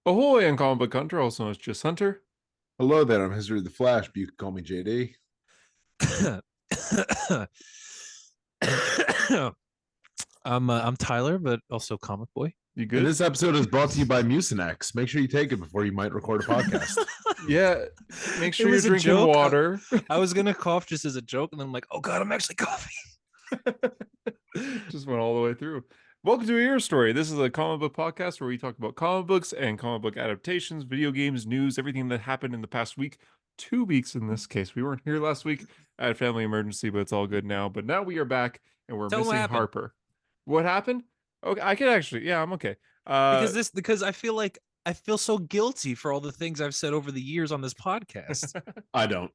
Ahoy, I'm Comic Book Hunter, also known as Just Hunter. Hello there, I'm History of the Flash, but you can call me JD. I'm Tyler, but also Comic Boy. You And good? this episode is brought to you by Mucinex. Make sure you take it before you might record a podcast. Yeah, make sure you're was a drinking joke. water. I was gonna cough just as a joke, and then I'm like, oh god, I'm actually coughing. Just went all the way through. Welcome to Your Story. This is a comic book podcast where we talk about comic books and comic book adaptations, video games, news, everything that happened in the past week. 2 weeks in this case. We weren't here last week. I had family emergency, but it's all good now. But now we are back and we're Tell 'em what missing happened. Harper. What happened? Okay, I can actually, I'm okay. Because I feel so guilty for all the things I've said over the years on this podcast. I don't.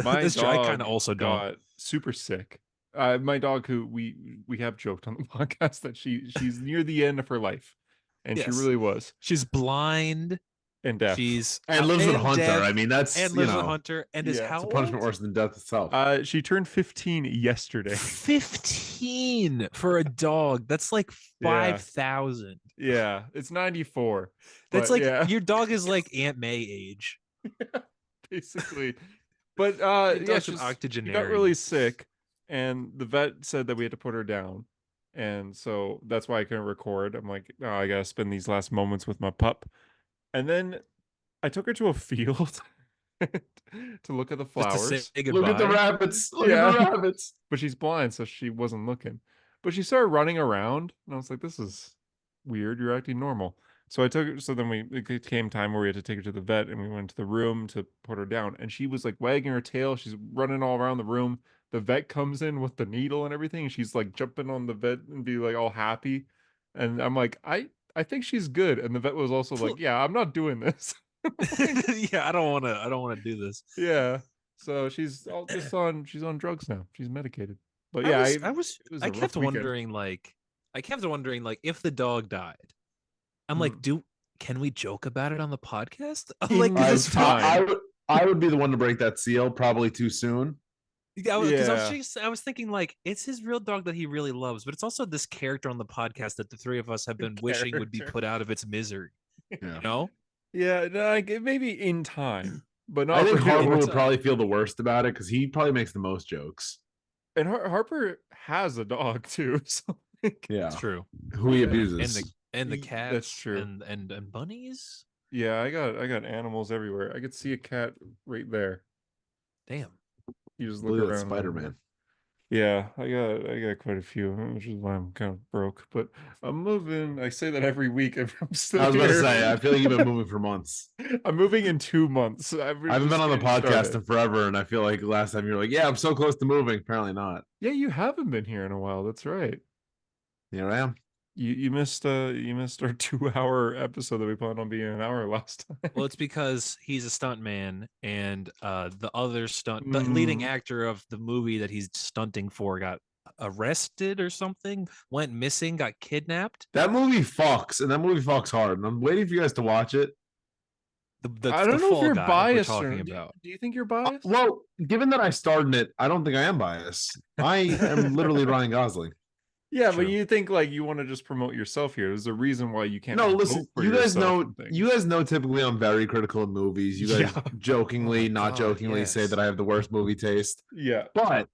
My I dog kind of also don't. got super sick. My dog, who we have joked on the podcast that she's near the end of her life, and Yes. she really was, She's blind. and deaf. She's And lives with and Hunter. deaf, I mean, that's and you lives know, with Hunter. And is Yeah, how it's a punishment old? worse than death itself. She turned 15 yesterday. 15 for a dog. That's like Yeah. 5,000. Yeah, it's 94. That's but like yeah, your dog is like Aunt May age. basically. But Your yeah, dog's an she got octogenarian. really sick, and the vet said that we had to put her down, and so that's why I couldn't record. I'm like, oh, I gotta spend these last moments with my pup, and then I took her to a field to look at the Just flowers. to say Look at the goodbye. rabbits. Look Yeah. at the rabbits. But she's blind, so she wasn't looking. But she started running around, and I was like, this is weird. You're acting normal. So I took her. So then it came time where we had to take her to the vet, and we went to the room to put her down. And she was like wagging her tail. She's running all around the room. The vet comes in with the needle and everything. And she's like jumping on the vet and be like all happy. And I'm like, I think she's good. And the vet was also like, yeah, I'm not doing this. Yeah, I don't want to do this. Yeah. So she's on drugs now. She's medicated. But yeah, I it was a kept rough weekend. wondering like if the dog died, I'm like, can we joke about it on the podcast? I'm In like, my this time. I would be the one to break that seal, probably too soon. I was thinking like it's his real dog that he really loves, but it's also this character on the podcast that the three of us have been wishing would be Character. put out of its misery. Yeah. You know? Yeah, no, like, maybe in time, but not I think for Harper him. would probably feel the worst about it because he probably makes the most jokes. And Harper has a dog too, so like, Yeah. It's true. Who he Yeah. abuses. And the That's cats true. and bunnies. yeah, I got animals everywhere. I could see a cat right there. Damn. You just I look believe around. that's Spider-Man. Yeah, I got quite a few, which is why I'm kind of broke. But I'm moving. I say that every week. I'm still I was about to here. say, I feel like you've been moving for months. I'm moving in 2 months. I haven't been on the podcast in forever, and I feel like last time you were like, yeah, I'm so close to moving. Apparently not. Yeah, you haven't been here in a while. That's right. Here I am. You missed our 2-hour episode that we planned on being an hour last time. Well, it's because he's a stunt man, and the leading actor of the movie that he's stunting for got arrested or something, went missing, got kidnapped. That movie fucks, and that movie fucks hard. And I'm waiting for you guys to watch it. I don't know if you're biased or talking do, about. do you think you're biased? Well, given that I starred in it, I don't think I am biased. I am literally Ryan Gosling. Yeah, True. but you think like you want to just promote yourself here. There's a reason why you can't. No, vote listen, for you guys yourself know, and things. you guys know. Typically, I'm very critical of movies. You guys Yeah. jokingly, Oh my not God, jokingly, say yes. that I have the worst movie taste. Yeah, But,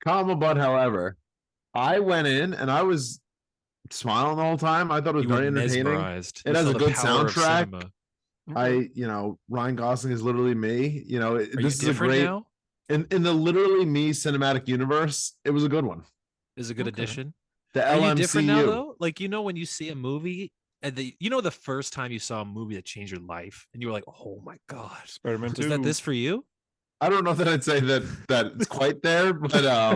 comma, but, however, I went in and I was smiling the whole time. I thought it was You were very entertaining. mesmerized. It You has saw a the good power of soundtrack. cinema. Ryan Gosling is literally me. Are This you is a different great now? in the literally me cinematic universe. It was a good one. Is a good Okay. addition. The Are LMCU. you different now though? Like when you see a movie and the first time you saw a movie that changed your life and you were like, "Oh my god." Spider-Man 2. Was that this for you? I don't know that I'd say that it's quite there, but I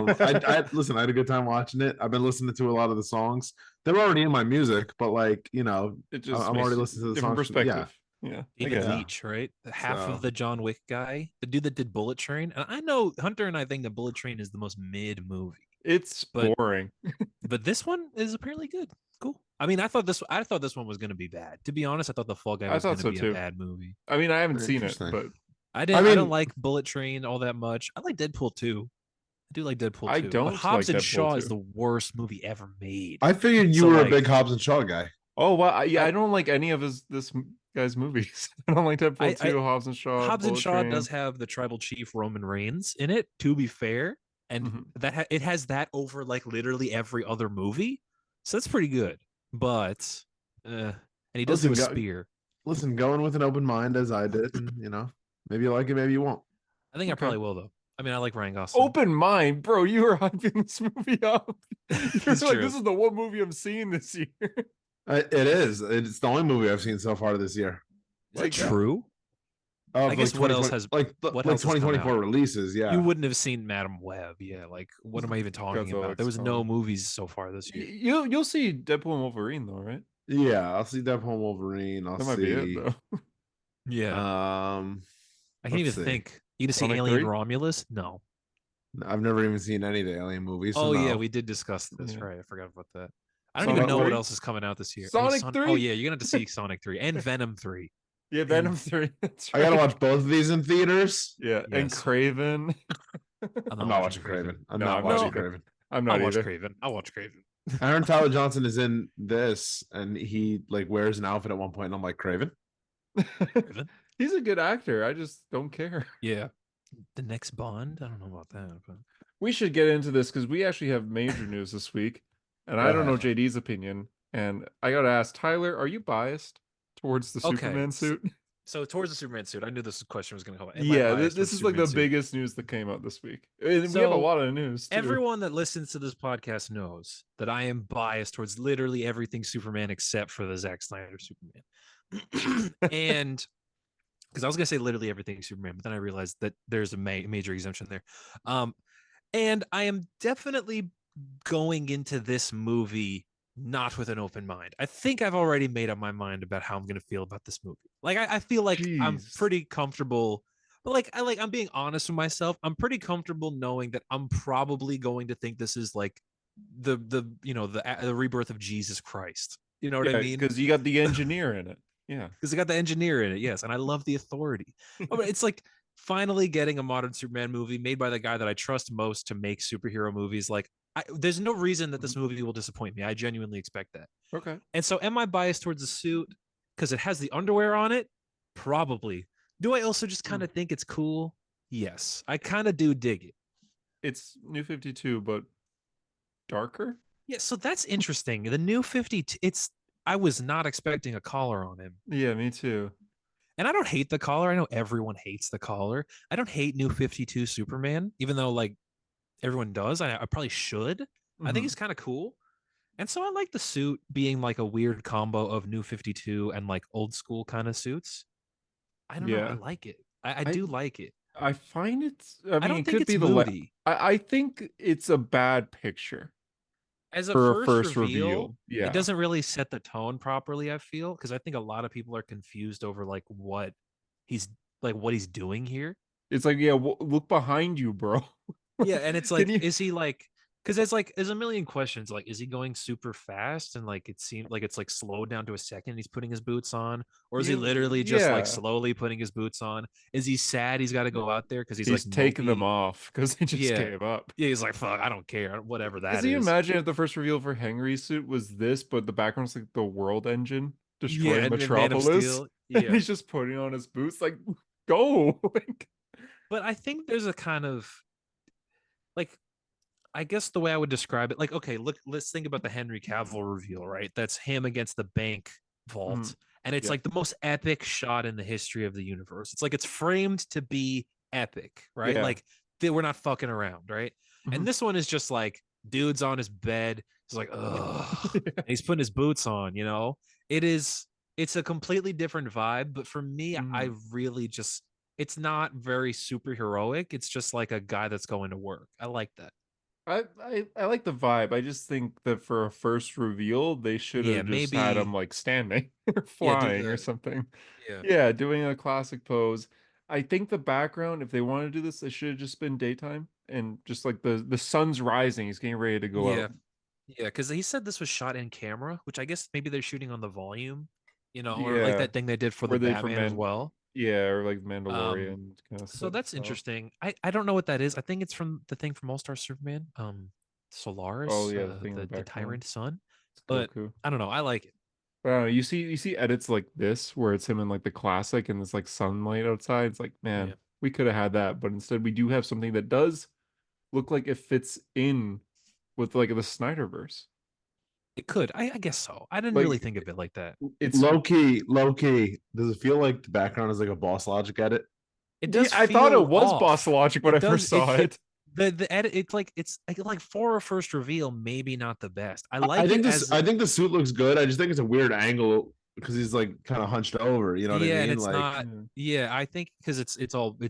listen. I had a good time watching it. I've been listening to a lot of the songs. They're already in my music, but It I'm just already makes listening to the different songs. perspective. Yeah, I David get it. Leitch, right? Half So- of the John Wick guy, the dude that did Bullet Train. And I know Hunter and I think that Bullet Train is the most mid movie, It's But- boring. but this one is apparently good. Cool. I mean, I thought this one was going to be bad. To be honest, I thought The Fall Guy I was going thought to so be too. a bad movie. I mean, I haven't seen it, Interesting. but I mean- don't like Bullet Train all that much. I like Deadpool 2. I do like Deadpool 2. I don't But Hobbs like and Deadpool Shaw 2. is the worst movie ever made. I figured you So, were like- a big Hobbs and Shaw guy. Oh wow, yeah, I- I don't like any of guy's movies. I don't like Deadpool I 2, Hobbs and Shaw, Hobbs and Bullet Shaw Train. does have the tribal chief Roman Reigns in it, to be fair, and Mhm. it has that over like literally every other movie, so that's pretty good. But and he does do a Listen, spear. listen, going with an open mind as I did, and maybe you like it, maybe you won't. I think I Okay. probably will though. I mean, I like Ryan Gosling. Open mind, bro. You were hyping this movie up. You're It's like, true. this is the one movie I'm seeing this year. It is. It's the only movie I've seen so far this year. Is Like, that true? Of I guess like what else 2020 has like else has come 2024 out? releases? Yeah, You wouldn't have seen Madam Web. Yeah, like what am I even talking Godzilla about? There was X no Kong. movies so far this year. You'll see Deadpool and Wolverine though, right? yeah. I'll see Deadpool and Wolverine. I'll That might be it see. though. Yeah, I can't let's even see. think. You gonna see Sonic Alien 3? Romulus? No. I've never even seen any of the Alien movies. So Oh yeah, no. we did discuss this, Yeah. right? I forgot about that. I don't Sonic even know what 3? else is coming out this year. Sonic Oh 3? yeah, you're gonna have to see Sonic 3 and Venom 3. Yeah, Venom 3. That's I right. gotta watch both of these in theaters. Yeah, and Yes. Craven. I'm not watching Craven. I'm No, not I'm watching not. Craven. I'm I'll not watch either. Craven. I'll watch Craven. Aaron Tyler Johnson is in this, and he like wears an outfit at one point, and I'm like, Craven. Craven? He's a good actor. I just don't care. Yeah. The next Bond? I don't know about that, but We should get into this because we actually have major news this week, and Go I don't know ahead. JD's opinion. And I gotta ask Tyler, are you biased towards the Okay, Superman suit? so towards the Superman suit, I knew this question was going to come up. Yeah, this is like the biggest news that came out this week. And we have a So, lot of news too. Everyone that listens to this podcast knows that I am biased towards literally everything Superman except for the Zack Snyder Superman. And because I was going to say literally everything Superman, but then I realized that there's a major exemption there. And I am definitely going into this movie not with an open mind. I think I've already made up my mind about how I'm going to feel about this movie. Like I feel like I'm Jeez. pretty comfortable, but I'm being honest with myself. I'm pretty comfortable knowing that I'm probably going to think this is like the rebirth of Jesus Christ. You know what I mean? Because you got the engineer in it. Yeah. Because they got the engineer in it, yes, and I love the Authority. Oh, but it's like finally getting a modern Superman movie made by the guy that I trust most to make superhero movies. Like, there's no reason that this movie will disappoint me. I genuinely expect that. Okay. And so, am I biased towards the suit because it has the underwear on it? Probably. Do I also just kind of think it's cool? Yes, I kind of do dig it. It's New 52, but darker. Yeah, so that's interesting. The New 52. I was not expecting a collar on him. Yeah, me too. And I don't hate the collar. I know everyone hates the collar. I don't hate New 52 Superman, even though like everyone does. I probably should. I think Mhm. it's kind of cool. And so I like the suit being like a weird combo of New 52 and like old school kind of suits. I don't know. I Yeah. like it. I do like it. I find it's. I mean, don't it think could it's be the. moody. I think it's a bad picture As a for a first, first reveal, reveal. Yeah, it doesn't really set the tone properly, I feel, because I think a lot of people are confused over like what he's doing here. It's like, yeah, look behind you, bro. Yeah, and it's Can like, you- is he like? Because there's a million questions. Like, is he going super fast and like it seemed like it's like slowed down to a second? He's putting his boots on, or is he You- literally just like yeah. slowly putting his boots on? Is he sad? He's got to go out there because he's He's like taking them mopey? off because he just Yeah. gave up. Yeah, he's like, fuck, I don't care, whatever that Does is. he imagine if the first reveal for Henry's suit was this, but the background's like the world engine destroying and Man of Metropolis? Steel, And yeah. he's just putting on his boots, like, go. Like, But I think there's a kind of like, I guess the way I would describe it, like, okay, look, let's think about the Henry Cavill reveal, right? That's him against the bank vault. Mhm. And it's Yeah. like the most epic shot in the history of the universe. It's like it's framed to be epic, right? Yeah. Like we're not fucking around, right? Mhm. And this one is just like dude's on his bed. He's like, ugh. Yeah. And he's putting his boots on, you know? It's a completely different vibe, but for me, I really just it's not very superheroic. It's just like a guy that's going to work. I like that. I like the vibe. I just think that for a first reveal, they should have Yeah, just had maybe- him like standing or Yeah, do flying or the- something. Yeah. Yeah, doing a classic pose. I think the background, if they want to do this, it should have just been daytime and just like the sun's rising. He's getting ready to go Yeah. out. Yeah, because he said this was shot in camera, which I guess maybe they're shooting on the volume, you know, or Yeah. like that thing they did for the Were they for Batman as Man- well. Yeah, or like Mandalorian kind of So that's interesting. I don't know what that is. I think it's from the thing from All Star Superman, Solaris, Oh, yeah, the thing in the the background. Tyrant Sun. It's But Goku. I don't know. I like it. But I don't know, you see edits like this where it's him in like the classic and it's like sunlight outside. It's like, man, Yeah. we could have had that, but instead we do have something that does look like it fits in with like the Snyderverse. It could. I guess so. I didn't Like, really think of it like that. It's Low key. Does it feel like the background is like a Boss Logic edit? It does. I thought it feel was off. Boss Logic when It I first does- saw it- it. The edit. It's like for a first reveal, maybe not the best. I like I think it this. as I think the suit looks good. I just think it's a weird angle because he's like kind of hunched over. You know what I mean? and it's like, not. Yeah, I think because it's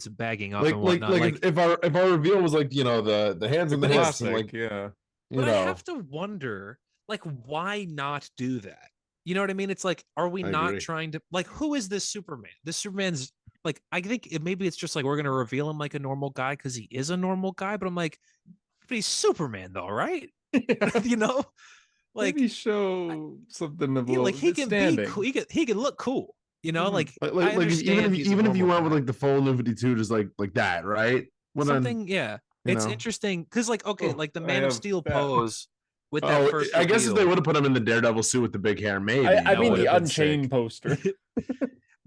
bagging up like, and like, whatnot. like, if our reveal was like the hands and the hips and Classic, like yeah. you But know. I have to wonder, like, why not do that? You know what I mean? It's like, are we I not agree. trying to like who is this Superman? This Superman's like, I think maybe it's just like we're gonna reveal him like a normal guy because he is a normal guy, but I'm like, but he's Superman though, right? Yeah. You know, like Maybe show something of a yeah, little like he can be standing. cool. He can look cool. You know, Mhm. like I Like even understand if he's a even if you normal went with guy. like the full New 52, just like that, right? When then, Something, yeah. you It's know. interesting because, like, okay, Oh, like the I Man of have Steel that. pose with that Oh, first. I guess if they reveal. would have put him in the Daredevil suit with the big hair, maybe. I that mean would've the been Unchained sick. poster.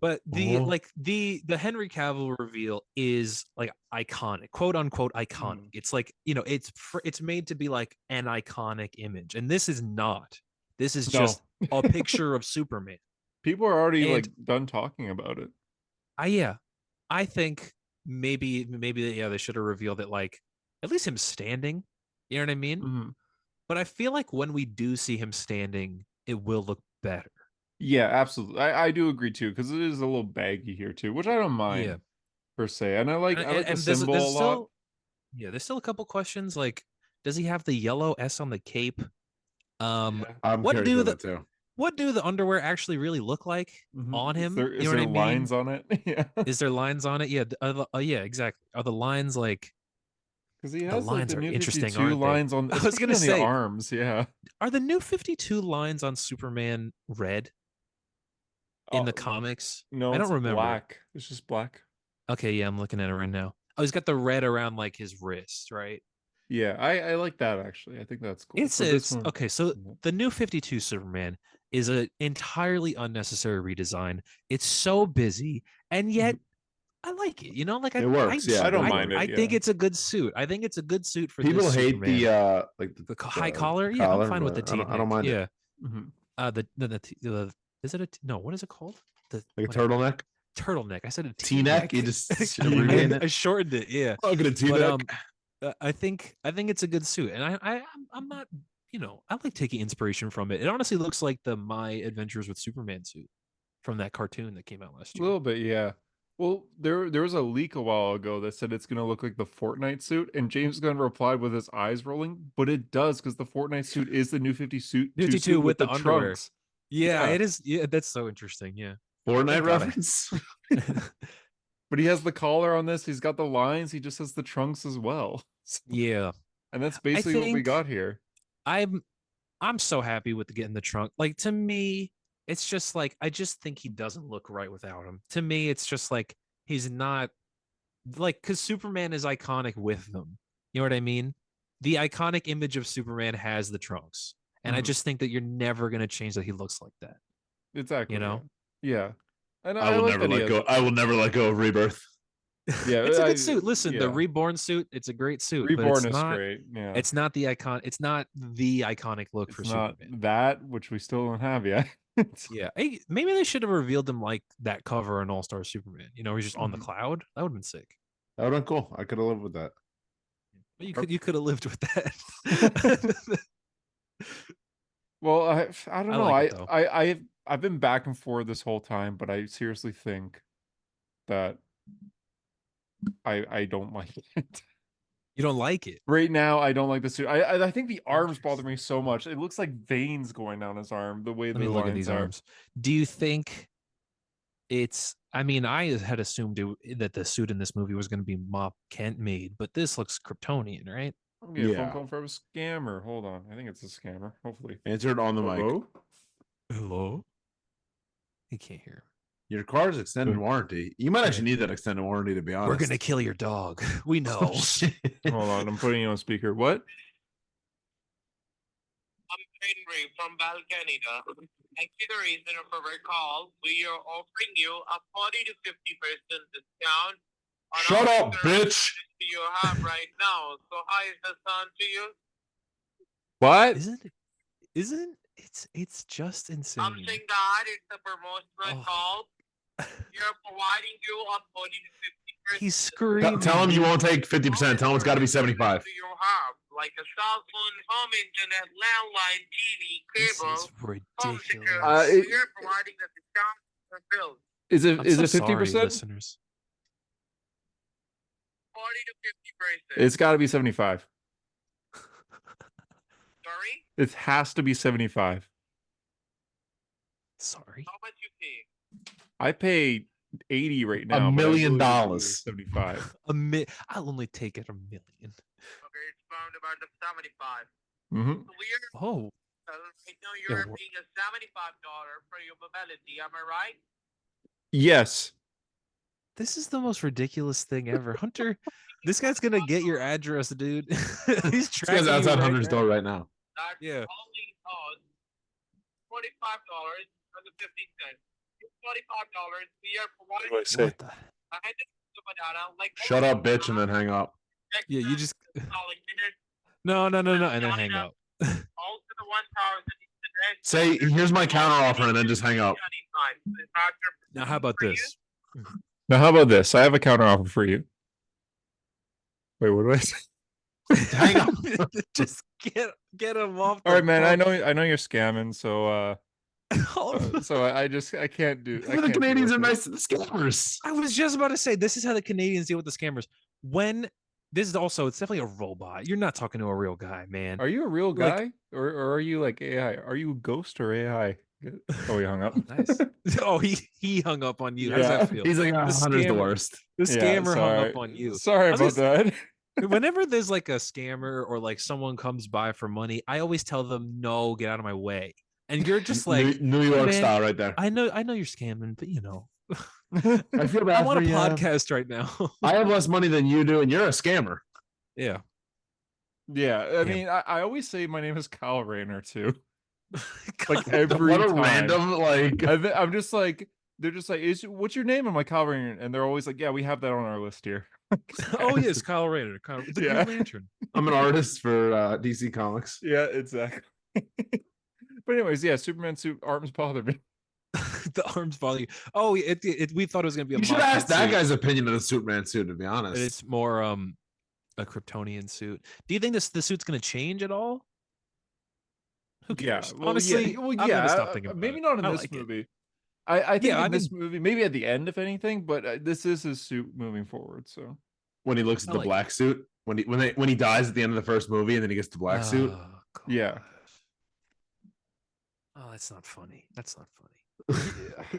But the Oh. like the Henry Cavill reveal is like iconic, quote unquote iconic. It's like, you know, it's made to be like an iconic image, and this is not. This is No. just a picture of Superman. People are already And- like done talking about it. I think maybe they should have revealed it like at least him standing. You know what I mean? Mhm. But I feel like when we do see him standing, it will look better. Yeah, absolutely. I do agree too, because it is a little baggy here too, which I don't mind Yeah. per se. And I like the there's symbol a lot. still, yeah, there's still a couple questions like, does he have the yellow S on the cape? Yeah. I'm What curious do about that too. What do the underwear actually really look like Mhm. on him? Is You know there what I mean? lines on it? Yeah. Is there lines on it? Yeah, yeah, exactly. Are the lines like? Because he The has like lines the are new interesting, 52 aren't they? lines on I was especially gonna on the say- arms, yeah. Are the new 52 lines on Superman red in the Oh, comics? No, I don't it's remember. black. It's just black. Okay, yeah, I'm looking at it right now. Oh, he's got the red around like his wrist, right? Yeah, I like that actually. I think that's cool. For this one- Okay. So Yeah. the new 52 Superman is an entirely unnecessary redesign. It's so busy, and yet I like it. You know, like It works, yeah, I don't mind it, I think yeah. it's a good suit. I think it's a good suit for People this hate Superman. the like The high collar. Yeah, I'm fine with the but I T-neck. don't mind it. Yeah. Mhm. The is it a no? What is it called? The Like a whatever. turtleneck, Turtleneck. I said a T-neck. You just abbreviate I it. shortened it. Yeah. Oh, get a But T-neck. I think it's a good suit, and I'm not, you know, I like taking inspiration from it. It honestly looks like the My Adventures with Superman suit from that cartoon that came out last A year. little bit, yeah. Well, there was a leak a while ago that said it's gonna look like the Fortnite suit, and James Gunn replied with his eyes rolling, but it does because the Fortnite suit is the new 52 52 with the underwear. trunks. Yeah, Yeah. it is. Yeah, that's so interesting. Yeah. Fortnite God, I- reference. But he has the collar on this. He's got the lines. He just has the trunks as well. Yeah. And that's basically what we think- got here. I'm so happy with getting the trunk. Like, to me, it's just like I just think he doesn't look right without him. To me, it's just like he's not like, because Superman is iconic with them. You know what I mean? The iconic image of Superman has the trunks, and I Mhm. just think that you're never gonna change that he looks like that. Exactly. know? Yeah. And I will like never that he let has- go. I will never let go of Rebirth. Yeah, It's a I- good suit. Listen, the yeah. Reborn suit, it's a great suit. but Reborn it's is not, great. Yeah. It's not the icon. It's not the iconic look for It's not Superman. that, which we still don't have yet. Yeah, hey, maybe they should have revealed him like that cover in All Star Superman. You know, he's just on the Mhm. cloud. That would have been sick. That would have been cool. I could have lived with that. But you could have lived with that. Well, I don't I know. like it, though. I've been back and forth this whole time, but I seriously think that I don't like it. You don't like it. Right now, I don't like the suit. I think the arms bother me so much. It looks like veins going down his arm. The way Let the me look at lines these are. arms. Do you think it's? I mean, I had assumed that the suit in this movie was going to be Mop Kent made, but this looks Kryptonian, right? I'm getting a phone Yeah. call from a scammer. Hold on, I think it's a scammer. Hopefully. Answer it on the mic. Hello? Hello. He can't hear. Your car's extended warranty. You might Yeah. actually need that extended warranty to be honest. We're gonna kill your dog. We know. Oh, shit. Hold on, I'm putting you on speaker. What? I'm Henry from Bal Canada. Actually, the reason for our call, we are offering you a 40 to 50% discount on Shut all up, the bitch. services you have right now. So how is that sound to you? What? Isn't it's just insane. I'm saying that it's a promotional Oh. call. We are providing you a 40 to 50%. He's screaming. Tell him you won't take 50%. Tell him it's got to be 75. Do you have like a cell phone, home internet, landline, TV, This cable, is home ridiculous. security? We are providing the discount for bills. Is it I'm is so it 50%? sorry, listeners. 40 to 50%. It's got to be 75. Sorry? It has to be 75. Sorry. How much you pay? I pay 80 right now. but I million believe it's dollars. 75. I'll only take it $1 million. Okay, it's found about the 75. Mm-hmm. So we're Oh, right now you're Yeah, paying a $75 for your mobility. Am I right? Yes. this is the most ridiculous thing ever. Hunter, this guy's gonna get your address, dude. He's This tracking guy's you outside right Hunter's now. door right now. That Yeah. only costs $45 and the 50 cents. $45. We are providing What the? a hundred of banana, like Shut up, bitch, and then hang up. Yeah, you just calling it. no, and then hang up. Also the 1,000 today. Say, here's my counter offer, and then just hang up. Now, how about this? Now, how about this? I have a counter offer for you. Wait, what do I say? Hang up. Just get him off. All right, man. I know you're scamming, so know. so I can't do. I The can't do Canadians with are it. nice to the scammers. I was just about to say this is how the Canadians deal with the scammers. When this is also it's definitely a robot. You're not talking to a real guy, man. Are you a real Like- guy, or are you like AI? Are you a ghost or AI? Oh, he hung up. Nice. Oh, he hung up on you. How does Yeah. that feel? He's like, The Hunter's the scammer. worst. The Yeah, scammer hung sorry. up on you. Sorry I was about that. Whenever there's like a scammer or like someone comes by for money, I always tell them no, get out of my way. And you're just like, New York man, style right there. I know you're scamming, but you know, I feel bad I want for a you. podcast right now. I have less money than you do, and you're a scammer. Yeah. Yeah, I Yeah. mean, I always say my name is Kyle Rayner too. God, Like every What a time. random like. I'm just like, they're just like, what's your name? I'm like, Kyle Rayner, and they're always like, yeah, we have that on our list here. oh yes, Kyle Rayner, the Green Yeah. Lantern. I'm an artist for DC Comics. Yeah, exactly. But anyways, yeah, Superman suit arms bother me. The arms bother you. Oh, we thought it was gonna be a You should mock ask pit that suit, guy's opinion of the Superman suit, to be but honest. it's more a Kryptonian suit. Do you think the suit's gonna change at all? Who cares? Honestly, I'm gonna stop thinking about maybe it. not in I this like it. movie. I think Yeah, in this movie, maybe at the end, if anything, but this is his suit moving forward. So When he looks at I the like black suit, when he dies at the end of the first movie, and then he gets the black suit. Oh, Yeah. God. Oh, that's not funny. That's not funny.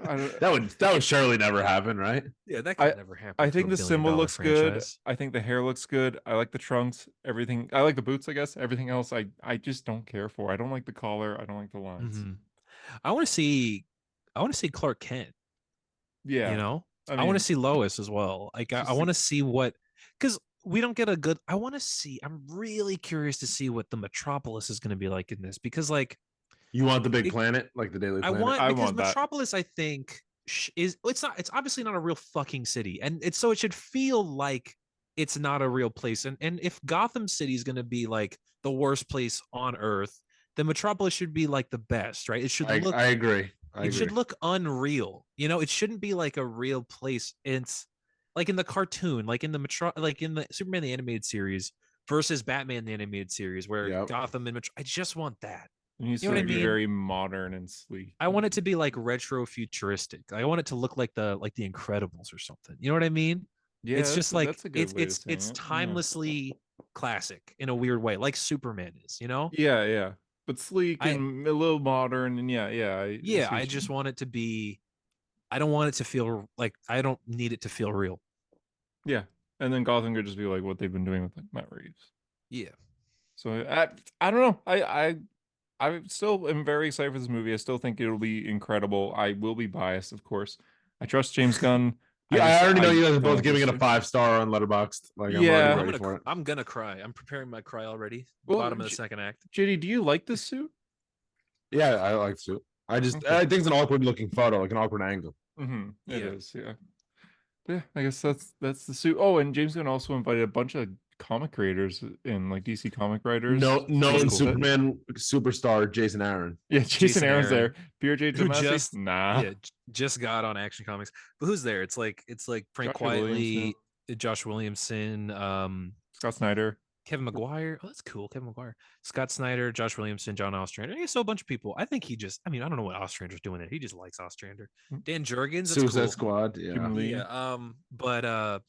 I don't- That would surely never happen, right? Yeah, that could never happen. I to think a the symbol billion-dollar looks good. franchise. I think the hair looks good. I like the trunks. Everything. I like the boots. I guess everything else, I just don't care for. I don't like the collar. I don't like the lines. Mhm. I want to see Clark Kent. Yeah, You know, I mean, want to see Lois as well. Like, I just want to see what, because we don't get a good. I want to see. I'm really curious to see what the Metropolis is going to be like in this, because like You want the big It- planet, like the Daily I Planet. want I because want that. Metropolis, I think is it's not. It's obviously not a real fucking city, and it's so it should feel like it's not a real place. And if Gotham City is going to be like the worst place on Earth, then Metropolis should be like the best, right? It should look. I agree. It should look unreal. You know, it shouldn't be like a real place. It's like in the cartoon, like in the Superman the animated series versus Batman the animated series, where Yep. Gotham and I just want that. it needs you know to what I be mean? very modern and sleek. I want it to be like retro futuristic. I want it to look like the Incredibles or something. You know what I mean? Yeah, It's just like that's a good way of saying it's it, yeah. timelessly classic in a weird way, like Superman is, you know? Yeah, yeah, but sleek I- and a little modern, and yeah. I see Yeah, what I you just mean. want it to be I don't want it to feel like I don't need it to feel real. Yeah, and then Gotham could just be like what they've been doing with like Matt Reeves. Yeah. So I don't know. I still am very excited for this movie. I still think it'll be incredible. I will be biased, of course. I trust James Gunn. Yeah, I already know you guys are both don't giving it a listen- 5-star on Letterboxd. Like, I'm Yeah. already ready for it. I'm gonna cry. I'm preparing my cry already. Well, Bottom of the second act. JD, do you like this suit? Yeah, I like suit. I think it's an awkward looking photo, like an awkward angle. It Yeah. is, yeah. But yeah, I guess that's the suit. Oh, and James Gunn also invited a bunch of comic creators and like DC comic writers. No, to known the set. Superman superstar Jason Aaron. Yeah, Jason Jason Aaron's there. Aaron, Pierre J. who Tomasi? just Nah. just got on Action Comics. But who's there? It's like Frank Joshua Quietly, Williamson. Josh Williamson, Scott Snyder. Kevin McGuire. Oh, that's cool. Kevin McGuire, Scott Snyder, Josh Williamson, John Ostrander. I guess so a bunch of people. I think I mean, I don't know what Ostrander's doing there. He just likes Ostrander. Dan Jurgens. That's Suicide cool. Squad. Yeah. Jim Lee. Yeah. But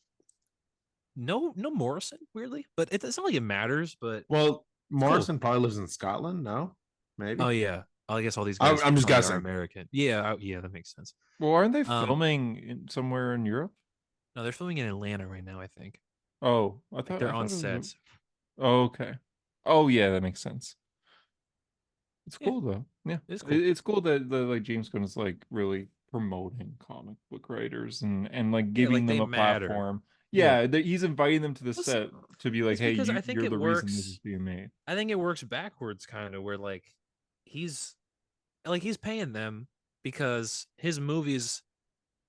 no Morrison, weirdly. But it's not like it matters. But Well, Morrison probably lives in Scotland. No, maybe. oh yeah, I guess all these I'm guys. just probably are guessing. American. Yeah. Yeah, that makes sense. Well, aren't they filming somewhere in Europe? No, they're filming in Atlanta right now. I think Oh, I thought they're I on thought it was sets. Oh, okay. Oh yeah, that makes sense. It's Yeah. cool though. Yeah, It's cool. It's cool that like James Gunn is like really promoting comic book writers and like giving they them a matter. platform. Yeah. Yeah, he's inviting them to the Plus, set to be like, it's hey, because I think you're it the reason this works- is being made. I think it works backwards, kind of, where like he's paying them because his movies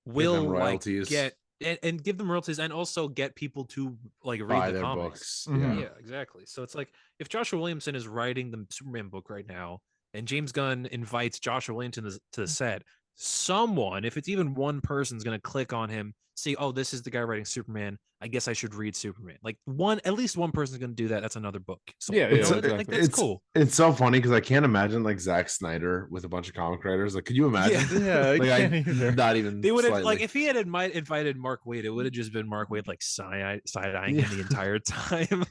will like royalties. get and give them royalties and also get people to like read Buy the their comics. books. Mhm. Yeah, exactly. So it's like if Joshua Williamson is writing the Superman book right now, and James Gunn invites Joshua Williamson to the set, someone, if it's even one person, is going to click on him, see, oh, this is the guy writing Superman. I guess I should read Superman. Like at least one person's going to do that. That's another book. So, Yeah, you yeah, know, like exactly. that's cool. It's so funny because I can't imagine like Zack Snyder with a bunch of comic writers. Like, could you imagine? Yeah, I Like, can't either. not even. They would have slightly. like if he had invited Mark Waid, it would have just been Mark Waid like side-eyeing him the entire time.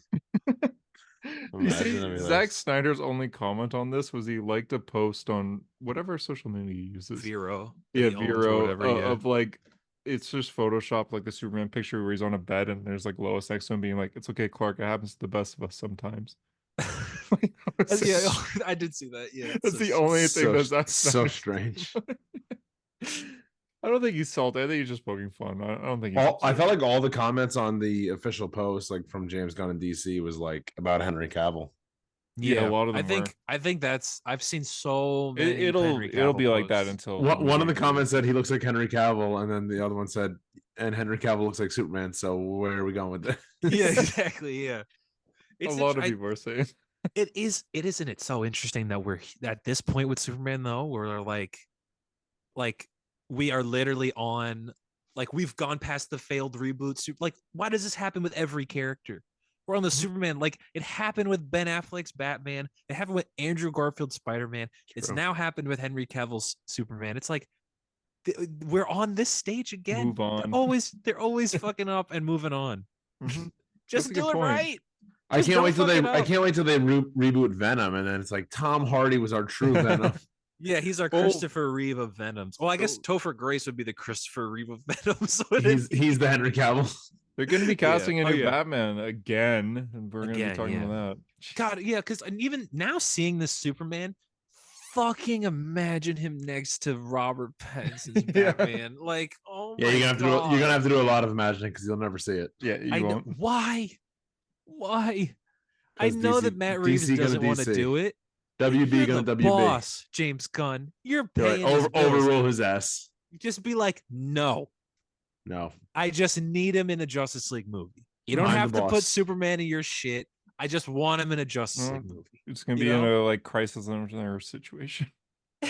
You see, Imagine, that'd be Zack nice. Snyder's only comment on this was he liked a post on whatever social media he uses. Vero. Yeah, that he owns or Vero whatever, yeah. of like it's just Photoshop like the Superman picture where he's on a bed and there's like Lois next to him being like, "It's okay, Clark. It happens to the best of us sometimes." Like, I was Yeah, just- I did see that. Yeah, that's the only thing that Zack so Snyder- strange. I don't think he's salty. I think he's just poking fun. I don't think. He's I upset. felt like all the comments on the official post, like from James Gunn and DC, was like about Henry Cavill. Yeah, a lot of them I think that's I've seen so many. it'll Henry be Cavill like that posts. until One of the movie comments said he looks like Henry Cavill, and then the other one said, "And Henry Cavill looks like Superman." So where are we going with this? Yeah, exactly. Yeah, a lot of people are saying. It is. Isn't it so interesting that we're at this point with Superman though, where we're like we are literally on, like we've gone past the failed reboot. Like, why does this happen with every character? We're on the Superman. Like it happened with Ben Affleck's Batman. It happened with Andrew Garfield's Spider-Man. It's True. now happened with Henry Cavill's Superman. It's like we're on this stage again. Move on. They're always fucking up and moving on. Mhm. Just That's a do good it point. right. I Just can't don't wait till fuck they. it I up. can't wait till they reboot Venom, and then it's like Tom Hardy was our true Venom. Yeah, he's our Oh. Christopher Reeve of Venoms. Well, I guess Oh. Topher Grace would be the Christopher Reeve of Venoms. he's the Henry Cavill. They're going to be casting a Oh, new yeah. Batman again, and we're going to be Again, talking yeah. about that. God, yeah, because even now seeing this Superman, fucking imagine him next to Robert Pattinson's Yeah. Batman. Like, oh Yeah, my you're gonna have to. God. You're gonna have to do a lot of imagining because you'll never see it. Yeah, you I know, won't. why? I 'Cause know that DC Matt Reeves gonna doesn't want to DC. do it. WB You're gonna the WB. boss, James Gunn. You're You're paying like, his bills. overrule his ass. Just be like, no. No. I just need him in a Justice League movie. You don't I'm the have to put boss. Superman in your shit. I just want him in a Justice League movie. It's going to You be in know? a like crisis on Earth situation.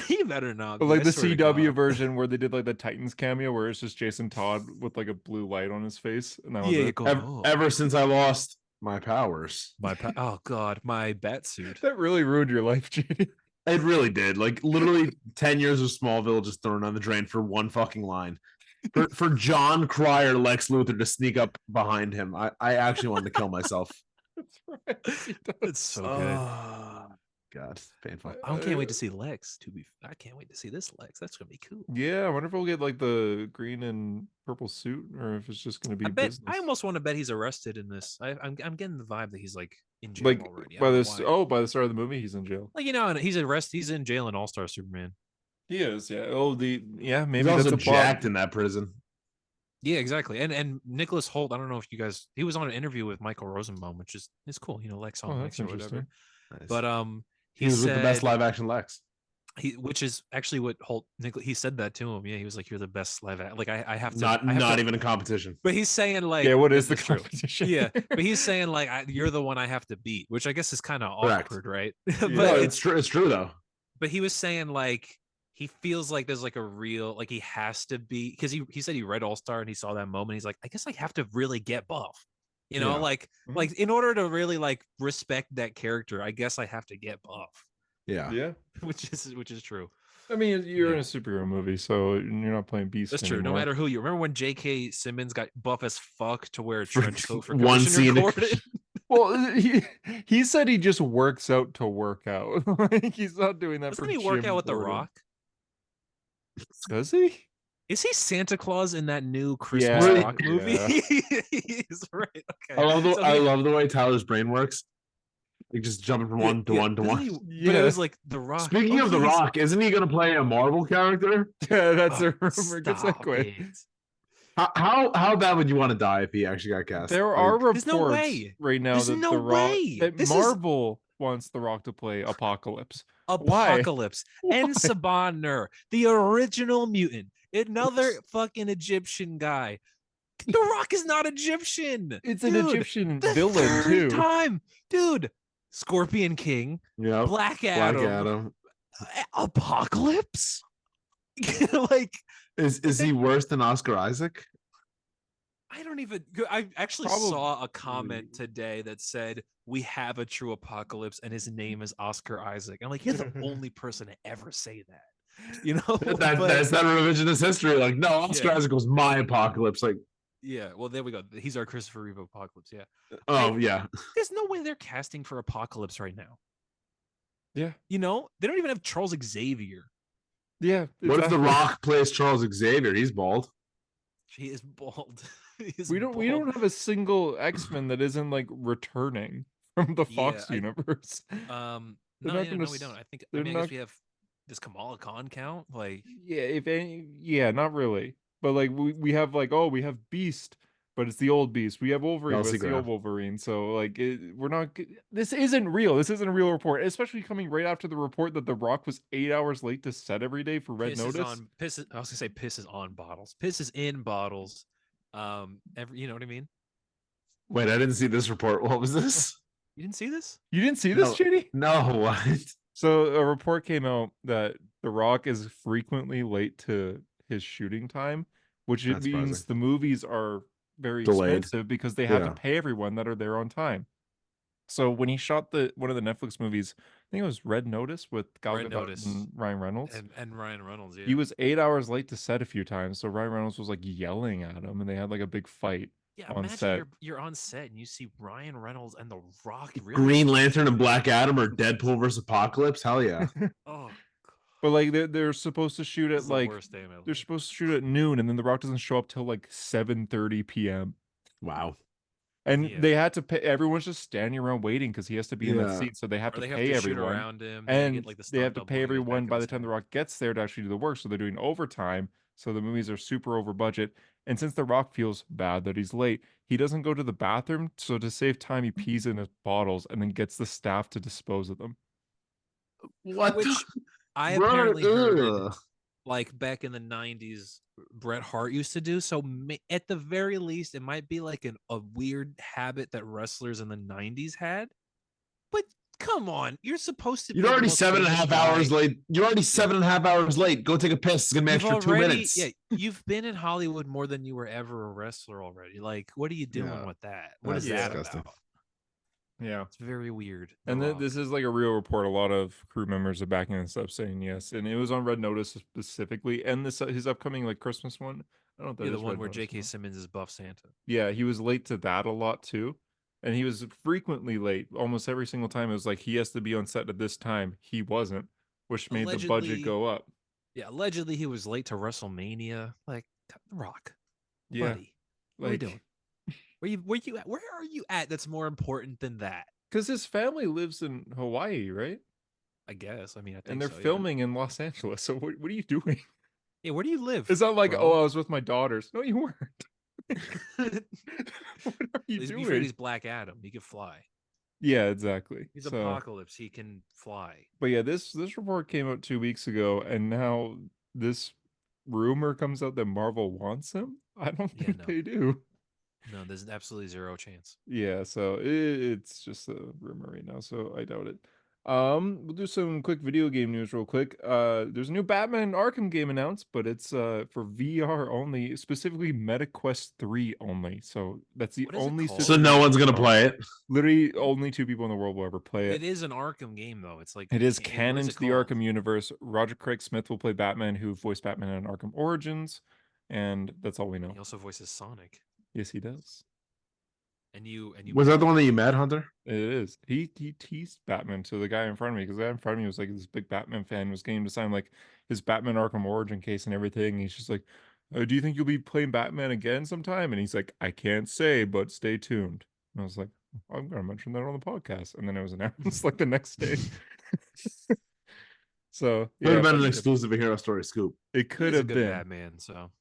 You better not. But be, like I the swear to CW God. version where they did like the Titans cameo where it's just Jason Todd with like a blue light on his face. And that was Yeah, it. you go, Ever, oh, ever since I lost my powers, oh God, my bat suit. That really ruined your life, JD. it really did. Like literally 10 years of Smallville just thrown on the drain for one fucking line. For John Cryer, Lex Luthor to sneak up behind him. I actually wanted to kill myself. That's right. He does. It's so good. Oh, God, painful. I can't wait to see Lex. I can't wait to see this Lex. That's gonna be cool. Yeah, I wonder if we'll get like the green and purple suit or if it's just going to be I bet. business. I almost want to bet he's arrested in this. I'm getting the vibe that he's like in jail like already. I by don't know this. why. Oh, by the start of the movie, he's in jail. Like, you know, and he's arrested. He's in jail in All Star Superman. He is. Yeah. Oh, yeah. Maybe He's that's also a plot. jacked in that prison. Yeah, exactly. And Nicholas Holt. I don't know if you guys. He was on an interview with Michael Rosenbaum, which is cool. You know, Lex on Oh, Lex that's or whatever. interesting. Nice. But he was with the best live action Lex. which is actually what Holt he said that to him. Yeah, he was like, "You're the best live act." Like I have to Not I have not to, even a competition. But he's saying like, Yeah, what is the that's true. competition? Yeah, but he's saying like, you're the one I have to beat, which I guess is kind of Correct. awkward, right? Yeah. No, but it's true. It's true though. but he was saying like he feels like there's like a real like he has to be because he said he read All Star and he saw that moment. He's like, I guess I have to really get buff. You know, Yeah. like Mhm. like in order to really like respect that character, I guess I have to get buff, Yeah. Yeah. which is true. I mean, you're in Yeah. a superhero movie, so you're not playing Beast. That's true. No anymore. matter who you remember when J.K. Simmons got buff as fuck to wear a For trench coat for one commission scene. recorded. Well, he said he just works out to work out. Like he's not doing that Doesn't for he work gym out with The boredom. Rock? Does he? Is he Santa Claus in that new Christmas Yeah, Rock movie? yeah. He's right. Okay. I love the So I he- love the way Tyler's brain works. Like just jumping from one to yeah, one to doesn't one. he- But it Yeah. was like The Rock. Speaking Oh, of The he's- Rock, isn't he going to play a Marvel character? Yeah, that's Oh, a rumor. Good stop segue. it. How bad would you want to die if he actually got cast? There Like, are reports There's no way. right now There's that no the Rock way. that This is- Marvel wants the Rock to play Apocalypse. Why? Apocalypse and Saban, the original mutant, another fucking Egyptian guy. The Rock is not Egyptian. It's an Dude, Egyptian the villain third too. time, dude. Scorpion King, yeah, Black Adam, Black Adam. Apocalypse. Like Is he worse than Oscar Isaac? I don't even. I actually saw a comment today that said we have a true apocalypse and his name is Oscar Isaac. I'm like, you're the only person to ever say that. You know, That's not revisionist history. Like, no, Oscar Yeah. Isaac was my apocalypse. Like, yeah. Well, there we go. He's our Christopher Reeve apocalypse. Yeah. oh yeah, There's no way they're casting for apocalypse right now. Yeah. You know, they don't even have Charles Xavier. Yeah. what if The exactly. Rock plays Charles Xavier? He's bald. He is bald. He is We don't bald. have a single X-Men that isn't like returning from the Fox Yeah, universe. No, not yeah, gonna no, we s- don't. I think. I they're mean, I not- guess we have. Does Kamala Khan count? Like, Yeah, if any, yeah, not really. But like we have like, oh, we have Beast, but it's the old Beast. We have Wolverine, but Kelsey it's the old Grammer. Wolverine. So like we're not this isn't real. This isn't a real report, especially coming right after the report that The Rock was 8 hours late to set every day for Red Notice. I was gonna say pisses on bottles. Pisses in bottles. You know what I mean? Wait, I didn't see this report. What was this? You didn't see this? You didn't see this, No. Chitty? No, what? So a report came out that The Rock is frequently late to his shooting time, which it That's means surprising. the movies are very Delayed. expensive because they have Yeah. to pay everyone that are there on time. So when he shot one of the Netflix movies, I think it was Red Notice with Gal Red Gadot Notice. and Ryan Reynolds. And Ryan Reynolds. Yeah. He was 8 hours late to set a few times, so Ryan Reynolds was like yelling at him, and they had like a big fight. Yeah, on imagine set. you're on set and you see Ryan Reynolds and The Rock. Really? Green Lantern and Black Adam or Deadpool versus Apocalypse? Hell yeah. Oh, But like they're supposed to shoot this at is the like worst day of my they're life. supposed to shoot at noon, and then The Rock doesn't show up till like 7:30 p.m. Wow. And Yeah. they had to pay. Everyone's just standing around waiting because he has to be in that Yeah. seat. So they have Or to they have pay to shoot everyone, around him. and get, like, the they have stunt to double pay to get everyone back by on the time set. The Rock gets there to actually do the work. So they're doing overtime. So the movies are super over budget. And since The Rock feels bad that he's late, he doesn't go to the bathroom. So to save time, he pees in his bottles and then gets the staff to dispose of them. What? Which the- I Bro, apparently heard ugh. like back in the 90s Bret Hart used to do. So at the very least, it might be like a weird habit that wrestlers in the 90s had. But come on, you're supposed to You're be the already most 7.5 famous hours guy. late. You're already 7.5 hours late. Go take a piss. It's gonna be You've extra 2 already, minutes. yeah, you've been in Hollywood more than you were ever a wrestler already. Like, what are you doing Yeah, with that? What that's is that disgusting. about? Yeah. It's very weird. And The then Rock. this is like a real report. A lot of crew members are backing this up, saying yes. And it was on Red Notice specifically, and this his upcoming like Christmas one. I don't know if that Yeah, the is one Red where Notice J.K. one. Simmons is Buff Santa. Yeah, he was late to that a lot too. And he was frequently late. Almost every single time it was like he has to be on set at this time. He wasn't, which made the budget Allegedly- go up. Yeah, allegedly he was late to WrestleMania. Like, The Rock, Yeah. buddy, what are you Like doing? Where are you at? That's more important than that. because his family lives in Hawaii, right? I guess. I mean, I think And they're so, yeah. filming in Los Angeles. So what are you doing? Yeah, where do you live? It's not like, bro? oh, I was with my daughters. No, you weren't. What are you He's doing? before he's Black Adam. He could fly. Yeah, exactly. He's So, Apocalypse. He can fly. but yeah, this report came out 2 weeks ago, and now this rumor comes out that Marvel wants him. I don't Yeah, think no. they do. No, there's absolutely zero chance. Yeah, so it's just a rumor right now, so I doubt it. We'll do some quick video game news real quick. There's a new Batman Arkham game announced, but it's for VR only, specifically MetaQuest 3 only. So that's the What is it only called? So system no in one's the gonna world. play it. Literally, only 2 people in the world will ever play It it. is an Arkham game, though. It's like It is what canon it to the called? Arkham universe. Roger Craig Smith will play Batman, who voiced Batman in Arkham Origins, and that's all we know. He also voices Sonic. Yes, he does. And you Was met that the him? one that you met, Hunter? It is. He teased Batman to the guy in front of me, because the guy in front of me was like this big Batman fan, was getting him to sign like his Batman Arkham Origin case and everything. And he's just like, "Do you think you'll be playing Batman again sometime?" And he's like, "I can't say, but stay tuned." And I was like, "I'm gonna mention that on the podcast." And then it was announced like the next day. So Could have been but an yeah, exclusive Hero Story scoop. it could He's a have good been. Batman, so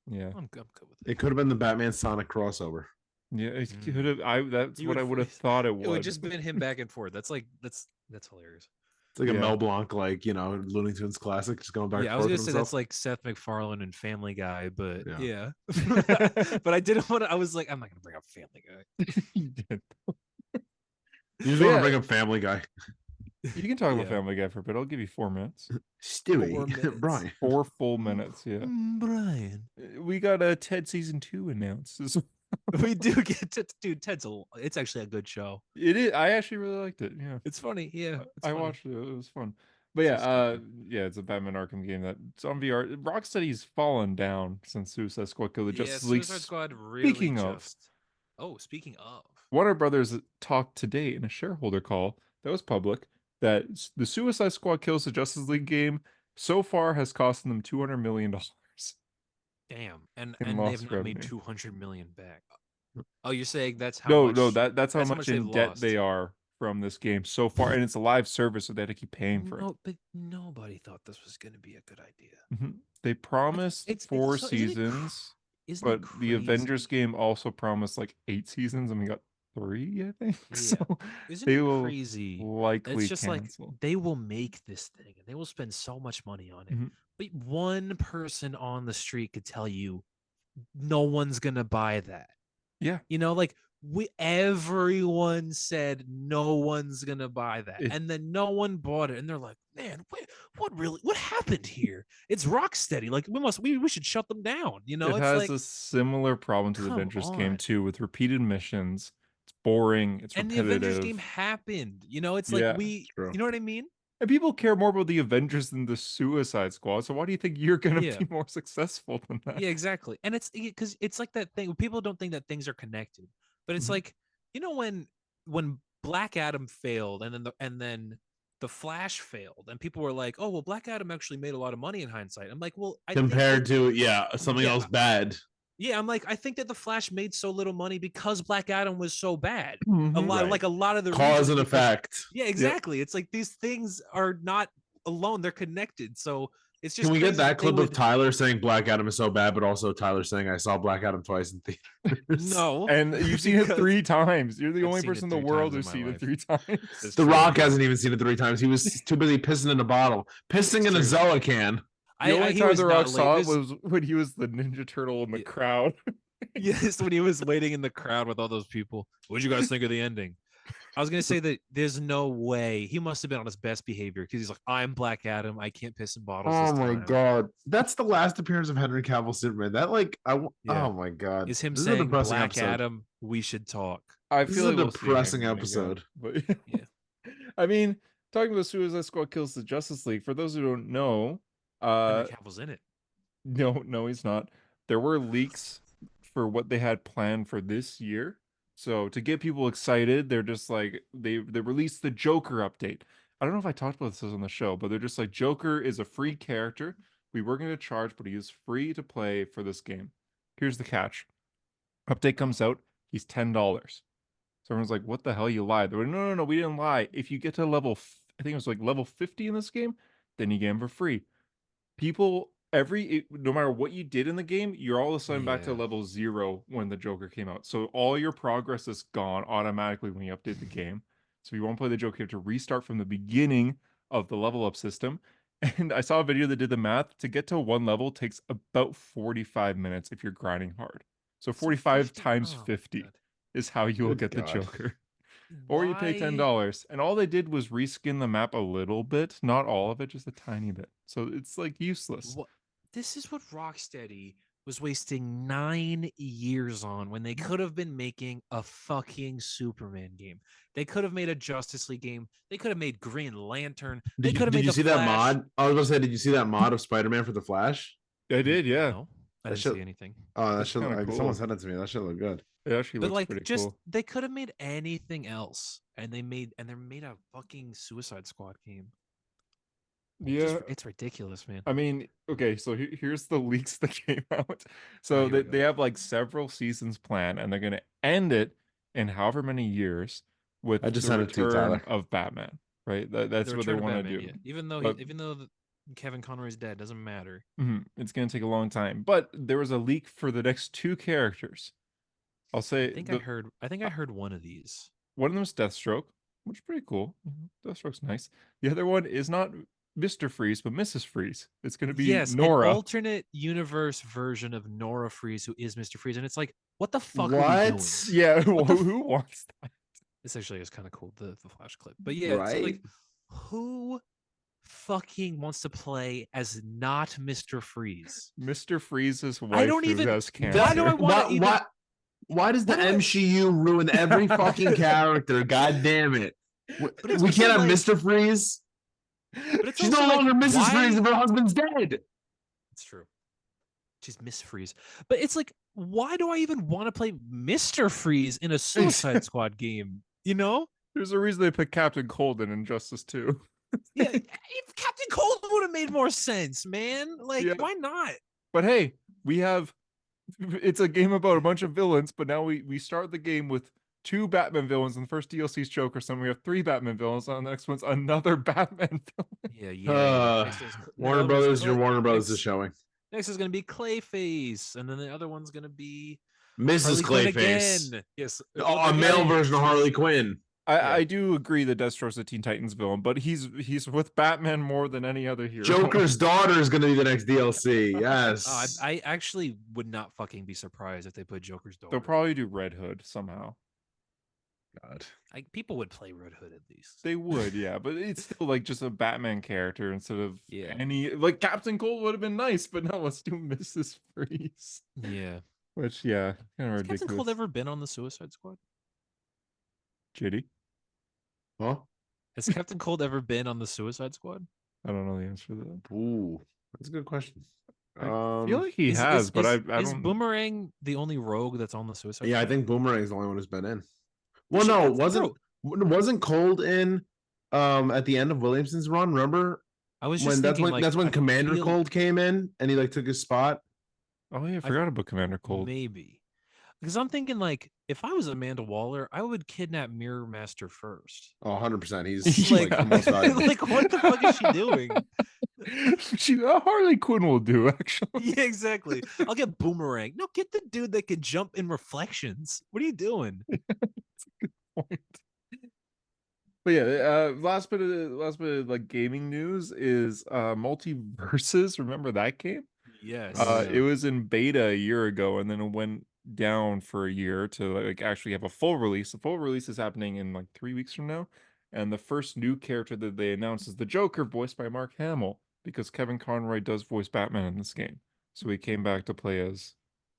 Yeah. I'm good with it. It could have been the Batman Sonic crossover. Yeah, it Mm. could have. That's You what would I f- would have thought it It would would. just been him back and forth. That's hilarious. It's like a Yeah. Mel Blanc, like, you know, Looney Tunes classic, just going back Yeah, I and was forth gonna with say himself. that's like Seth MacFarlane and Family Guy, but Yeah. yeah. But I didn't want to. I was like, I'm not gonna bring up Family Guy. You did. You just But want yeah. to bring up Family Guy. You can talk about Yeah. Family Guy for a bit. I'll give you 4 minutes. 4 Stewie, minutes. Brian. 4 full minutes. Yeah. Brian. We got a Ted season 2 announced. We do get to, dude. It's actually a good show. It is. I actually really liked it. Yeah. It's funny. Yeah, it's I funny. watched it. It was fun. But So yeah, stupid. yeah, it's a Batman Arkham game that's on VR. Rocksteady's fallen down since Suicide Squad killed the Yeah, Justice League. Suicide Squad really Speaking of, just. Oh, speaking of. Warner Brothers talked today in a shareholder call that was public that the Suicide Squad kills the Justice League game so far has cost them $200 million. Damn, and In they've lost not made revenue. 200 million back. Oh, you're saying that's how No, much? no, that's how that's much they've in debt lost. they are from this game so far, and it's a live service, so they had to keep paying for it. No, but nobody thought this was going to be a good idea. Mhm. They promised it's 4 so- isn't it cr- seasons, Isn't it but the Avengers crazy? game also promised like 8 seasons, and we got 3, I think. Yeah. So Isn't they it will crazy? likely It's just cancel. like they will make this thing and they will spend so much money on it. Mhm. But one person on the street could tell you no one's gonna buy that. Yeah. You know, like everyone said no one's gonna buy that. It- And then no one bought it. And they're like, man, what happened here? It's Rocksteady. Like we should shut them down. You know, it it's has like a similar problem to the come Avengers game on. too, with repeated missions. It's boring. It's and the repetitive. Avengers game happened. You know, it's Yeah, like it's true. you know what I mean? And people care more about the Avengers than the Suicide Squad. So why do you think you're gonna Yeah. be more successful than that? Yeah, exactly. And it's because it's like that thing. People don't think that things are connected, but it's Mhm. like, you know, when Black Adam failed, and then the Flash failed, and people were like, "Oh, well, Black Adam actually made a lot of money in hindsight." I'm like, "Well, I think Compared that- to something Yeah. else bad. yeah, I'm like, I think that the Flash made so little money because Black Adam was so bad. A Mhm. lot, Right. like a lot of the Cause reasons and because- effect. Yeah, exactly. It's like these things are not alone; they're connected. So it's just Can we crazy get that they clip of would- Tyler saying Black Adam is so bad, but also Tyler saying I saw Black Adam twice in theaters? No, And you've seen it because- 3 times. You're the I've only seen it person in the 3 world times who's in seen my it 3 times. It's The true. Rock hasn't even seen it 3 times. He was too busy pissing in a bottle, pissing in a true. Zoa can. The only he time was The not Rock late. saw it There's- was when he was the Ninja Turtle in the Yeah. crowd. Yes, when he was waiting in the crowd with all those people. What'd you guys think of the ending? I was gonna say that there's no way he must have been on his best behavior because he's like, I'm Black Adam. I can't piss in bottles. Oh this my time." god, that's the last appearance of Henry Cavill Superman. That Yeah. oh my god, Is him This is a saying depressing Black episode. Adam? We should talk. I This feel is a like we'll see him depressing again, episode. But Yeah. I mean, talking about Suicide Squad kills the Justice League. For those who don't know, Henry Cavill's in it. no, he's not. There were leaks for what they had planned for this year. So to get people excited, they're just like they released the Joker update. I don't know if I talked about this on the show, but they're just like Joker is a free character. We were going to charge, but he is free to play for this game. Here's the catch. Update comes out, he's $10. So everyone's like, what the hell? You lied. They're like, no, we didn't lie. If you get to I think it was like level 50 in this game, then you get him for free. People, no matter what you did in the game, you're all of a sudden back to Yeah. level 0 when the Joker came out. So all your progress is gone automatically when you update the game. So So if you want to play the Joker, you have to restart from the beginning of the level up system. And I saw a video that did the math. To get to one level takes about 45 minutes if you're grinding hard. So 45 50 times oh, 50 God. is how you will Good get the God. Joker. Or you pay Why- $10. And all they did was reskin the map a little bit, not all of it, just a tiny bit. So it's like useless. What? This is what Rocksteady was wasting 9 years on when they could have been making a fucking Superman game. They could have made a Justice League game. They could have made Green Lantern. They could have Did made you the see that Flash. mod? I was gonna say, did you see that mod of Spider-Man for the Flash? I did, yeah. No, I That didn't shit- see anything. Oh, that That's should. kinda Someone cool. sent it to me. That should look good. It actually But looks like, pretty just cool. they could have made anything else, and they made a fucking Suicide Squad game. Yeah. It's ridiculous, man. I mean, okay, so here's the leaks that came out. So Oh, here we they go. have like several seasons planned, and they're gonna end it in however many years with I just the sent it to you, return Tyler. of Batman. Right? That's The what they Return of want to Batman, do. yeah. Even though But- Kevin Conroy's dead, doesn't matter. It's gonna take a long time. But there was a leak for the next two characters. I'll say I think I heard one of these. one of them is Deathstroke, which is pretty cool. Deathstroke's nice. The other one is not Mr. Freeze, but Mrs. Freeze. It's gonna be Yes, Nora. an alternate universe version of Nora Freeze, who is Mr. Freeze, and it's like, what the fuck are we What? doing? Yeah, What the who wants that? This actually is kind of cool, the Flash clip. But yeah, so Right? like, who fucking wants to play as not Mr. Freeze? Mr. Freeze's wife don't who even- has cancer. Why do I wanna even- Why does the Why do I- MCU ruin every fucking character? God damn it! But it's We also can't have like- Mr. Freeze. But it's She's also no like, longer Mrs. why- Freeze if her husband's dead. It's true. She's Miss Freeze. But it's like, why do I even want to play Mr. Freeze in a Suicide Squad game? You know? There's a reason they picked Captain Cold in Injustice 2. Yeah, if Captain Cold would have made more sense, man. Like, Yeah. why not? But hey, it's a game about a bunch of villains, but now we start the game with 2 Batman villains. In the first DLC's Joker, so we have 3 Batman villains. On the next one's another Batman villain. Yeah. Next is- the Warner other one's Brothers, your Clay- Warner Brothers is next- showing. Next is gonna be Clayface, and then the other one's gonna be Mrs. Harley Quinn Clayface. again. Yes, Oh, a male version of Harley Quinn. I do agree that Deathstroke's a Teen Titans villain, but he's with Batman more than any other hero. Joker's daughter is going to be the next DLC. Yes. Oh, I actually would not fucking be surprised if they put Joker's daughter. They'll probably do Red Hood somehow. God. People would play Red Hood at least. They would, yeah, but it's still like just a Batman character instead of Yeah. any like Captain Cold would have been nice, but no, let's do Mrs. Freeze. Yeah. Which yeah, kind of Has ridiculous. Captain Cold ever been on the Suicide Squad? Jitty? Huh? Has Captain Cold ever been on the Suicide Squad? I don't know the answer to that. Ooh, that's a good question. I feel like he has, but I is don't. Boomerang the only rogue that's on the Suicide Yeah, I Squad? think Boomerang's the only one who's been in. Well, Shit, no, that's a wasn't Cold in at the end of Williamson's run? Remember I was just when thinking, like, that's when I Commander feel- Cold came in and he like took his spot. Oh yeah, I forgot about Commander Cold. Maybe. Because I'm thinking, like, if I was Amanda Waller, I would kidnap Mirror Master first. Oh, 100%. He's Like- like the most valuable. Like, what the fuck is she doing? Harley Quinn will do actually. Yeah, exactly. I'll get Boomerang. No, get the dude that can jump in reflections. What are you doing? Point. But yeah, last bit of like gaming news is Multiverses. Remember that game? Yes. It was in beta a year ago, and then it went down for a year to like actually have a full release. The full release is happening in like 3 weeks from now, and the first new character that they announced is the Joker, voiced by Mark Hamill, because Kevin Conroy does voice Batman in this game, so he came back to play as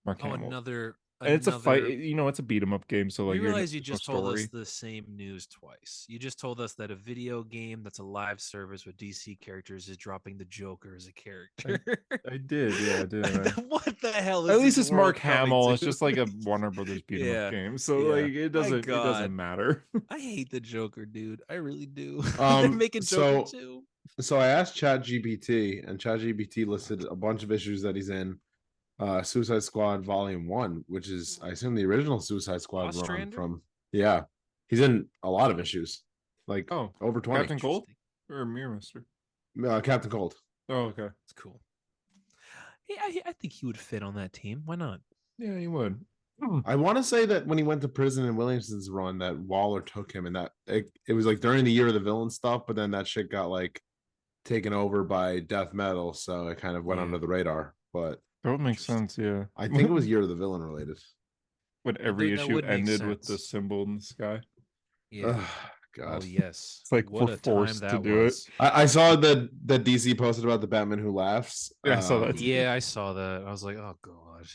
Mark Oh, Hamill. another. And it's a fight, another- it's a beat 'em up game. So like, You you're realize you there's no just told us story. the same news twice. You just told us that a video game that's a live service with DC characters is dropping the Joker as a character. I did, yeah, I did. What the hell is At least this it's Mark world coming Hamill. It's to? just like a Warner Brothers beat 'em Yeah, up game. So yeah. like, it My doesn't God. matter. I hate the Joker, dude. I really do. They're Um, making Joker so- too. So I asked ChatGPT, and ChatGPT listed a bunch of issues that he's in. Suicide Squad Volume 1, which is, I assume, the original Suicide Squad run Ostrander? from. Yeah, he's in a lot of issues, like Oh, over 20. Captain Cold or Mirror Mister? Captain Cold. Oh, okay. It's cool. Yeah, I think he would fit on that team. Why not? Yeah, he would. I want to say that when he went to prison in Williamson's run, that Waller took him, and that it was like during the year of the villain stuff, but then that shit got like taken over by death metal, so it kind of went Yeah. under the radar. But That would make sense, yeah. I think it was year of the villain related. when every that issue would make ended with the sense. symbol in the sky. Yeah. Ugh, God. Oh yes. It's like what we're a time forced to that do it. was. I saw that DC posted about the Batman Who Laughs. Yeah, I saw that too. Yeah, I saw that. I was like, oh god.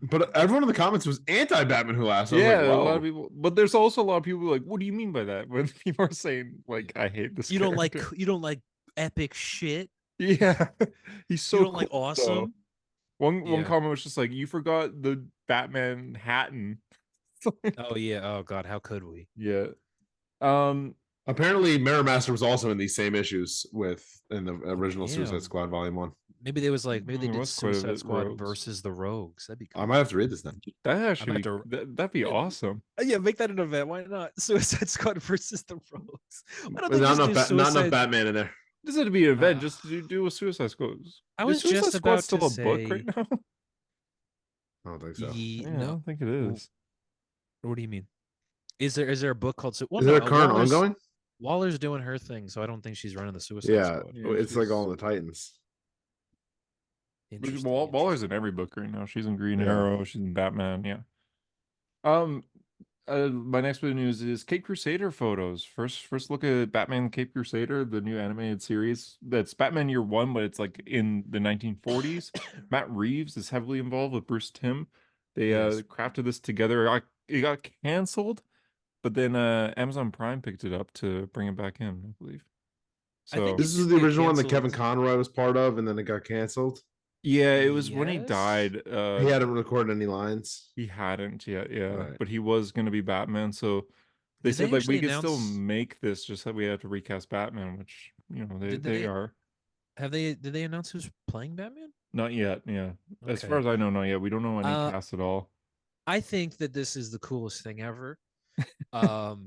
But everyone in the comments was anti Batman Who Laughs. I was Yeah, like, a lot whoa. of people, but there's also a lot of people like, what do you mean by that? When people are saying like, I hate this. You don't like character." epic shit. Yeah, he's so You don't like cool, though. awesome. One Yeah. comment was just like, you forgot the Batman Hatton. It's like, Oh yeah. Oh god. How could we? yeah. Apparently, Mirror Master was also in these same issues in the original damn. Suicide Squad Volume 1. Maybe they was like maybe they There did was quite a Suicide bit Squad Rogues. versus the Rogues. That'd be cool. I might have to read this then. That actually might have that'd be awesome. Yeah, make that an event. Why not? Suicide Squad versus the Rogues. Why don't they Not just do enough, not enough Suicide- Batman in there. This had to be an event Uh, just to do a Suicide Squad. I Is was Suicide just Squad about still to a book right say- now? I don't think so. Yeah, I no. don't think it is. What do you mean? Is there a book called? Well, Is there a no, current Waller's- ongoing? Waller's doing her thing, so I don't think she's running the Suicide Yeah, Squad. Yeah, it's like she's- all the Titans. Interesting, Waller's interesting. in every book right now. She's in Green Yeah. Arrow. She's in Batman. Yeah. My next bit of news is Cape Crusader photos. First look at Batman Cape Crusader, the new animated series. That's Batman Year One, but it's like in the 1940s. Matt Reeves is heavily involved with Bruce Timm. They Yes. crafted this together. It got canceled, but then Amazon Prime picked it up to bring it back in, I believe. I So think This It's is the get original one that Kevin canceled. Conroy was part of, and then it got canceled. yeah, it was when he Yes? died. He hadn't recorded any lines. He hadn't yet, yeah. Right. But he was gonna be Batman, so they Did said they like we actually can still announce- make this, just that we have to recast Batman, which they Did they they- are. Did they announce who's playing Batman? Not yet, yeah. As Okay. far as I know, not yet. We don't know any Uh, cast at all. I think that this is the coolest thing ever. I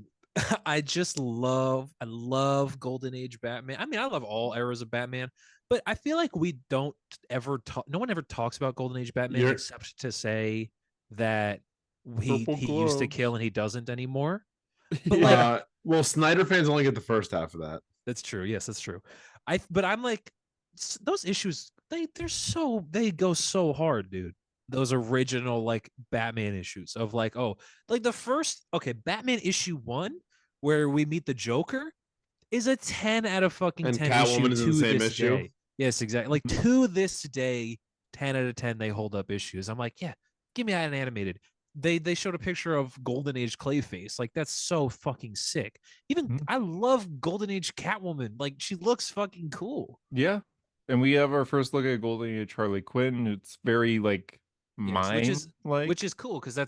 love Golden Age Batman. I mean, I love all eras of Batman, but I feel like we don't ever talk. No one ever talks about Golden Age Batman You're- except to say that he Purple used to gloves. kill and he doesn't anymore. But Yeah. like- Well, Snyder fans only get the first half of that. That's true. Yes, that's true. But I'm like those issues. They go so hard, dude. Those original like Batman issues of like the first Batman issue 1 where we meet the Joker is a 10 out of fucking And 10 Catwoman issue is in to the same this issue? day. Yes, exactly. Like to this day, 10 out of 10 they hold up issues. I'm like, yeah, give me an animated. They showed a picture of Golden Age Clayface. Like that's so fucking sick. Even Mhm. I love Golden Age Catwoman. Like she looks fucking cool. Yeah. And we have our first look at Golden Age Harley Quinn. It's very like Yes, mime like Which is cool because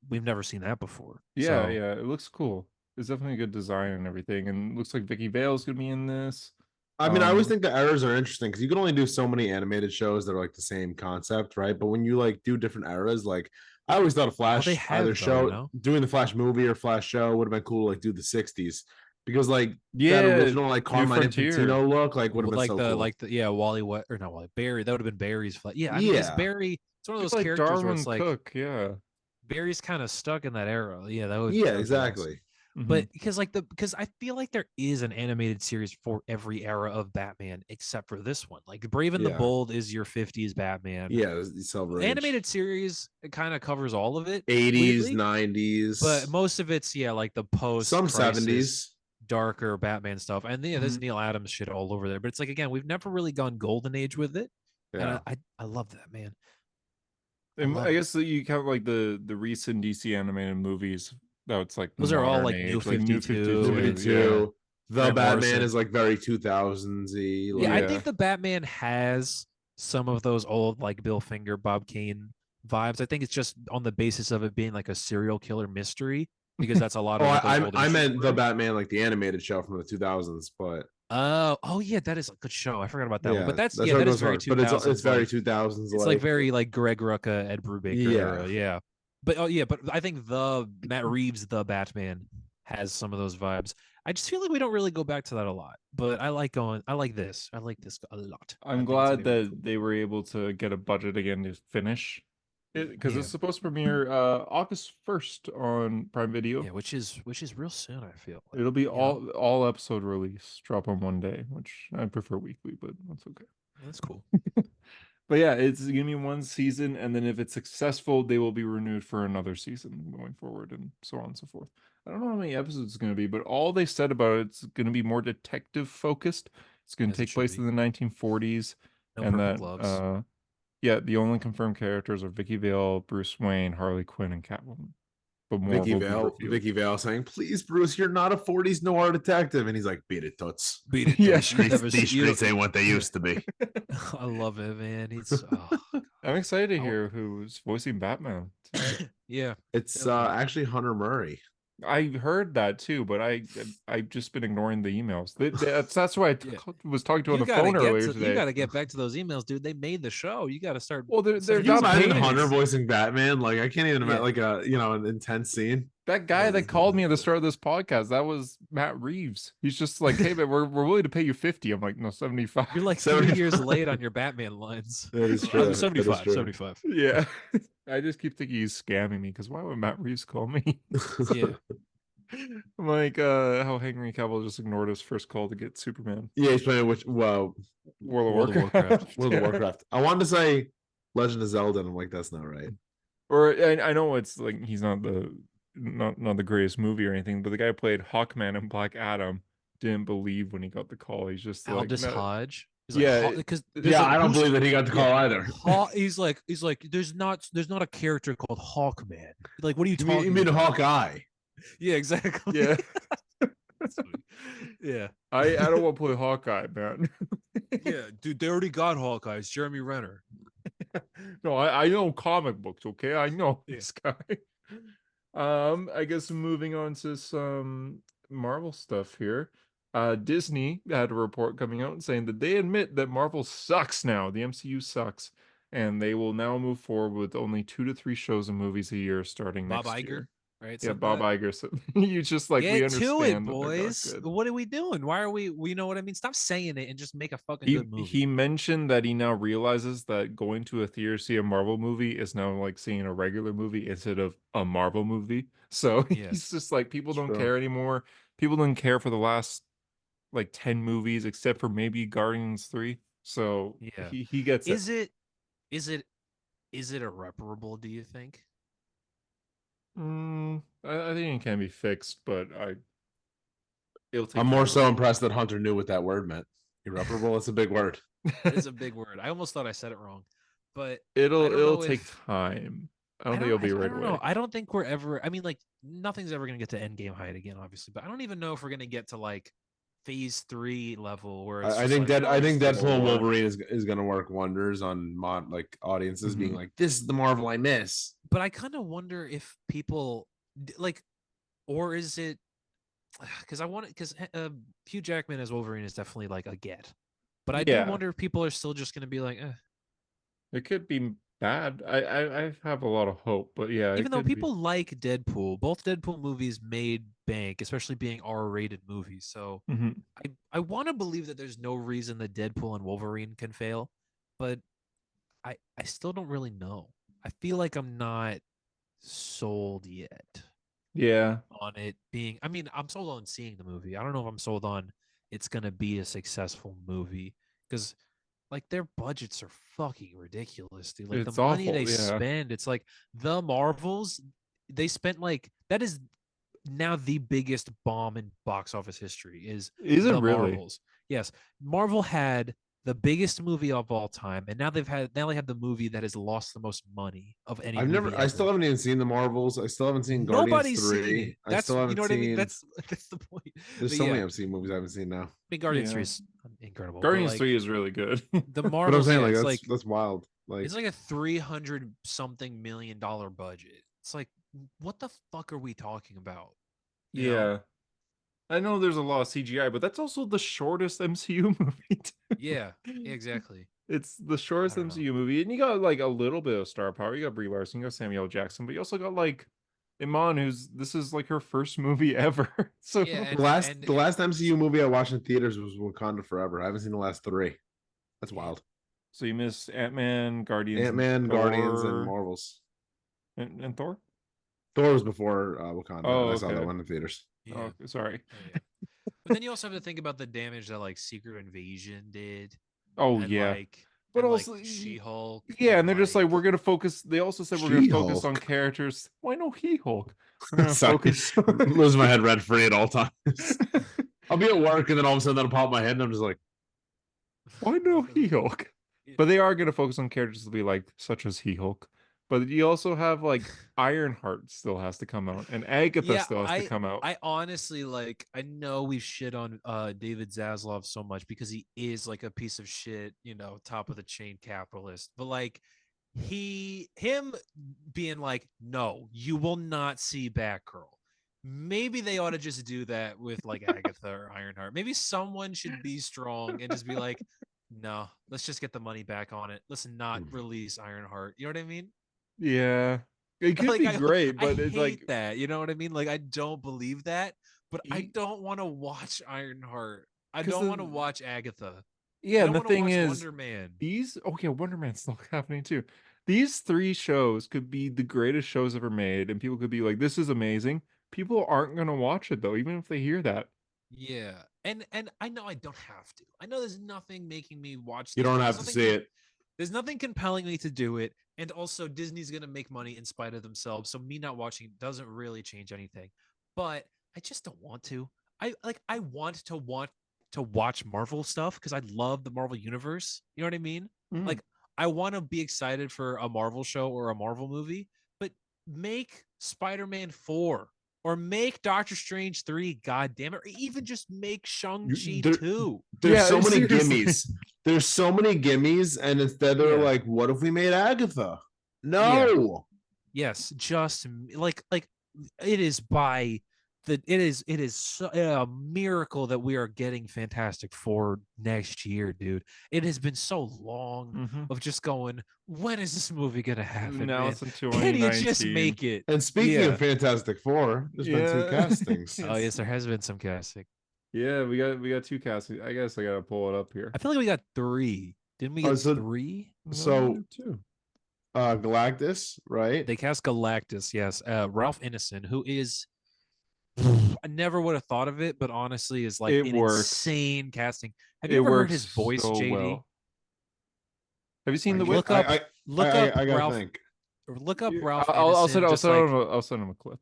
we've never seen that before. yeah, So, yeah. It looks cool. It's definitely a good design and everything. And it looks like Vicky Vale's gonna be in this. I mean, I always Um, think the eras are interesting because you can only do so many animated shows that are like the same concept, right? But when you like do different eras, like I always thought a Flash they have, either though, show no? doing the Flash movie or Flash show would have been cool. Like do the '60s because like Yeah, that original like Carmine Frontier. Infantino look like would have been like so the cool. Wally what or not Wally Barry. That would have been Barry's flat. Yeah, I mean, 'cause Yeah. Barry. It's one of it's those like characters where Darwin it's like Cook, yeah. Barry's kind of stuck in that era. Yeah, that would. that Yeah, would be awesome. exactly. Mhm. But because I feel like there is an animated series for every era of Batman except for this one. Like Brave and the Yeah. Bold is your 50s Batman. Yeah, the Silver The Age. animated series it kind of covers all of it. 80s, weirdly, 90s, but most of it's like the post some crisis, 70s. darker Batman stuff. And yeah, there's Mhm. Neil Adams shit all over there. But it's like again, we've never really gone Golden Age with it. Yeah. And I love that, man. And love I it. guess that you count like the recent DC animated movies. That it's like Those are all, modern like, New age, like New 52 and- 52. The Grant Batman Morrison. is like very 2000s-y. Yeah, I Yeah. think the Batman has some of those old like Bill Finger, Bob Kane vibes. I think it's just on the basis of it being like a serial killer mystery because that's a lot Oh, of. what those old I issues meant the were. Batman, like the animated show from the 2000s, but Oh yeah, that is a good show. I forgot about that one. yeah, But that's that yeah, show that is goes very hard, 2000s. but it's very like, 2000s. it's like very like Greg Rucka, Ed Brubaker Yeah. era. Yeah. But but I think the Matt Reeves, the Batman, has some of those vibes. I just feel like we don't really go back to that a lot. But I like this. I like this a lot. I I'm think it's glad very that they were able to get a budget again to finish Because Yeah. it's supposed to premiere August 1st on Prime Video. Yeah, which is real soon. I feel like, It'll be you know? all episode release drop on one day, which I prefer weekly, but that's okay. That's cool. But yeah, it's gonna be one season, and then if it's successful, they will be renewed for another season going forward, and so on and so forth. I don't know how many episodes it's gonna be, but all they said about it's gonna be more detective focused. It's gonna As it take should place be. in the 1940s, No and purple that gloves. yeah, the only confirmed characters are Vicky Vale, Bruce Wayne, Harley Quinn, and Catwoman. But more will be revealed. Vicky Vale saying, "Please, Bruce, you're not a '40s noir detective," and he's like, "Beat it, toots." Beat it. Yeah. Dutch. You never These see- you streets don't- ain't what they used to be. I love it, man. He's I'm excited to I wa- hear who's voicing Batman. yeah. It's Yeah. actually Hunter Murray. I heard that too, but I've just been ignoring the emails. That's why I Yeah. was talking to on You the gotta phone earlier you today. gotta get back to those emails, dude. They made the show. You gotta start. Well, they're Can Can you not imagine paying Hunter us. voicing Batman? Like, I can't even Yeah. imagine like a an intense scene. That guy that called me at the start of this podcast, that was Matt Reeves. He's just like, hey, but we're willing to pay you 50. I'm like, no, 75. You're like 3 years late on your Batman lines. That is I'm true. That is 75. true. 75. Yeah. I just keep thinking he's scamming me because why would Matt Reeves call me? Yeah. I'm like how Henry Cavill just ignored his first call to get Superman. Yeah, he's playing World World of of Warcraft. Warcraft. World of Warcraft. I wanted to say Legend of Zelda, and I'm like, that's not right. Or I know it's like he's not the greatest movie or anything, but the guy who played Hawkman and Black Adam didn't believe when he got the call. He's just like, Aldous "No." Hodge. He's Yeah, because I don't believe that he got the call either. He's like there's not a character called Hawkman. Like, what are you You talking mean about? Hawkeye? Yeah, exactly. Yeah. That's funny. Yeah. I don't want to play Hawkeye, man. Yeah, dude, they already got Hawkeye. It's Jeremy Renner. No, I know comic books, okay? I know Yeah. this guy. I guess moving on to some Marvel stuff here. Disney had a report coming out saying that they admit that Marvel sucks now. The MCU sucks, and they will now move forward with only 2 to 3 shows and movies a year starting Bob next Iger, year. right? Yeah, Said Bob that. Iger said you just like we Get understand to it, that they're not boys. good. What are we doing? Why are we know what I mean? Stop saying it and just make a fucking He good movie. he mentioned that he now realizes that going to a theater to see a Marvel movie is now like seeing a regular movie instead of a Marvel movie. So Yeah. he's just like, people don't True. care anymore. People didn't care for the last like 10 movies except for maybe Guardians 3. So Yeah. he gets it. Is it irreparable, do you think? I think it can be fixed, but it'll take I'm more time. so impressed that Hunter knew what that word meant. Irreparable. It's a big word. It is a big word. I almost thought I said it wrong. But It'll I don't know take if- time. I don't think it'll be right I don't away. know. I don't think we're ever. I mean, like, nothing's ever gonna get to Endgame height again, obviously. But I don't even know if we're gonna get to like Phase 3 level where it's I just think like, that I think Civil Deadpool and War. Wolverine is going to work wonders on audiences being Mhm. like, this is the Marvel I miss. But I kind of wonder if people like, or is it because Hugh Jackman as Wolverine is definitely like a get. But I Yeah. do wonder if people are still just gonna be like, It could be bad. I have a lot of hope, but yeah, even it though could be. people like Deadpool, both Deadpool movies made bank, especially being R-rated movies. So Mhm. I want to believe that there's no reason that Deadpool and Wolverine can fail, but I still don't really know. I feel like I'm not sold yet Yeah, on it being. I mean, I'm sold on seeing the movie. I don't know if I'm sold on it's gonna be a successful movie because like their budgets are fucking ridiculous, dude. Like It's the money awful, they yeah. spend, it's like the Marvels. They spent like that is now the biggest bomb in box office history. Is is it the really? Marvels? Yes, Marvel had the biggest movie of all time, and now they have the movie that has lost the most money of any. I still haven't even seen the Marvels. I still haven't seen Nobody's Guardians 3. seen it. I That's still haven't you know what seen. I mean. That's the point. There's But so many yeah. MCU movies I haven't seen now. I mean, Guardians Yeah. 3 is incredible. but, Guardians like, 3 is really good. the But I'm Marvels. saying Yeah, like it's that's wild. Like it's like a $300 something million budget. It's like, what the fuck are we talking about? You know? Yeah. I know there's a lot of CGI, but that's also the shortest MCU movie. too. Yeah, exactly. It's the shortest I don't know. MCU movie, and you got like a little bit of star power. You got Brie Larson, you got Samuel L. Jackson, but you also got like Iman, this is like her first movie ever. So Yeah, the last MCU movie I watched in theaters was Wakanda Forever. I haven't seen the last 3. That's wild. so you missed Ant-Man, Guardians, Ant-Man, Guardians, and Thor. Marvels. And Thor. Thor was before Wakanda. Oh, And I saw that okay. one in theaters. Yeah. Oh, okay, sorry. Yeah. But then you also have to think about the damage that like Secret Invasion did, Oh and yeah, like but and also like She-Hulk. yeah, and they're just like we're gonna focus. They also said we're gonna focus on She-Hulk. characters. Why no He-Hulk? We're gonna Sorry. focus. Losing my head rent free at all times. I'll be at work and then all of a sudden that'll pop in my head and I'm just like, Why no He-Hulk? But they are gonna focus on characters to be like such as He-Hulk. But you also have like Ironheart still has to come out, and Agatha still has to come out. I honestly like I know we've shit on David Zaslav so much because he is like a piece of shit, you know, top of the chain capitalist. But like him being like, no, you will not see Batgirl. Maybe they ought to just do that with like Agatha or Ironheart. Maybe someone should be strong and just be like, no, let's just get the money back on it. Let's not release Ironheart. You know what I mean? Yeah, it could Like, be I great, I but it's hate like that. You know what I mean? Like I don't believe that, but I He- don't want to watch Ironheart. I 'Cause don't want to the- watch Agatha. I yeah. don't And the want to thing watch is, Wonder Man. these okay, Wonder Man's still happening too. These three shows could be the greatest shows ever made, and people could be like, "This is amazing." People aren't gonna watch it though, even if they hear that. Yeah, and I know I don't have to. I know there's nothing making me watch. you this. don't There's have to nothing see com- it. There's nothing compelling me to do it, and also Disney's gonna make money in spite of themselves. So me not watching it doesn't really change anything. But I just don't want to. I want to watch Marvel stuff because I love the Marvel universe. You know what I mean? Mm. Like I want to be excited for a Marvel show or a Marvel movie, but make Spider-Man 4 or make Doctor Strange 3, god damn it, or even just make Shang-Chi there- 2. There's Yeah, so many seriously. gimmies. There's so many gimmies, and instead they're Yeah. like, "What if we made Agatha?" No, Yes, just like it is by it is a miracle that we are getting Fantastic Four next year, dude. It has been so long Mhm. of just going, when is this movie gonna happen? Now man? it's in Can you just 2019. make it? and speaking Yeah. of Fantastic Four, there's been two Yeah. castings. Oh yes, there has been some casting. Yeah, we got two castings. I guess I gotta pull it up here. I feel like we got 3. Didn't we Oh, get so- 3? So two. Galactus, right? They cast Galactus, yes. Ralph Ineson, who is I never would have thought of it, but honestly is like It an works. insane casting. Have It you ever heard works his voice, so JD? well. Have you seen The Look Witch? up- Look up I gotta Ralph. think. Look up Yeah, Ralph I'll Ineson. send just like, I'll send him a clip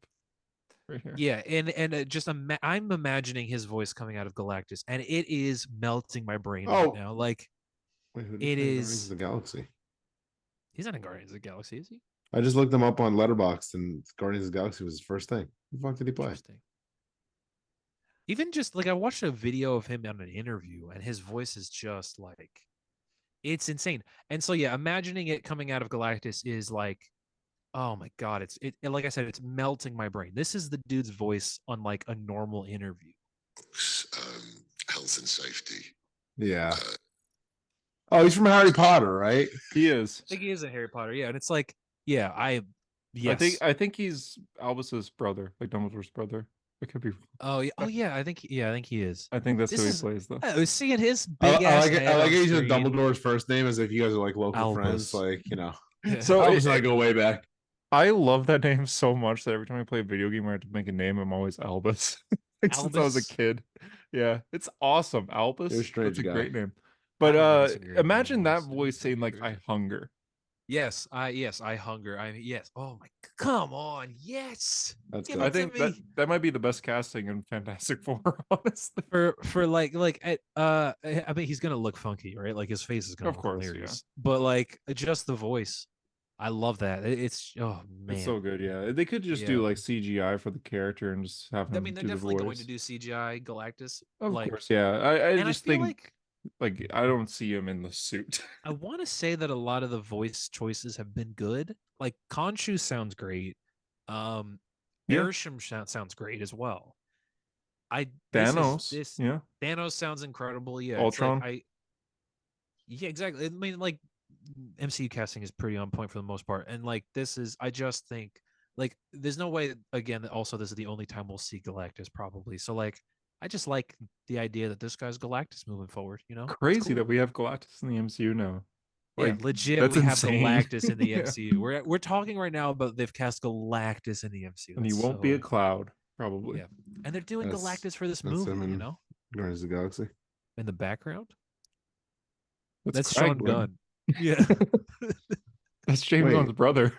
right here. yeah, and just I'm imagining his voice coming out of Galactus, and it is melting my brain Oh. right now. Like Wait, who did It play Guardians is- of the Galaxy? he's not in Guardians of the Galaxy, is he? I just looked him up on Letterboxd, and Guardians of the Galaxy was his first thing. Who the fuck did he play? Interesting. Even just like I watched a video of him on an interview, and his voice is just like it's insane. And so yeah, imagining it coming out of Galactus is like, oh my god, like I said, it's melting my brain. This is the dude's voice on like a normal interview. Health and safety. Yeah. Uh, Oh, he's from Harry Potter, right? He is. I think he is in Harry Potter, yeah. And it's like, yeah, yes. I think he's Albus's brother, like Dumbledore's brother. It could be. Oh yeah, I think he is. I think that's This who he is- plays though. I was seeing his I, big I ass like it. head I like on it using screen. Dumbledore's first name as if you guys are like local friends. Albus. Like, you know, So Albus it- and I go way back. I love that name so much that every time I play a video game where I have to make a name, I'm always Albus. Like, since I was a Albus? kid. Yeah, it's awesome. Albus. You're a strange That's a guy. great name. But don't think it's a great imagine name, that honestly. voice saying like That'd be "I hunger." Yes, I hunger. Yes. Oh my, come on, yes. That's Give good. I it to think that me. that might be the best casting in Fantastic Four, honestly. For like I mean he's gonna look funky, right? Like his face is gonna Of look course, yeah. hilarious. But like just the voice, I love that. It's oh man. It's so good. Yeah, they could just do Yeah. like CGI for the character and just have him I mean they're do the definitely going voice. to do CGI Galactus. Of like, course, yeah. I and just I feel think like I don't see him in the suit. I want to say that a lot of the voice choices have been good. Like Khonshu sounds great. Yeah. Arishem sounds great as well. This is- Thanos. this Yeah. Thanos sounds incredible. Yeah, Ultron. It's like yeah, exactly. I mean, like MCU casting is pretty on point for the most part, and like this is, I just think like there's no way. Again, that also this is the only time we'll see Galactus probably. So like, I just like the idea that this guy's Galactus moving forward. You know, It's Crazy cool. that we have Galactus in the MCU now. Yeah, Like, legit. that's We have insane. Galactus in the Yeah. MCU. We're talking right now about they've cast Galactus in the MCU. And he That's won't be a so- cloud, probably. Yeah, and they're doing That's- Galactus for this that's movie. him You in- know, Guardians of the Galaxy. in the background. That's That's Craig, Sean man. Gunn. Yeah. That's James Wait. Gunn's brother.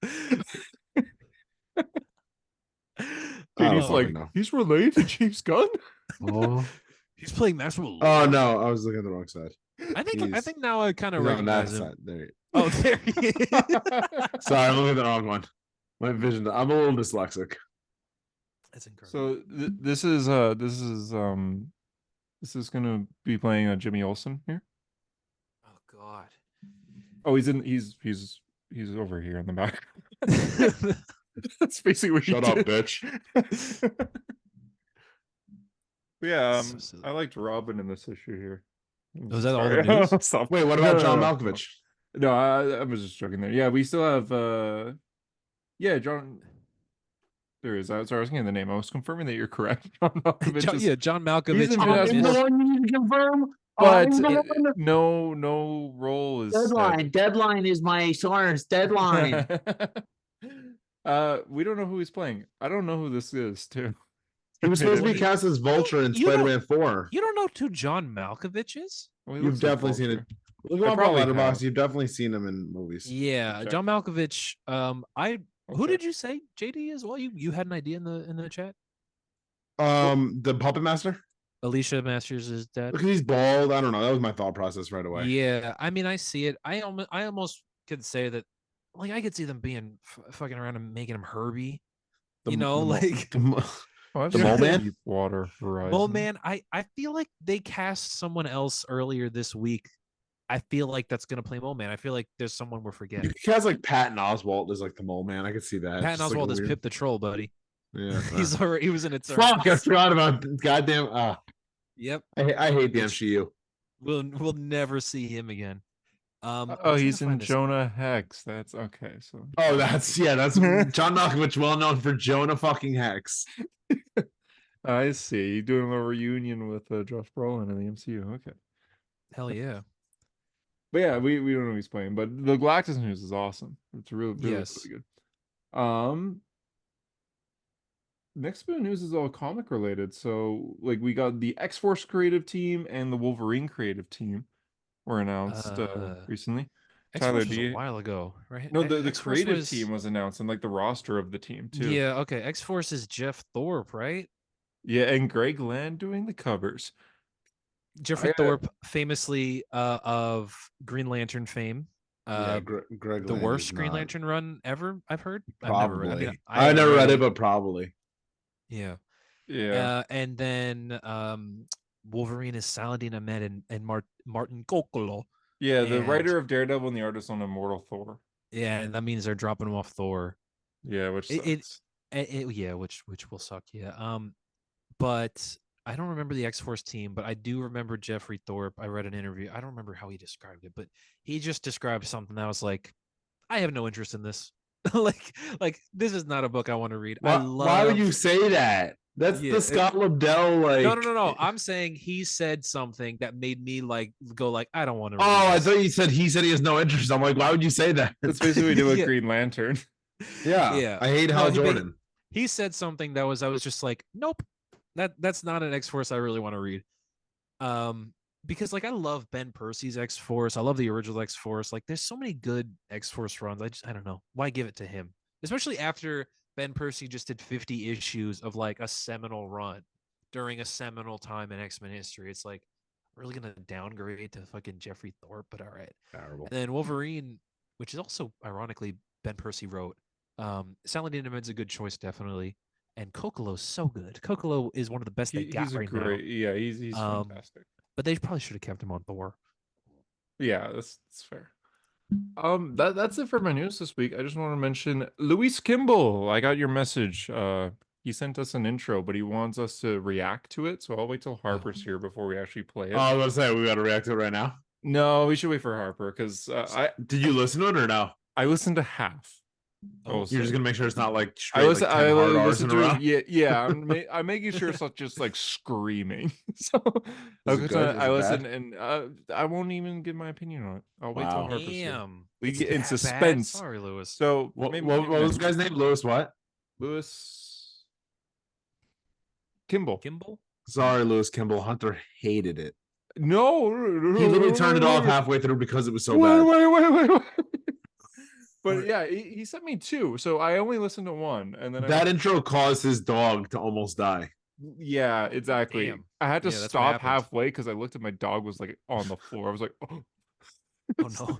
I don't Katie's fucking like, know. he's related to James Gunn? Oh. He's playing Maxwell. Oh Lord. no, I was looking at the wrong side. I think He's- now I kind of He's on that recognize him. side. There. Oh, there he is. Sorry, I'm looking at the wrong one. My vision. I'm a little dyslexic. That's incredible. So this is gonna be playing Jimmy Olsen here. Oh God. Oh, he's over here in the back. That's basically what Shut he up, did. bitch. Yeah, So silly. I liked Robin in this issue here. Was that all the Sorry. news? Stop. Wait, what No, about no, John no. Malkovich? No, I was just joking there. Yeah, we still have yeah, John. There is. Sorry, I was getting the name. I was confirming that you're correct. John Malkovich John, is- yeah, John Malkovich. in is- Fantastic is- Four. you need to confirm. but I'm the one. no role is set. Deadline is my source. Deadline. We don't know who he's playing. I don't know who this is too. He was supposed to be cast as Vulture in You don't- Spider-Man 4. You don't know who John Malkovich is? Well, he You've looks like definitely seen it. Vulture. Look I up on probably Letterboxd. have. You've definitely seen him in movies. Yeah, Check. John Malkovich. Who Okay. did you say JD as well? You had an idea in the chat. The Puppet Master. Alicia Masters is dead. Look, he's bald. I don't know. That was my thought process right away. Yeah, I mean, I see it. I almost could say that, like, I could see them being fucking around and making him Herbie. The- You know, the mo- like the mo- Oh, I've The seen Mole Man? Deepwater Horizon. Mole Man. I feel like they cast someone else earlier this week. I feel like that's gonna play Mole Man. I feel like there's someone we're forgetting. He has like Patton Oswalt as like the Mole Man. I could see that. Patton Just, like, Oswalt a is weird- Pip the Troll, buddy. Yeah. He's already he was in its Fuck! I forgot about goddamn. Yep. I hate the Which- MCU. We'll never see him again. I'm Oh, trying to he's in find this- Jonah Hex. That's okay. So Oh, that's John Malkovich, well known for Jonah fucking Hex. I see. You're doing a reunion with Josh Brolin in the MCU. Okay. Hell yeah. But yeah, we don't know who he's playing. But the Galactus news is awesome. It's really Yes. good. Next bit of news is all comic related. So like we got the X-Force creative team and the Wolverine creative team were announced recently. Tyler, X-Force was do a you- while ago, right? No, the X-Force creative was- team was announced and like the roster of the team too. Yeah, okay. X-Force is Jeff Thorpe, right? Yeah, and Greg Land doing the covers. Jeffrey I- Thorpe, famously of Green Lantern fame. Greg The Land worst is Green not. Lantern run ever, I've heard. Probably. I've never read, I mean, I never read it, really- but probably. yeah. Yeah. And then Wolverine is Saladin Ahmed and Martin Coccolo. Yeah, the and- writer of Daredevil and the artist on Immortal Thor. Yeah, and that means they're dropping him off Thor. Yeah, which It- sucks. Yeah, which will suck. Yeah. But I don't remember the X-Force team, but I do remember Jeffrey Thorpe. I read an interview. I don't remember how he described it, but he just described something that was like, I have no interest in this. like this is not a book I want to read. Why would you say that? That's Yeah, the Scott Lobdell like. No. I'm saying he said something that made me like go like I don't want to. Oh, I thought you said he has no interest. I'm like, why would you say that? That's basically what we do with Yeah. Green Lantern. Yeah, Yeah. I hate No, Hal he made- Jordan. He said something that was I was just like, nope, that's not an X-Force I really want to read. Because like I love Ben Percy's X-Force. I love the original X-Force. Like there's so many good X-Force runs. I don't know. Why give it to him? Especially after Ben Percy just did 50 issues of like a seminal run during a seminal time in X-Men history. It's like really gonna downgrade to fucking Jeffrey Thorpe, but all right. Terrible. And then Wolverine, which is also ironically Ben Percy wrote. Saladin Ahmed's a good choice, definitely. And Coccolo's so good. Coccolo is one of the best they got He's a right great. now. Yeah, he's Um, fantastic. But they probably should have kept him on Thor. Yeah, that's fair. That's it for my news this week. I just want to mention Luis Kimball. I got your message. He sent us an intro, but he wants us to react to it. So I'll wait till Harper's here before we actually play it. Oh, I was gonna say we got to react to it right now. No, we should wait for Harper because Did you listen to it or no? I listened to half. Oh, You're just gonna make sure it's not like I straight was like I 10 hard R's listened in a to row. it. Yeah. I'm making sure it's not just like screaming. So Is it good? I Is it listen bad? and I won't even give my opinion on it. I'll wait till Wow. Harper's here. Damn. We It's get in that bad? suspense. Sorry, Lewis. So What, maybe, what, maybe what was next the guy's name? Lewis what? Lewis Kimball. Kimball? Sorry, Lewis Kimball. Hunter hated it. No, He literally turned it off halfway through because it was so wait, bad. wait. But yeah, he sent me 2, so I only listened to 1, and then That intro caused his dog to almost die. yeah, exactly. Damn. I had to Yeah, that's what stop happened. halfway because I looked at my dog was like on the floor. I was like, oh. Oh no.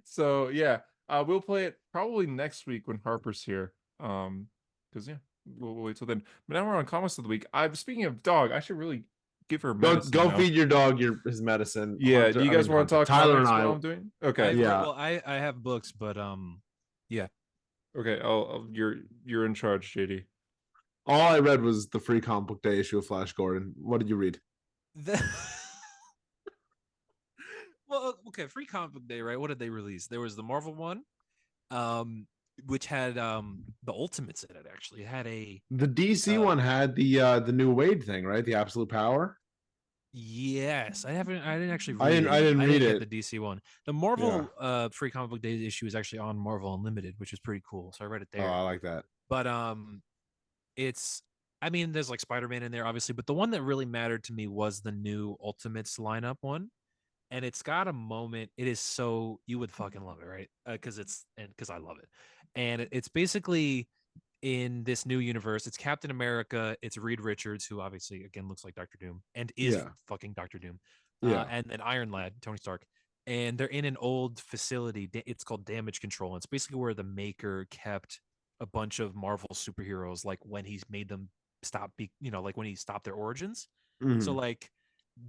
So yeah, we'll play it probably next week when Harper's here. Because yeah, we'll wait till then. But now we're on comments of the week. I'm speaking of dog. I should really give her medicine. Go now. feed your dog his medicine. Yeah. Hunter- Do you I guys mean, want to Hunter. talk Tyler comics and I? while I'm doing? Okay. Yeah. Well, I have books, but Okay. You're in charge, JD. All I read was the free comic book day issue of Flash Gordon. What did you read? well, okay, free comic book day, right? What did they release? There was the Marvel one, which had the Ultimates in it. Actually, it had a The DC one had the new Wade thing, right? The Absolute Power. yes. I didn't actually read I didn't read get it. the DC one. The Marvel free comic book day issue is actually on Marvel Unlimited, which is pretty cool. So I read it Oh, there. I like that. But it's I mean, there's like Spider-Man in there, obviously, but the one that really mattered to me was the new Ultimates lineup one. And it's got a moment. It is so you would fucking love it, right? Because I love it. And it's basically in this new universe. It's Captain America. It's Reed Richards, who obviously again looks like Doctor Doom and is Yeah. fucking Doctor Doom. Yeah. And then Iron Lad, Tony Stark. And they're in an old facility. It's called Damage Control. It's basically where the maker kept a bunch of Marvel superheroes, like when he's made them stop, like when he stopped their origins. Mhm. So like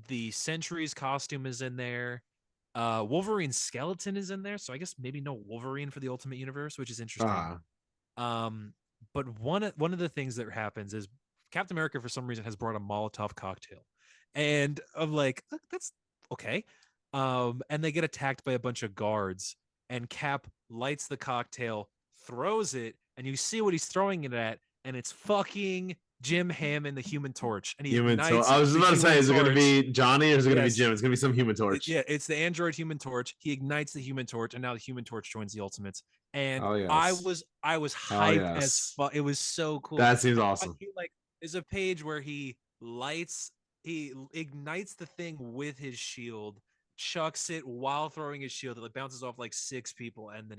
the Sentry's costume is in there. Wolverine's skeleton is in there. So I guess maybe no Wolverine for the Ultimate Universe, which is interesting. But one of the things that happens is Captain America for some reason has brought a Molotov cocktail, and I'm like, that's okay. And they get attacked by a bunch of guards, and Cap lights the cocktail, throws it, and you see what he's throwing it at, and it's fucking Jim Hammond, the Human Torch. And he ignites I was the about to say, Human is it going to Torch. be Johnny or is it going to be Yes. Jim? It's going to be some Human Torch. Yeah, it's the android Human Torch. He ignites the Human Torch, and now the Human Torch joins the Ultimates. And Oh, yes. I was hyped as yes. fuck. It was so cool. That seems awesome. He, like, there's a page where he ignites the thing with his shield, chucks it while throwing his shield. It bounces off like 6 people, and then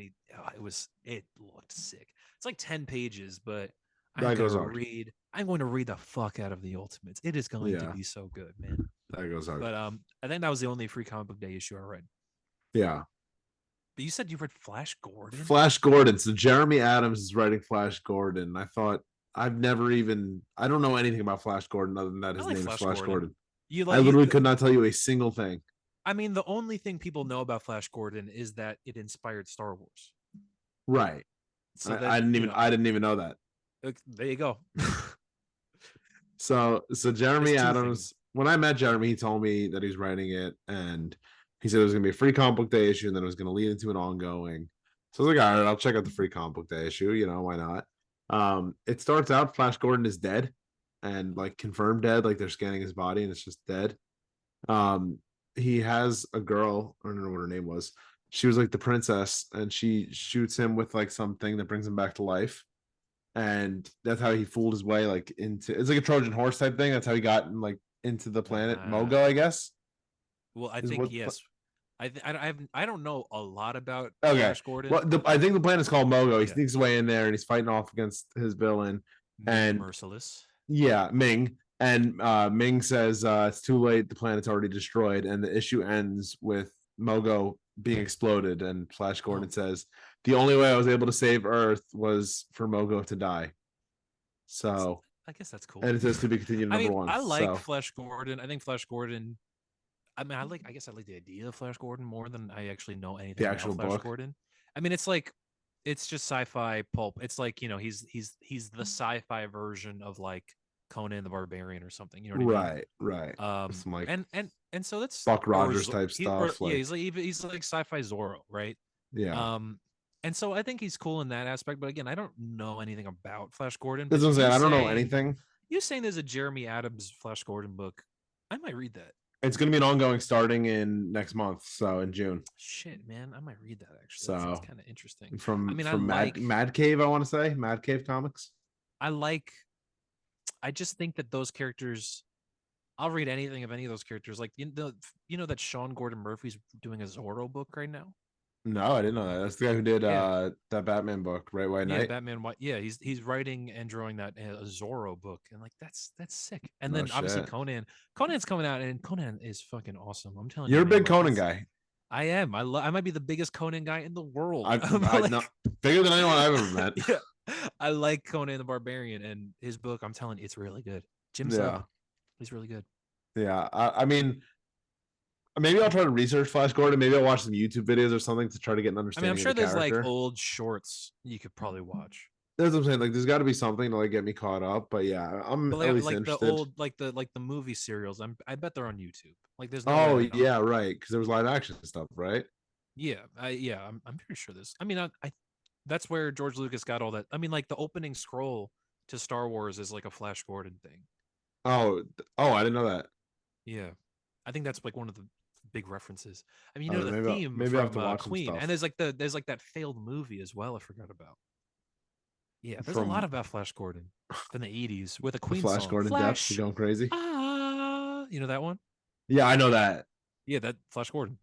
it looked sick. It's like 10 pages, but I'm going to read the fuck out of the Ultimates. It is going to be so good, man. That goes hard. But I think that was the only free comic book day issue I read. Yeah. But you said you read Flash Gordon? Flash Gordon. So Jeremy Adams is writing Flash Gordon. I thought I don't know anything about Flash Gordon other than that his name is Flash Gordon. I literally could not tell you a single thing. I mean, the only thing people know about Flash Gordon is that it inspired Star Wars. Right. So I didn't even know that. There you go. So Jeremy There's 2 Adams, things. when I met Jeremy, he told me that he's writing it, and he said it was gonna be a free comic book day issue, and then it was gonna lead into an ongoing. So I was like, all right, I'll check out the free comic book day issue. Why not? It starts out Flash Gordon is dead, and like confirmed dead, like they're scanning his body, and it's just dead. He has a girl, I don't know what her name was. She was like the princess, and she shoots him with like something that brings him back to life. And that's how he fooled his way like into it's like a Trojan horse type thing. That's how he got like into the planet Mogo, I guess. Well, I think yes. I don't know a lot about Okay. Flash Gordon. Well, I think the planet is called Mogo. He Yeah. sneaks his way in there and he's fighting off against his villain. And Merciless. Yeah, Ming. And Ming says it's too late. The planet's already destroyed, and the issue ends with Mogo being exploded. And Flash Gordon says the only way I was able to save Earth was for Mogo to die. So I guess that's cool. and it says to be continued number 1. I like so. Flash Gordon. I think Flash Gordon. I mean, I guess I like the idea of Flash Gordon more than I actually know anything about actual Flash book. Gordon. I mean, it's just sci-fi pulp. It's like, he's the sci-fi version of like Conan the Barbarian or something. You know what I mean? Right. Some like and so that's Buck Rogers type stuff. he's like sci-fi Zorro, right? Yeah. And so I think he's cool in that aspect. But again, I don't know anything about Flash Gordon. That's but what I'm saying. you I don't know saying- anything. You saying there's a Jeremy Adams Flash Gordon book? I might read that. It's going to be an ongoing starting in next month, so in June. Shit, man, I might read that actually. That sounds So, kind of interesting. From I mean, from Mad Cave, I want to say Mad Cave Comics. I just think that those characters. I'll read anything of any of those characters. Like you know that Sean Gordon Murphy's doing a Zorro book right now. No, I didn't know that. That's the guy who did Yeah. that Batman book, Right White Yeah, Knight. Batman. Yeah, he's writing and drawing that a Zorro book, and like that's sick. And No then obviously shit. Conan's coming out, and Conan is fucking awesome. I'm telling You're you, a man, big like, Conan it's- guy. I am. I might be the biggest Conan guy in the world. I Like, no, bigger than anyone I've ever met. yeah, I like Conan the Barbarian, and his book. I'm telling you, it's really good. Jim Yeah. Sub, he's really good. Yeah, I mean, maybe I'll try to research Flash Gordon. Maybe I'll watch some YouTube videos or something to try to get an I mean, understanding. I'm sure of the there's like character. old shorts you could probably watch. That's what I'm saying. Like, there's got to be something to like get me caught up. But yeah, I'm But at like, least like the interested. old, like the movie serials. I bet they're on YouTube. Like there's no. Oh way I don't. yeah, right. Because there was live action stuff, right? Yeah, I'm pretty sure this. I mean, I that's where George Lucas got all that. I mean, like the opening scroll to Star Wars is like a Flash Gordon thing. Oh, I didn't know that. Yeah, I think that's like one of the big references. I mean, Oh, the maybe theme maybe I'll have from to watch some Queen, stuff. and there's like that failed movie as well. I forgot about. Yeah, there's a lot From- about Flash Gordon from the '80s with a The Queen Flash song. Gordon depths, Flash, you going crazy? you know that one? Yeah, I know that. Yeah, that Flash Gordon.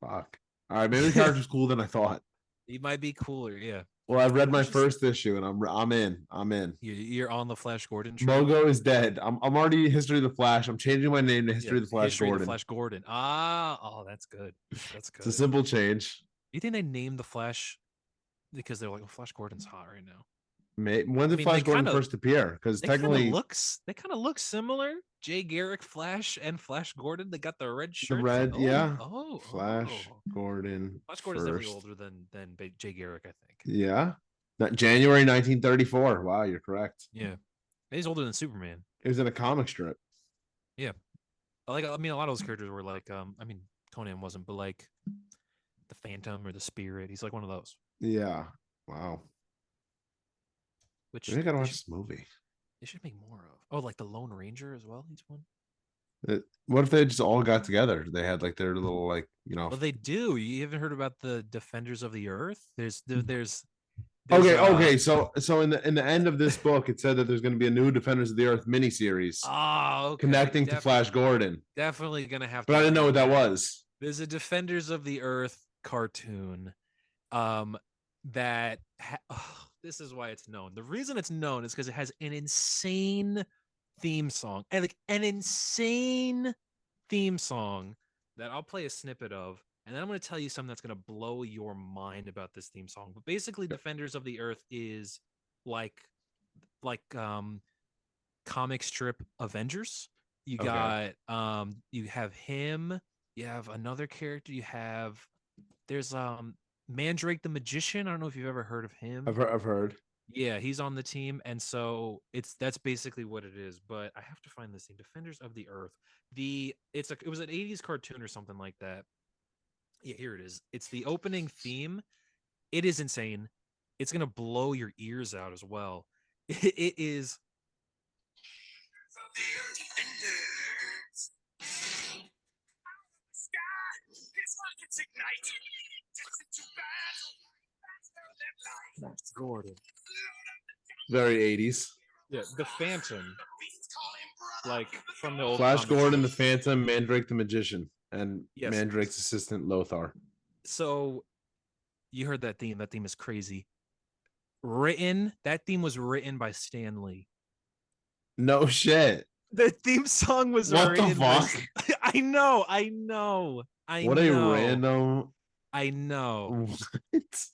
Fuck. All right, maybe the character's cooler than I thought. He might be cooler. Yeah, Well, I've read my Just- first issue and I'm in. I'm in. you're on the Flash Gordon. train. Mogo is dead. I'm already History of the Flash. I'm changing my name to History of the Flash History of Gordon. the Flash Gordon. Ah, oh, that's good. That's good. It's a simple change. You think they named the Flash because they're like, oh, Flash Gordon's hot right now? When did mean, Flash they Gordon kinda- first appear? Because They kind technically, of look similar. Jay Garrick, Flash, and Flash Gordon. They got the red shirt. red, yeah. Oh, Flash oh. Gordon. Flash Gordon's definitely first. older than Jay Garrick, I think. Yeah. January 1934. Wow, you're correct. Yeah, he's older than Superman. It was in a comic strip. I mean, a lot of those characters were like, I mean, Conan wasn't, but like the Phantom or the Spirit. He's like one of those. Yeah. Wow. Which Maybe I gotta they watch should- this movie. They should make more of. Oh, like the Lone Ranger as well. He's one. What if they just all got together? They had like their little like Well, they do. You haven't heard about the Defenders of the Earth? There's Okay, uh, okay. So in the end of this book, it said that there's going to be a new Defenders of the Earth miniseries Oh, okay. connecting to Flash Gordon, Definitely gonna have. but I didn't know what that was. There's a Defenders of the Earth cartoon, this is why it's known. The reason it's known is because it has an insane theme song, and like an insane theme song that I'll play a snippet of. And then I'm going to tell you something that's going to blow your mind about this theme song. But basically, Defenders of the Earth is like comic strip Avengers. You Okay. got you have him, you have another character, there's Mandrake the Magician. I don't know if you've ever heard of him. I've heard. Yeah, he's on the team, and so that's basically what it is. But I have to find this thing. Defenders of the Earth. It was an 80s cartoon or something like that. Yeah, here it is. It's the opening theme. It is insane. It's gonna blow your ears out as well. It is. Gordon. Very 80s. Yeah, the Phantom. Like from the old Flash comics. Gordon, the Phantom, Mandrake the Magician, and Yes. Mandrake's assistant Lothar. So you heard that theme. That theme is crazy. That theme was written by Stan Lee. No shit. The theme song was What the written by fuck? I know. What a random. I know. What?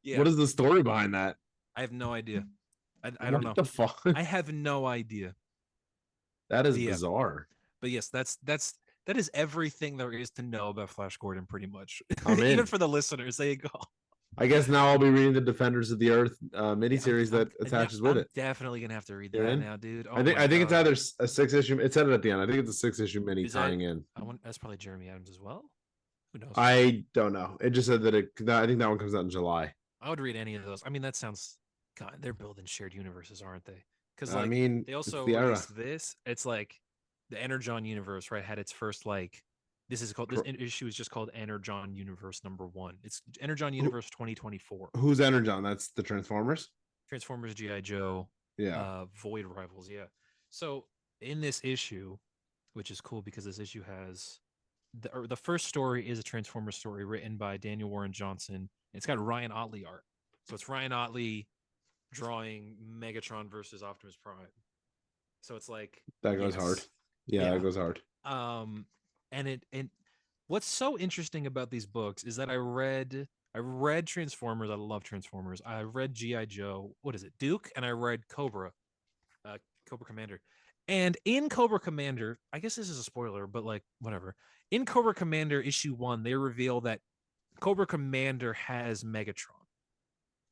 Yeah, What is the story behind that? I have no idea. I don't know. What the fuck? I have no idea. That is Yeah. bizarre. But yes, that is everything there is to know about Flash Gordon, pretty much. I'm Even in. for the listeners, there you go. I guess now I'll be reading the Defenders of the Earth miniseries that attaches with it. Definitely gonna have to read You're that in? now, dude. I think Oh my it's God. either a 6-issue. It said it at the end. I think it's a 6-issue mini Is that- tying in. That's probably Jeremy Adams as well. Who knows? I don't know. It just said that I think that one comes out in July. I would read any of those. I mean, that sounds. God, they're building shared universes, aren't they? Because I like mean, they it's also the era. released this. It's like the Energon universe, right? Had its first like. This issue is just called Energon Universe #1. It's Energon Universe 2024. Who's Energon? That's the Transformers. Transformers, GI Joe, Yeah. Void Rivals. Yeah. So in this issue, which is cool because this issue has the first story is a Transformers story written by Daniel Warren Johnson. It's got Ryan Otley art. So it's Ryan Otley drawing Megatron versus Optimus Prime. So it's like That goes hard. Yeah, that goes hard. And what's so interesting about these books is that I read Transformers. I love Transformers. I read GI Joe. What is it, Duke? And I read Cobra Commander. And in Cobra Commander, I guess this is a spoiler, but like whatever. In Cobra Commander issue 1, they reveal that Cobra Commander has Megatron,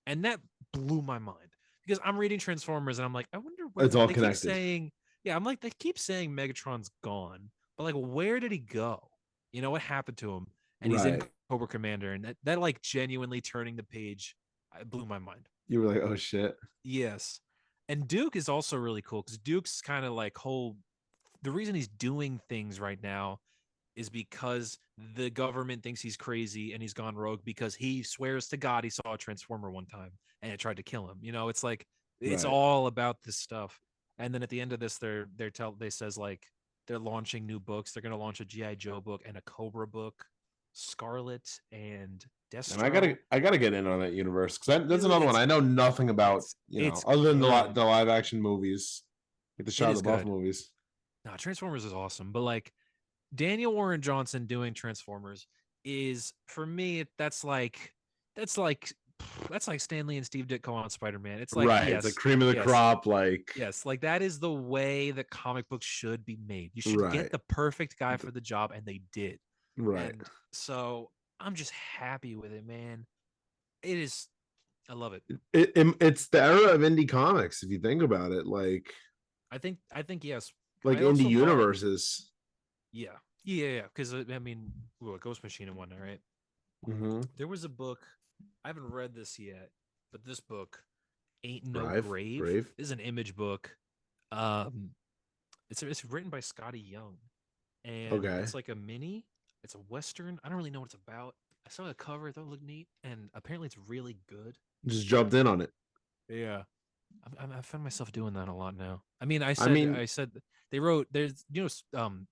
and that blew my mind because I'm reading Transformers and I'm like, I wonder where It's all they connected. keep saying, yeah, I'm like, they keep saying Megatron's gone, but like, where did he go? You know what happened to him? And he's in Right. Cobra Commander, and that like genuinely turning the page, it blew my mind. You were like, oh shit. Yes. And Duke is also really cool because Duke's kind of like the reason he's doing things right now is because the government thinks he's crazy and he's gone rogue because he swears to God he saw a Transformer one time and it tried to kill him. You know, it's like it's Right. all about this stuff. And then at the end of this, they says like they're launching new books. They're gonna launch a GI Joe book and a Cobra book, Scarlet and Destro. And I gotta get in on that universe because that's Dude, another one I know nothing about. it's Other than good. the live action movies, like the Shia is LaBeouf good. movies. No, Transformers is awesome, but like Daniel Warren Johnson doing Transformers is for me that's like Stan Lee and Steve Ditko on Spider-Man. It's like right. yes, It's like cream of the yes, crop. Like yes, like that is the way that comic books should be made. You should Right. get the perfect guy for the job, and they did. right. And so I'm just happy with it, man. It is, I love it. It's the era of indie comics if you think about it. Like I think yes. like I also indie love- universes. Yeah. Because I mean, Ghost Machine and whatnot, right? Mm-hmm. There was a book. I haven't read this yet, but this book, Ain't No Brave. Grave, is an image book. It's written by Scotty Young, and Okay. it's like a mini. It's a western. I don't really know what it's about. I saw the cover; it looked neat, and apparently it's really good. Just jumped in on it. Yeah, I found myself doing that a lot now. I mean, I mean- said they wrote there's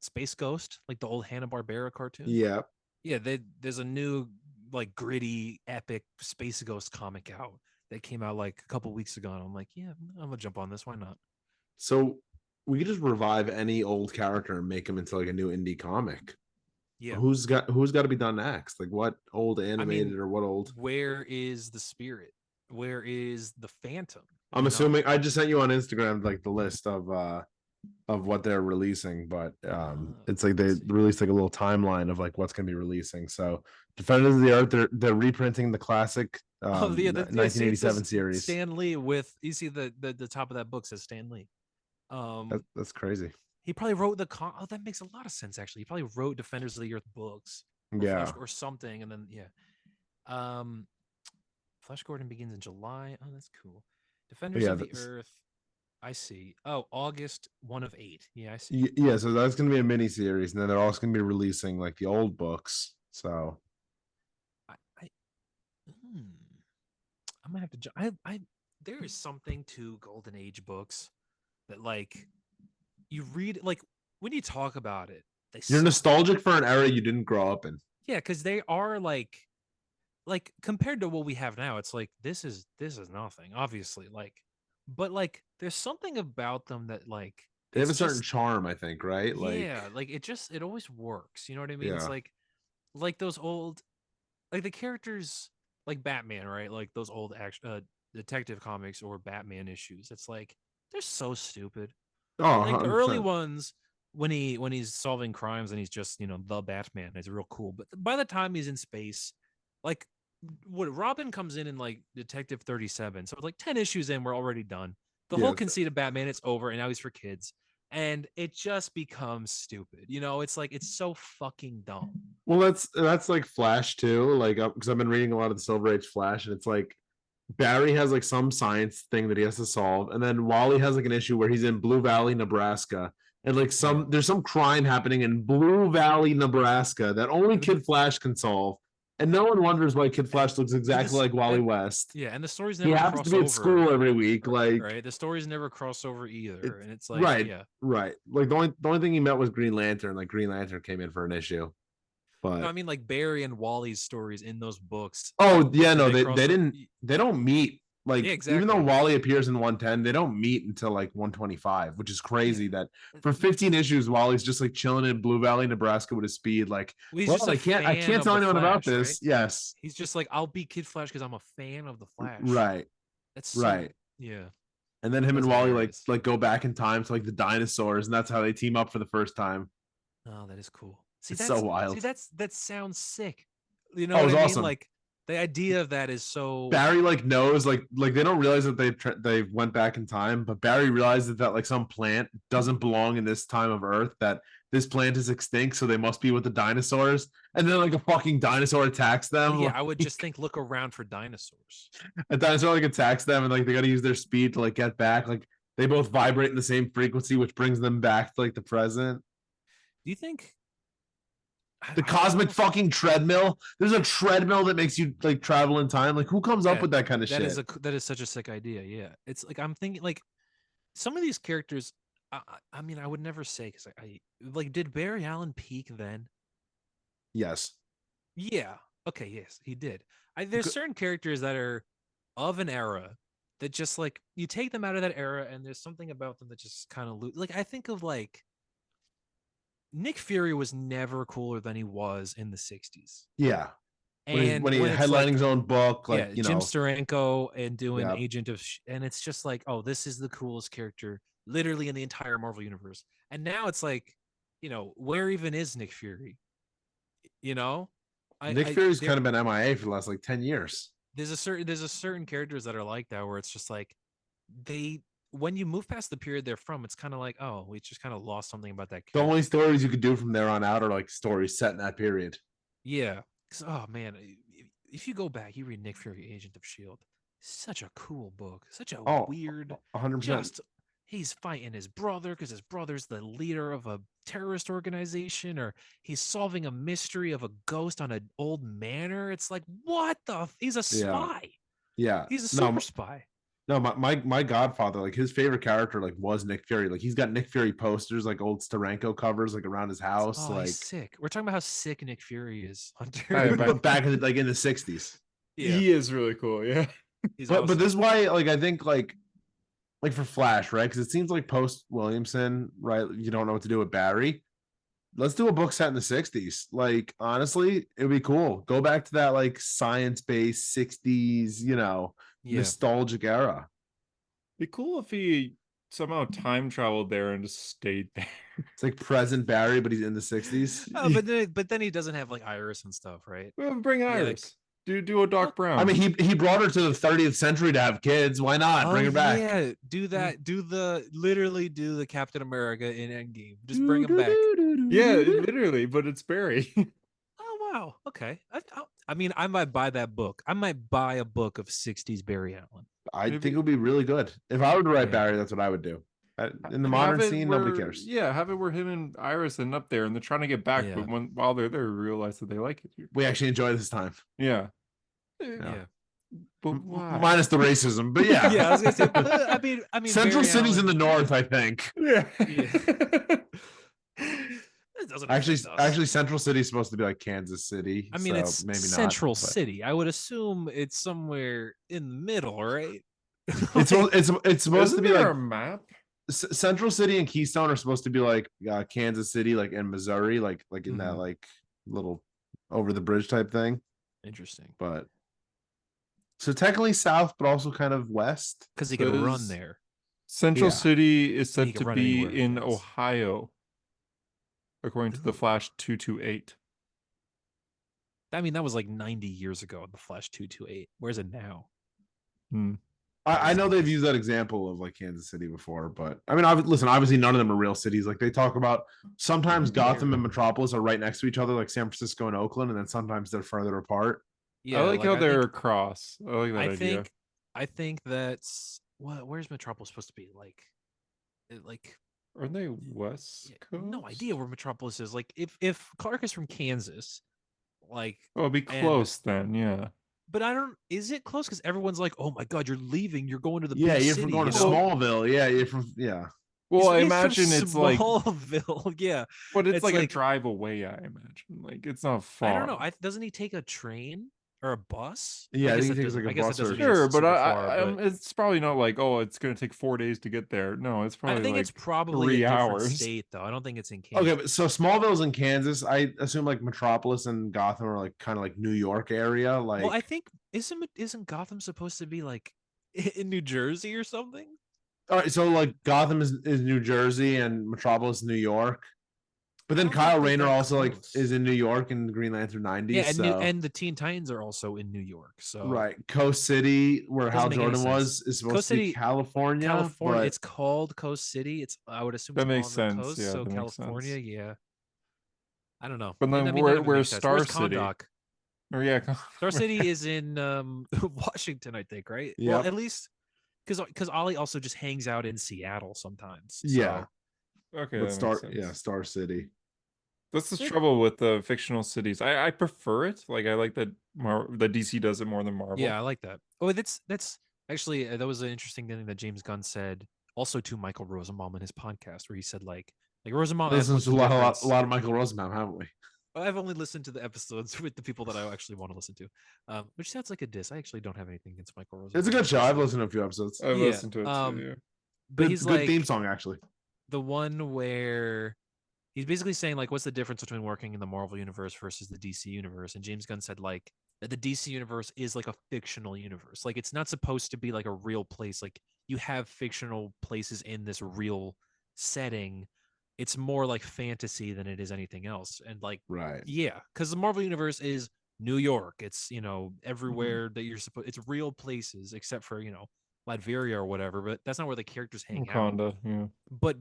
Space Ghost, like the old Hanna-Barbera cartoon. Yeah. Yeah, there's a new like gritty epic Space Ghost comic out that came out like a couple weeks ago, and I'm like, yeah, I'm gonna jump on this. Why not? So we could just revive any old character and make him into like a new indie comic. Yeah. Who's got to be done next? Like what old animated or what old? Where is the Spirit? Where is the Phantom? I'm You know? assuming I just sent you on Instagram like the list of what they're releasing, but it's like they let's see. released like a little timeline of like what's gonna be releasing. So Defenders of the Earth, they're reprinting the classic The 1987 series. Stan Lee with you see the top of that book says Stan Lee. That's crazy. He probably wrote oh, that makes a lot of sense actually. He probably wrote Defenders of the Earth books. Or Yeah. Flash or something, and then Flash Gordon begins in July. Oh, that's cool. Defenders Yeah, of the that's- Earth. I see. Oh, August 1 of 8. Yeah, I see. Yeah, so that's gonna be a mini series, and then they're also gonna be releasing like the old books. So I might have to. I there is something to Golden Age books that like you read like when you talk about it, they you're suck. nostalgic for an era you didn't grow up in. Yeah, because they are like compared to what we have now, it's like this is nothing, obviously. Like, but like there's something about them that like They have a it's certain just- charm, I think, right? Like yeah, like it always works. You know what I mean? It's Yeah. like those old like the characters like Batman, right? Like those old detective comics or Batman issues. It's like they're so stupid. oh, Like the early 100%. ones when he's solving crimes and he's just the Batman, it's real cool. But by the time he's in space, like what Robin comes in like Detective 37, so like 10 issues in, we're already done. The Yeah, whole conceit of Batman, it's over, and now he's for kids. and it just becomes stupid. You know, it's like it's so fucking dumb. Well, that's like Flash too. Like, because I've been reading a lot of the Silver Age Flash, and it's like Barry has like some science thing that he has to solve, and then Wally has like an issue where he's in Blue Valley, Nebraska, and like there's some crime happening in Blue Valley, Nebraska that only Kid Flash can solve, and no one wonders why Kid Flash looks exactly like Wally West. Yeah, and the stories He never happens cross to be over. at school every week, like right. The stories never cross over either, and it's like right, yeah, right. Like the only thing he met was Green Lantern. Like Green Lantern came in for an issue, but no, I mean like Barry and Wally's stories in those books. oh yeah, no, they they cross o- didn't. They don't meet. Like Yeah, even though exactly. Wally appears in 110, they don't meet until like 125, which is crazy. That for 15 issues, Wally's just like chilling in Blue Valley, Nebraska with his speed. Like, Well, he's well, just a I fan can't of tell the anyone about Flash, this. right? Yes, He's just like, I'll be Kid Flash because I'm a fan of the Flash. right, That's so, right. yeah. And then him That's and Wally hilarious. like go back in time to like the dinosaurs, and that's how they team up for the first time. Oh, that is cool. See, It's that's so wild. See, that sounds sick. You know Oh, it what was I mean? awesome. Like the idea of that is so. Barry like knows like they don't realize that they went back in time, but Barry realizes that like some plant doesn't belong in this time of Earth, that this plant is extinct, so they must be with the dinosaurs, and then like a fucking dinosaur attacks them. Well, yeah, like, I would just think look around for dinosaurs. a dinosaur like attacks them, and like they got to use their speed to like get back. Like they both vibrate in the same frequency, which brings them back to like the present. Do you think The cosmic fucking treadmill. There's a treadmill that makes you like travel in time. Like who comes up Yeah, with that kind of shit? that is such a sick idea. Yeah, it's like I'm thinking like some of these characters. I mean, I would never say because I like did Barry Allen peak then? Yes. Yeah. Okay. Yes, he did. There's certain characters that are of an era that just like you take them out of that era, and there's something about them that just kind of like I think of like Nick Fury was never cooler than he was in the '60s. Yeah. And when he's it's headlining like, his own book, like yeah, you Jim know, Steranko and doing Yeah. Agent of, and it's just like, oh, this is the coolest character literally in the entire Marvel universe. And now it's like, you know, where even is Nick Fury? You know, Nick Fury's kind of been MIA for the last like 10 years. there's a certain characters that are like that where it's just like they when you move past the period they're from, it's kind of like, oh, we just kind of lost something about that The character. only stories you could do from there on out are like stories set in that period. Yeah. 'Cause, oh man, if you go back, you read Nick Fury, Agent of Shield. Such a cool book. Such a Oh, weird. 100%. Just he's fighting his brother because his brother's the leader of a terrorist organization, or he's solving a mystery of a ghost on an old manor. It's like, what the? He's a spy. Yeah. He's a No, super spy. No, my godfather, like his favorite character, like was Nick Fury. Like he's got Nick Fury posters, like old Steranko covers, like around his house. Oh, like he's sick. We're talking about how sick Nick Fury is, Hunter. Yeah, but back in the, like in the 60s. Yeah, He is really cool. Yeah. he's But awesome. this is why, like I think like for Flash, right? Because it seems like post Williamson, right? You don't know what to do with Barry. Let's do a book set in the 60s. Like, honestly, it'd be cool. Go back to that like science-based 60s, you know, Yeah. nostalgic era. Be cool if he somehow time traveled there and just stayed there. It's like present Barry, but he's in the 60s. Oh, but then he doesn't have like Iris and stuff, right? Well, bring like- Iris. Do a Doc Brown. I mean, he brought her to the 30th century to have kids. Why not? Bring her back. Yeah, do that. Do the Captain America in Endgame. Just bring him back. yeah, literally, but it's Barry. Oh wow. Okay. I mean, I might buy that book. I might buy a book of '60s Barry Allen. I think it would be really good. If I were to write Yeah. Barry, that's what I would do. In the Have modern it scene, where- nobody cares. Yeah, have it where him and Iris end up there and they're trying to get back, Yeah. but while they're there, realize that they like it here. We actually enjoy this time. Yeah. Yeah. But why? Minus the racism, but yeah. Yeah. I was gonna say. I mean, Central Barry City's in Allen- the north, I think. Yeah. It doesn't Actually, affect us. actually, Central City's supposed to be like Kansas City. I mean, so it's maybe Central not, but- City. I would assume it's somewhere in the middle, right? It's it's supposed to be there like a map? Central City and Keystone are supposed to be like Kansas City, like in Missouri, like in that Mhm. like little over the bridge type thing. Interesting, But so technically south, but also kind of west. because he could run Says- there. Central Yeah. City is He said can to run be anywhere he in wants. Ohio, according to the Flash 228. I mean, that was like 90 years ago. The Flash 228. Where's it now? Hmm. I know they've Nice. used that example of like Kansas City before, but I mean, listen, obviously none of them are real cities. Like they talk about sometimes Gotham and Metropolis are right next to each other, like San Francisco and Oakland, and then sometimes they're further apart. I Yeah, like like how they're across. I like that I idea. think I think that's where's Metropolis supposed to be? Like Are they West yeah, Coast? no idea where Metropolis is. Like if Clark is from Kansas, like Oh, it'd be and close then. Yeah. but I don't is it close? Because everyone's like, oh my god, you're leaving, you're going to the Yeah, big you're city, from going you to know? Smallville. Yeah, you're from Well, I He's from imagine it's like, Smallville. Yeah. but it's It's like a like drive away. I imagine, like it's not I don't know. far. Doesn't he take a train or a bus? Yeah, I think he takes Doesn't. like a I guess bus that or doesn't mean Sure, it's but super far. But it's probably not like, oh, it's gonna take 4 days to get there. No, it's I probably think it's like probably a 3 different hours. state, though. I don't think it's in Okay, Kansas. but so Smallville's in Kansas. I assume like Metropolis and Gotham are like kind of like New York area. Like, Well, I think isn't Gotham supposed to be like in New Jersey or something? all right, so like Gotham is New Jersey and Metropolis is New York. But I then don't think Kyle they're Rayner that also like close. is in New York in Green Lantern Yeah, 90s. and So and the Teen Titans are also in New York. So right, Coast City, where doesn't Hal make any Jordan sense. was, is supposed Coast to be City, California, California. but It's called Coast City. It's I would assume That it's makes on the sense. coast. Yeah, So that makes California, sense. yeah. I don't know. But I then mean, none of it where's makes sense. Star Where's City? Kahndaq? Or yeah, Star City is in Washington, I think, right? Well, Yep. at least because Ollie also just hangs out in Seattle sometimes. yeah, So okay, but that makes sense. Star City. That's the Yeah. trouble with the fictional cities. I prefer it. Like I like that that DC does it more than Marvel. yeah, I like that. Oh, that's actually that was an interesting thing that James Gunn said also to Michael Rosenbaum in his podcast, where he said like Rosenbaum asked Listen what's to the difference. a lot of Michael Rosenbaum, haven't we? I've only listened to the episodes with the people that I actually want to listen to, which sounds like a diss. I actually don't have anything against Michael Rosenbaum. It's a good show. I've listened to a few episodes. I've Yeah, listened to it too. Yeah. But Good, he's good like theme song actually. the one where he's basically saying like what's the difference between working in the Marvel universe versus the DC universe, and James Gunn said like that the DC universe is like a fictional universe, like it's not supposed to be like a real place. Like you have fictional places in this real setting, it's more like fantasy than it is anything else. And like Right. yeah, because the Marvel universe is New York, it's everywhere that you're supposed, it's real places except for Latveria or whatever, but that's not where the characters hang out. Wakanda, yeah. But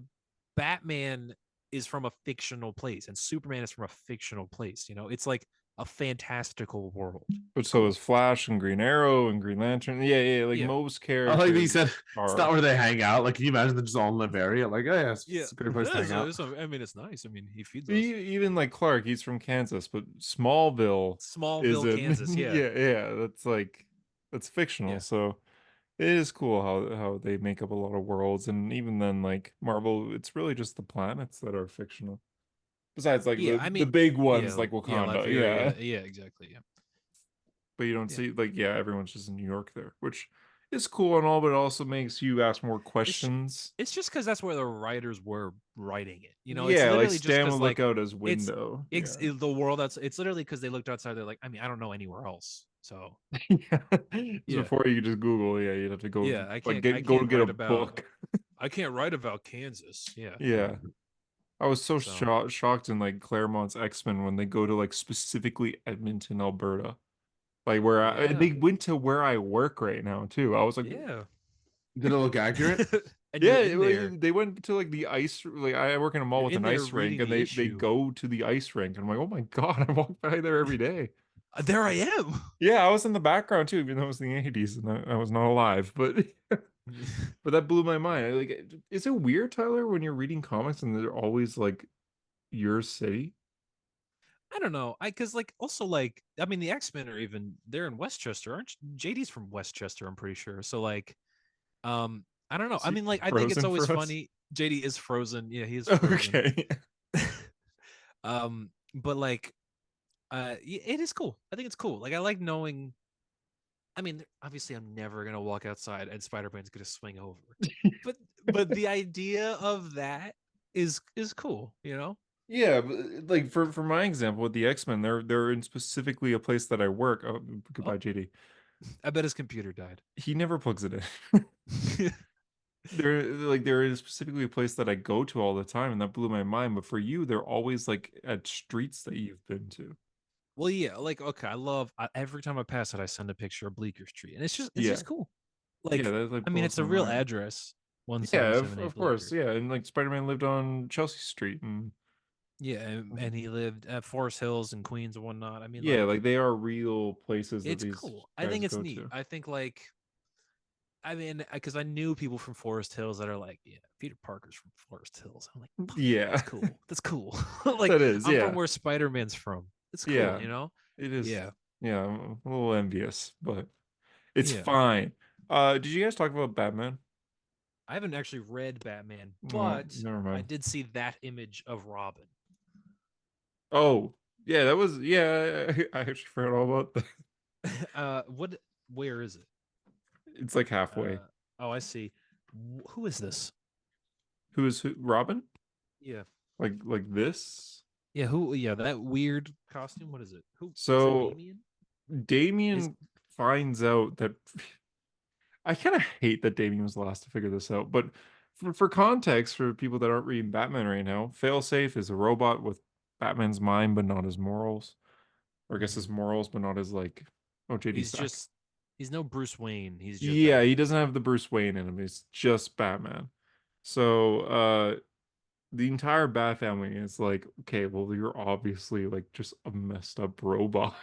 Batman is from a fictional place and Superman is from a fictional place. It's like a fantastical world. But so is Flash and Green Arrow and Green Lantern. Yeah, like Yeah. most I characters. like that he said it's are- not where they hang out. Like, can you imagine they're just all in Latveria? Like, oh yeah, it's Yeah, a great place to hang out. I mean, it's nice. I mean, he feeds us. Even like Clark, he's from Kansas, but Smallville Smallville, is Kansas. Yeah. yeah. That's fictional. Yeah. So it is cool how they make up a lot of worlds, and even then, like Marvel, it's really just the planets that are fictional. Besides, like Yeah, the big ones yeah, like Wakanda, Latveria, yeah, exactly. Yeah. But you don't Yeah. see like everyone's just in New York there, which is cool and all, but it also makes you ask more questions. It's just because that's where the writers were writing it. It's Yeah, literally like just Stan 'cause, would like, look out his window. the world it's literally because they looked outside. They're like, I mean, I don't know anywhere else. So Yeah. Yeah. Before you could just Google, you'd have to go. Yeah, I like can't- get I go can't get a write about- book. I can't write about Kansas. Yeah. Yeah. I was so So- shocked in like Claremont's X-Men when they go to like specifically Edmonton, Alberta. Like where Yeah. they went to where I work right now too. I was like, Yeah. Did it look accurate? And yeah, you're in there. they went to like the ice. Like I work in a mall You're with in an there ice rink, reading and the they issue. go to the ice rink, and I'm like, oh my god, I walk by there every day. There I am. Yeah, I was in the background too, even though it was the 80s and I was not alive. But but that blew my mind. Like, is it weird, Tyler, when you're reading comics and they're always like your city? I don't know. Because like also like I mean the X-Men are they're in Westchester, aren't JD's from Westchester, I'm pretty sure. So like I don't know. Is I he mean like I think it's frozen always for us? funny. JD is frozen. Yeah, he is frozen. Okay. But like it is cool. I think it's cool. Like I like knowing. I mean, obviously, I'm never gonna walk outside and Spider-Man's gonna swing over. but the idea of that is cool. Yeah, but like for my example with the X-Men, they're in specifically a place that I work. Oh, goodbye, JD. I bet his computer died. He never plugs it in. They're in specifically a place that I go to all the time, and that blew my mind. But for you, they're always like at streets that you've been to. Well, yeah, like okay, I love every time I pass it, I send a picture of Bleecker Street, and it's Yeah. just cool. Like, yeah, that like I mean, blows it's a my real mind. address. Yeah, 177 of course. Yeah, and like Spider-Man lived on Chelsea Street, and Yeah, and he lived at Forest Hills and Queens and whatnot. I mean, yeah, like they are real places that it's these cool. I guys think it's go neat. to. I think like, I mean, because I knew people from Forest Hills that are like, yeah, Peter Parker's from Forest Hills. I'm like, "Fuck yeah, Yeah, that's cool. That's cool. Like, that is. I'm from Yeah, where Spider-Man's from. It's cool, yeah, you know? it is. Yeah, Yeah, I'm a little envious, but it's yeah. fine. Did you guys talk about Batman? I haven't actually read Batman, Oh, but never I mind. did see that image of Robin. Oh, yeah, that was yeah. I actually forgot all about that. What? Where is it? It's like halfway. Oh, I see. Who is this? Who is who? Robin? Yeah, Like this? yeah. Who? Yeah, that weird costume. What is it? Who? Is it So Damien? Damien finds out that I kind of hate that Damien was the last to figure this out, but for context, for people that aren't reading Batman right now, Failsafe is a robot with Batman's mind but not his morals, or I guess his morals but not his like. Oh, JD's He's back. just he's no Bruce Wayne. He's just Yeah, he Batman. doesn't have the Bruce Wayne in him. He's just Batman. So, the entire Bat family is like, okay, well, you're obviously like just a messed up robot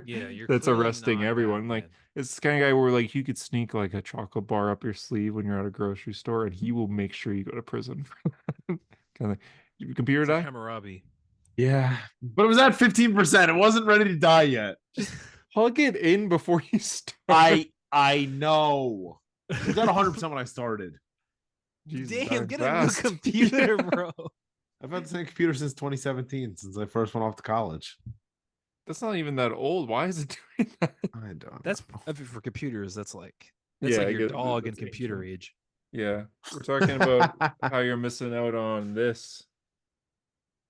Yeah, you're that's clearly arresting not everyone. Like, Batman. it's the kind of guy where like you could sneak like a chocolate bar up your sleeve when you're at a grocery store, and he will make sure you go to prison for that. Kind of your computer It's like die. Hammurabi. Yeah, but it was at 15%. It wasn't ready to die yet. Plug it in before you start. I know. It was at 100% when I started. Jesus, Damn, I'm get fast. a new computer, bro. I've had the same computer since 2017, since I first went off to college. That's not even that old. Why is it doing that? I don't. That's know. I mean, for computers. That's like I your get it. dog in That's computer ancient. age. Yeah, we're talking about how you're missing out on this.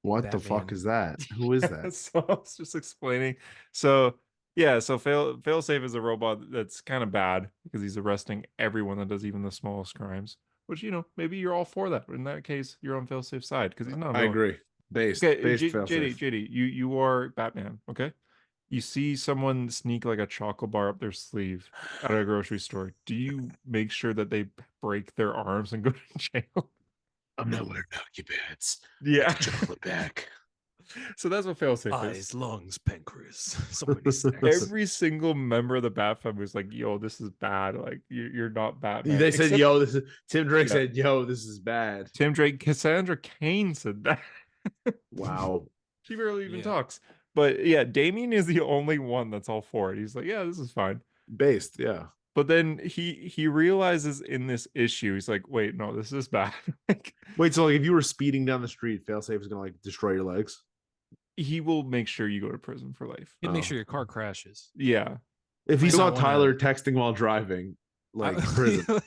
What the fuck Batman. is that? Who is that? So I was just explaining. So yeah, so Failsafe is a robot that's kind of bad because he's arresting everyone that does even the smallest crimes. Which maybe you're all for that. In that case, you're on Failsafe's side because he's not. I agree. Based. Okay, Based JD, failsafe. JD, you are Batman. Okay, you see someone sneak like a chocolate bar up their sleeve at a grocery store. Do you make sure that they break their arms and go to jail? I'm not wearing hockey pads. Yeah. Chocolate back. So that's what Failsafe is. Eyes, lungs, pancreas. So many snacks. Every single member of the Bat family was like, "Yo, this is bad. Like, you're not Batman." They said, Except "Yo, this is." Tim Drake Yeah. said, "Yo, this is bad." Tim Drake, Cassandra Cain said that. Wow. She barely even Yeah. talks. But yeah, Damien is the only one that's all for it. He's like, "Yeah, this is fine." Based. Yeah. But then he realizes in this issue, he's like, "Wait, no, this is bad." Like, Wait, so like if you were speeding down the street, failsafe is gonna like destroy your legs. he will make sure you go to prison for life. You make Oh. sure your car crashes. Yeah, If he Might saw not wanna- Tyler texting while driving, like prison,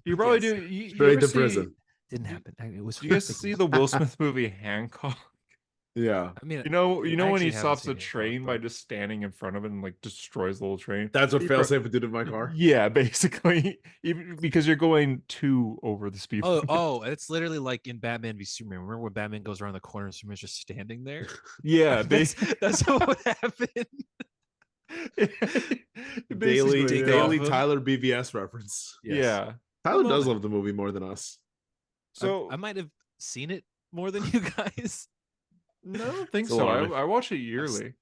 you probably Yes. do. You straight ever to see- prison. Didn't happen. It was. Do you guys fake see news. the Will Smith movie Hancock? Yeah, I mean, You know I when he actually haven't stops seen a Hancock, train by but- just standing in front of it and like destroys the whole train. that's what He pro- failsafe would do to my car. Yeah, basically, even because you're going 2 over the speed. limit. Oh, it's literally like in Batman v Superman. Remember when Batman goes around the corner and Superman's just standing there? Yeah, That's what would happen. Daily, Take daily off him. Tyler BVS reference. Yes. Yeah. Tyler does moment. love the movie more than us. So I might have seen it more than you guys. no, I don't think It's so. alarming. I watch it yearly.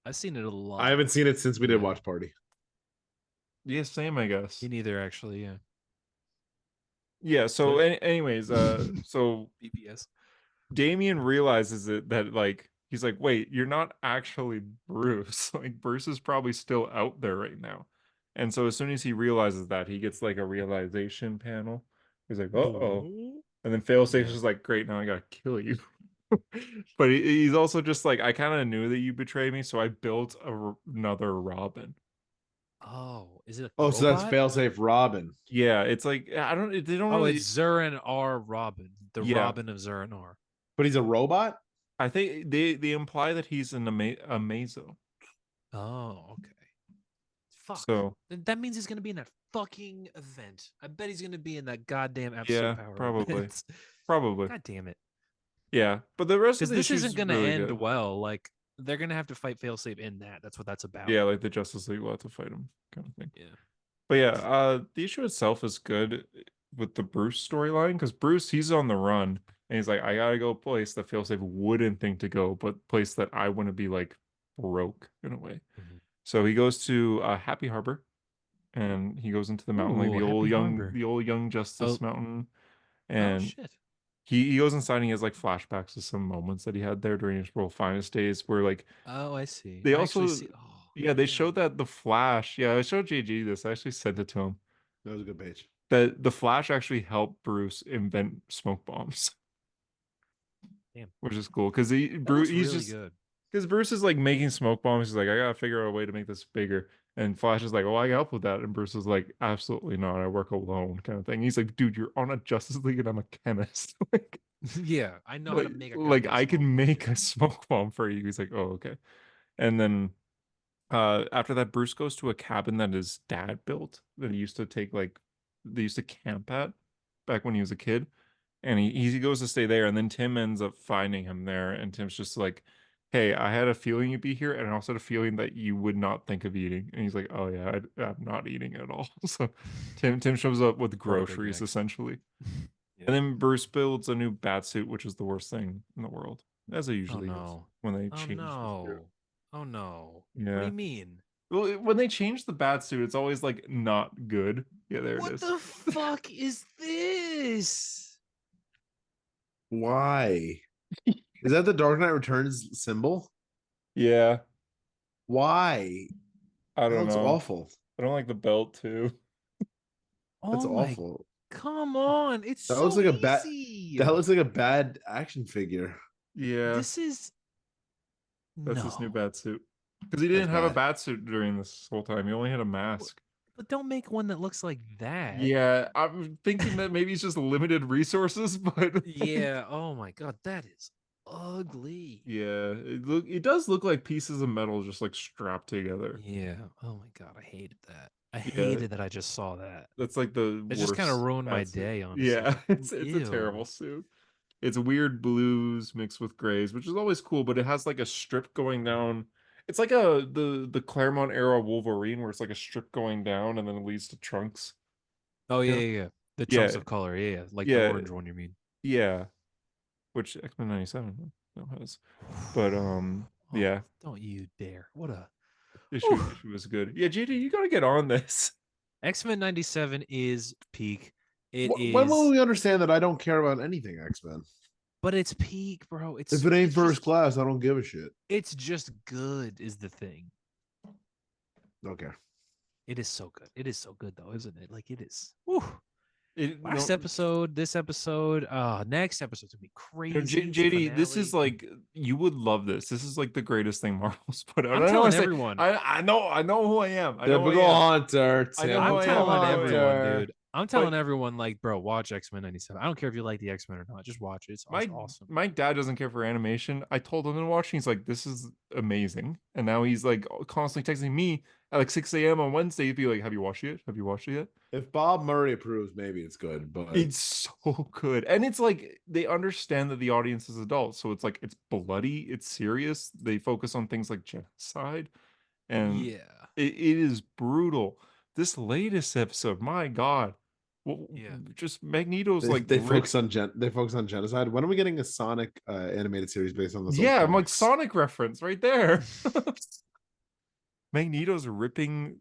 I've seen it a lot. I haven't seen it since we did Yeah. Watch Party. Yeah, same, I guess. Me neither, actually. Yeah. Yeah. So, anyways, so BPS. Damien realizes that like he's like, wait, you're not actually Bruce. Like Bruce is probably still out there right now. And so as soon as he realizes that, he gets like a realization panel. He's like, oh. And then Failsafe Yeah. is like, great, now I gotta kill you. But he's also just like, I kind of knew that you betrayed me, so I built another Robin. Oh, is it? A Oh, so that's robot? failsafe Robin. Yeah, it's like I don't. They don't Oh, really. it's Zurin R. Robin, the Yeah. Robin of Zurin R. But he's a robot? I think they imply that he's an Amazo. Oh, okay. Fuck. So That means he's gonna be in that fucking event. I bet he's gonna be in that goddamn episode Yeah, power. probably. event. probably, God damn it. yeah. But the rest of Because the this issue's isn't gonna really end good. well. Like they're gonna have to fight Failsafe in that. That's what that's about. Yeah, like the Justice League will have to fight him, kind of thing. Yeah. But yeah, the issue itself is good with the Bruce storyline because Bruce, he's on the run and he's like, I gotta go place that Failsafe wouldn't think to go, but place that I wouldn't be like broke in a way. Mhm. So he goes to Happy Harbor and he goes into the mountain, like Ooh, Happy Harbor. the old Young Justice Oh. mountain. Oh And shit. he goes inside and he has like flashbacks to some moments that he had there during his world finest days where like Oh, I see. they I actually also see. Oh, yeah, they damn. showed that the Flash, yeah, I showed JG this. I actually sent it to him. That was a good page. That the Flash actually helped Bruce invent smoke bombs. Damn. Which is cool because That Bruce looks he's really just good. because Bruce is like making smoke bombs. He's like, I gotta figure out a way to make this bigger. And Flash is like, oh, I can help with that. And Bruce is like, absolutely not. I work alone, kind of thing. He's like, dude, you're on a Justice League and I'm a chemist. like, Yeah, I know how to make a like goddamn I smoke can bomb, make dude. a smoke bomb for you. He's like, oh, okay. And then after that, Bruce goes to a cabin that his dad built that he used to take like they used to camp at back when he was a kid. And he goes to stay there, and then Tim ends up finding him there, and Tim's just like, hey, I had a feeling you'd be here, and I also had a feeling that you would not think of eating. And he's like, oh yeah, I'm not eating at all. So Tim shows up with Poor Big groceries Mac. essentially. Yeah. And then Bruce builds a new bat suit, which is the worst thing in the world, as it Oh usually is no. when they Oh change the suit. no. Oh no. What do Yeah. you mean? Well, when they change the bat suit, it's always like not good. Yeah, there it What is. the fuck is this? Why? Is that the Dark Knight Returns symbol? Yeah, Why? I That don't looks know. awful. I don't like the belt too. That's Oh my, awful. come on. It's That so looks like a bad. easy. That looks like a bad action figure. Yeah, This is that's his new no. bat suit. Because he That's didn't have a bad. bat suit during this whole time. He only had a mask. But don't make one that looks like that. Yeah, I'm thinking that maybe it's just limited resources, but Yeah. Oh my god, that is ugly. yeah, it does look like pieces of metal just like strapped together. Yeah. Oh my god, I hated that. I Yeah. hated that I just saw that. That's like the It just kind of worst ruined my bat suit. day, honestly. Yeah, Like, it's a ew. terrible suit. It's weird blues mixed with grays, which is always cool, but it has like a strip going down. It's like the Claremont era Wolverine where it's like a strip going down and then it leads to trunks. Oh Yeah. yeah, yeah, yeah. The chunks Yeah. of color, yeah, like Yeah. the orange one. You mean? Yeah, which X-Men 97 now has. But Oh, yeah, don't you dare! What a issue was good. Yeah, GD, you gotta get on this. X-Men 97 is peak. It is, When will we understand that I don't care about anything X-Men? but it's peak, bro. It's If it ain't it's first just, class, I don't give a shit. it's just good. Is the thing. Okay. It is so good. It is so good though, isn't it? Like it is. Whew. Last No, episode, this episode, next episode's gonna be crazy. JD, this is finale. like you would love this. This is like the greatest thing Marvel's put out. I'm I know telling I say- everyone. I know who I am. I know who Typical I am. Hunter. I know I'm who I am. telling I know who I everyone, Hunter. dude. I'm telling everyone, like, bro, watch X-Men 97. I don't care if you like the X-Men or not. Just watch it. It's awesome. My dad doesn't care for animation. I told him to watch. He's like, "This is amazing," and now he's like constantly texting me at like 6 a.m. on Wednesday. He'd be like, "Have you watched it? Have you watched it yet?" If Bob Murray approves, maybe it's good, but It's so good, and it's like they understand that the audience is adults, so it's like it's bloody, it's serious. They focus on things like genocide, and Yeah. it is brutal. This latest episode, my God, well, Yeah. just Magneto's like they focus on genocide. When are we getting a Sonic animated series based on this? old yeah, I'm like comics? Sonic reference right there. Magneto's ripping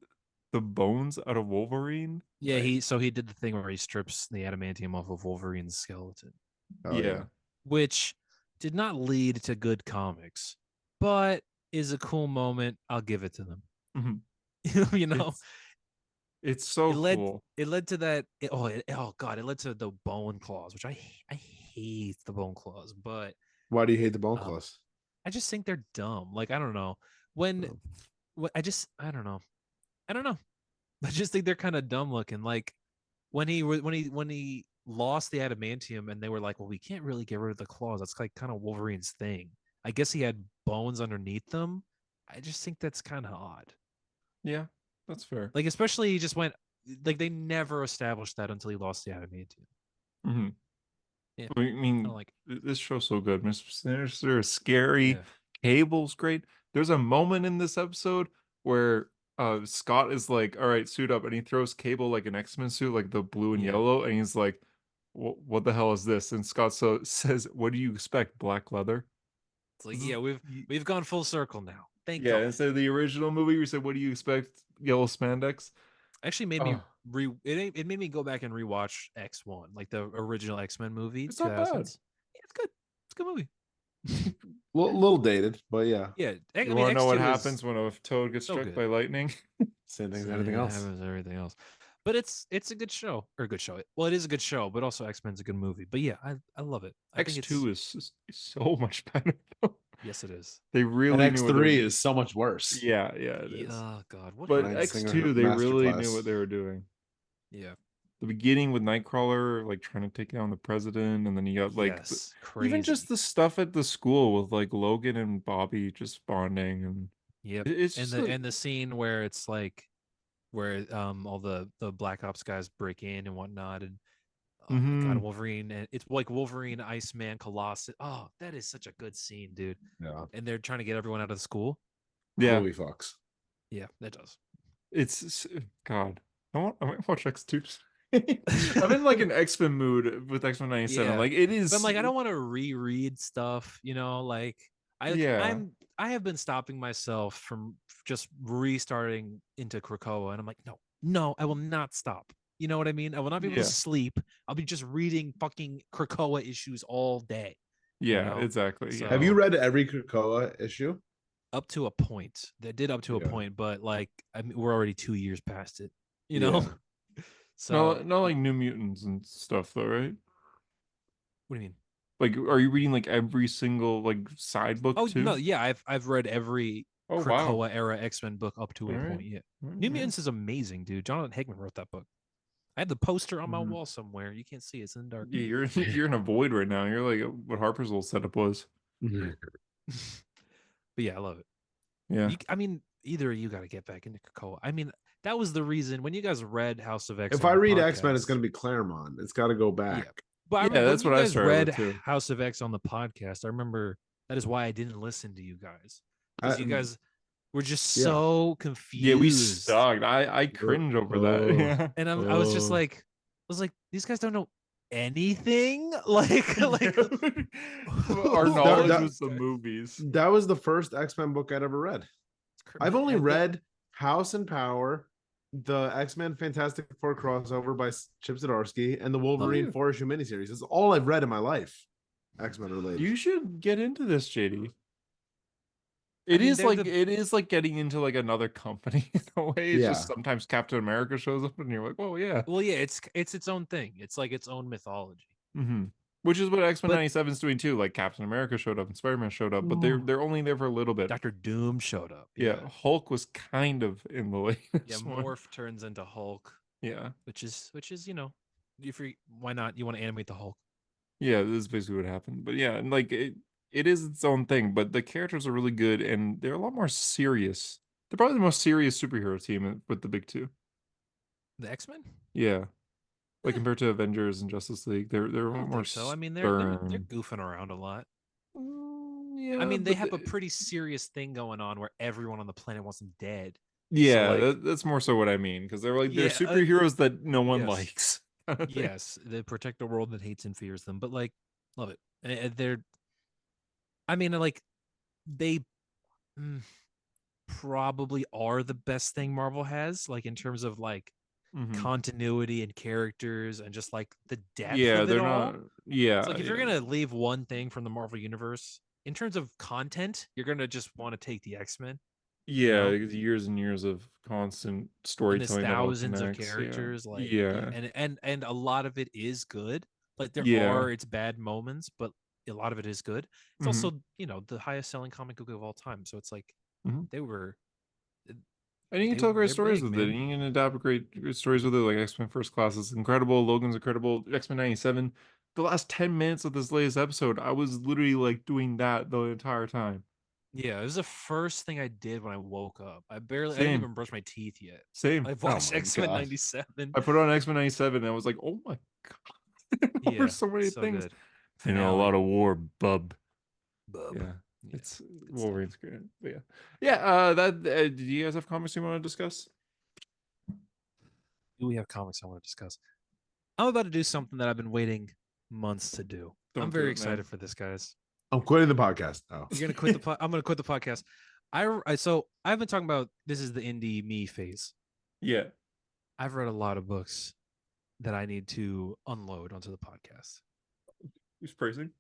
the bones out of Wolverine. Yeah, he did the thing where he strips the adamantium off of Wolverine's skeleton, Oh, yeah. which did not lead to good comics, but is a cool moment. I'll give it to them. Mhm. You know, It's so it led cool. it led to that. Oh god, it led to the bone claws, which I hate the bone claws, but Why do you hate the bone claws? I just think they're dumb. Like I don't know when, Oh. I don't know. I just think they're kind of dumb looking. Like when he lost the adamantium and they were like, well, we can't really get rid of the claws. That's like kind of Wolverine's thing. I guess he had bones underneath them. I just think that's kind of odd. Yeah, that's fair. Like especially he just went like they never established that until he lost the adamantium. Mm-hmm. Yeah, I mean, like this show's so good. Mr. Sinister is scary. Yeah. Cable's great. There's a moment in this episode where Scott is like, all right, suit up, and he throws Cable like an X-Men suit, like the blue and Yeah. yellow, and he's like, what the hell is this? And Scott says, what do you expect, black leather? It's like, yeah, we've gone full circle now. Thank Yeah, God. instead of the original movie, we said, what do you expect, yellow spandex? Actually made me Oh. it made me go back and rewatch X1, like the original X-Men movie. It's not bad. 2000s. Yeah, it's good. It's a good movie. Little dated, but yeah. Yeah, I You mean, want to know what X2 is happens when a toad gets so struck good. by lightning? Same thing as same anything that else. happens as everything else. But it's a good show or a good show. Well, it is a good show, but also X-Men's a good movie. But yeah, I love it. I think X2 is so much better. yes, it is. They And really knew what they were X3 doing. is so much worse. Yeah, it is. Oh God, what? But Bryan Singer X2, they really knew masterclass. what they were doing. Yeah. The beginning with Nightcrawler, like trying to take down the president, and then you got like Yes, crazy. even just the stuff at the school with like Logan and Bobby just bonding, and Yep. it's And just the like, and the scene where it's like where all the Black Ops guys break in and whatnot, and oh my God, Mhm. Wolverine, and it's like Wolverine, Iceman, Colossus. Oh, that is such a good scene, dude. Yeah. And they're trying to get everyone out of the school. yeah, Holy fucks. Yeah, that does. it's God. I might watch X2. I'm in like an X-Men mood with X-Men 97. Yeah. Like it is. But I'm like, I don't want to reread stuff, like Yeah. I have been stopping myself from just restarting into Krakoa, and I'm like, no, I will not stop. You know what I mean? I will not be able Yeah. to sleep. I'll be just reading fucking Krakoa issues all day. Yeah, know? exactly. So- Yeah. Have you read every Krakoa issue? Up to a point. They did up to a Yeah. point, but like I mean, we're already 2 years past it. You know? Yeah. So not like New Mutants and stuff though, right? what do you mean? Like, are you reading like every single like side book Oh too? no, yeah, I've read every Oh, wow. Krakoa era X-Men book up to a Alright. point. Yeah. Alright, New yeah. Mutants is amazing, dude. Jonathan Hickman wrote that book. I have the poster on my Mhm. wall somewhere. You can't see it. It's in the dark. Yeah, you're in a void right now. You're like what Harper's little setup was. But yeah, I love it. Yeah. I mean, either of you got to get back into Krakoa. I mean, that was the reason when you guys read House of X. If on I the read X-Men, it's podcast- going to be Claremont. It's got to go back. But I Yeah, remember that's when what you I guys started read with, too. House of X on the podcast. I remember that is why I didn't listen to you guys because you I- guys were just Yeah. so confused. Yeah, we sucked. I cringe over that. Oh. Yeah. And I was just Oh. like, these guys don't know anything. Like Our That- knowledge that- was the movies. That was the first X-Men book I'd ever read. I've only read House and Power, the X-Men Fantastic Four crossover by Chip Zdarsky, and the Wolverine yeah. 4-issue miniseries. That's all I've read in my life. X-Men related. You should get into this, JD. I It mean, is they're like the- it is like getting into like another company in a way. It's just Yeah. sometimes Captain America shows up and you're like, oh yeah. Well, yeah, it's its own thing. It's like its own mythology. Mm-hmm. Which is what X-Men But- 97 is doing too. Like Captain America showed up and Spider-Man showed up, but Ooh. they're only there for a little bit. Doctor Doom showed up. Yeah, Hulk was kind of in the latest Yeah, one. Morph turns into Hulk, Yeah. which is if you why not? You want to animate the Hulk? Yeah, this is basically what happened. But yeah, and like it is its own thing, but the characters are really good and they're a lot more serious. They're probably the most serious superhero team with the big two. The X-Men? Yeah. Like compared to Avengers and Justice League, they're a I lot don't more think so. I mean, they're stern. goofing around a lot. Yeah, I mean, they but have a pretty serious thing going on where everyone on the planet wants them dead. yeah, like- that's more so what I mean because they're like Yeah, they're superheroes that no one yes. likes. kind of thing. Yes, they protect a world that hates and fears them, but like, love it. And they're, I mean, like, they probably are the best thing Marvel has, like in terms of like Mhm. continuity and characters and just like the depth. Yeah, of it they're all. not. Yeah, It's like if you're yeah. gonna leave one thing from the Marvel universe in terms of content, you're gonna just want to take the X-Men. Yeah, know? it's years and years of constant And there's storytelling. that all thousands of connects, yeah. characters, like yeah, and a lot of it is good. Like there Yeah. are its bad moments, but a lot of it is good. It's Mhm. also the highest selling comic book of all time. So it's like Mhm. they were. and you can they- tell great they're stories big, with it. man. And you can adapt great stories with it. Like X Men First Class is incredible. Logan's incredible. X Men '97. The last 10 minutes of this latest episode, I was literally like doing that the entire time. Yeah, it was the first thing I did when I woke up. I didn't Same. even brush my teeth yet. Same. I've watched my X-Men God. 97. I put on X Men '97 and I was like, oh my god. Yeah, There's so many things. good. I know a Finale. lot of war, bub. Bub. Yeah. Yeah, It's stuff. Wolverine's great. But yeah. Do you guys have comics you want to discuss? Do we have comics I want to discuss? I'm about to do something that I've been waiting months to do. Don't I'm do very it, excited man. for this, guys. I'm quitting the podcast. Oh, You're gonna quit the I'm gonna quit the podcast. So I've been talking about this is the indie me phase. Yeah. I've read a lot of books that I need to unload onto the podcast. Who's praising?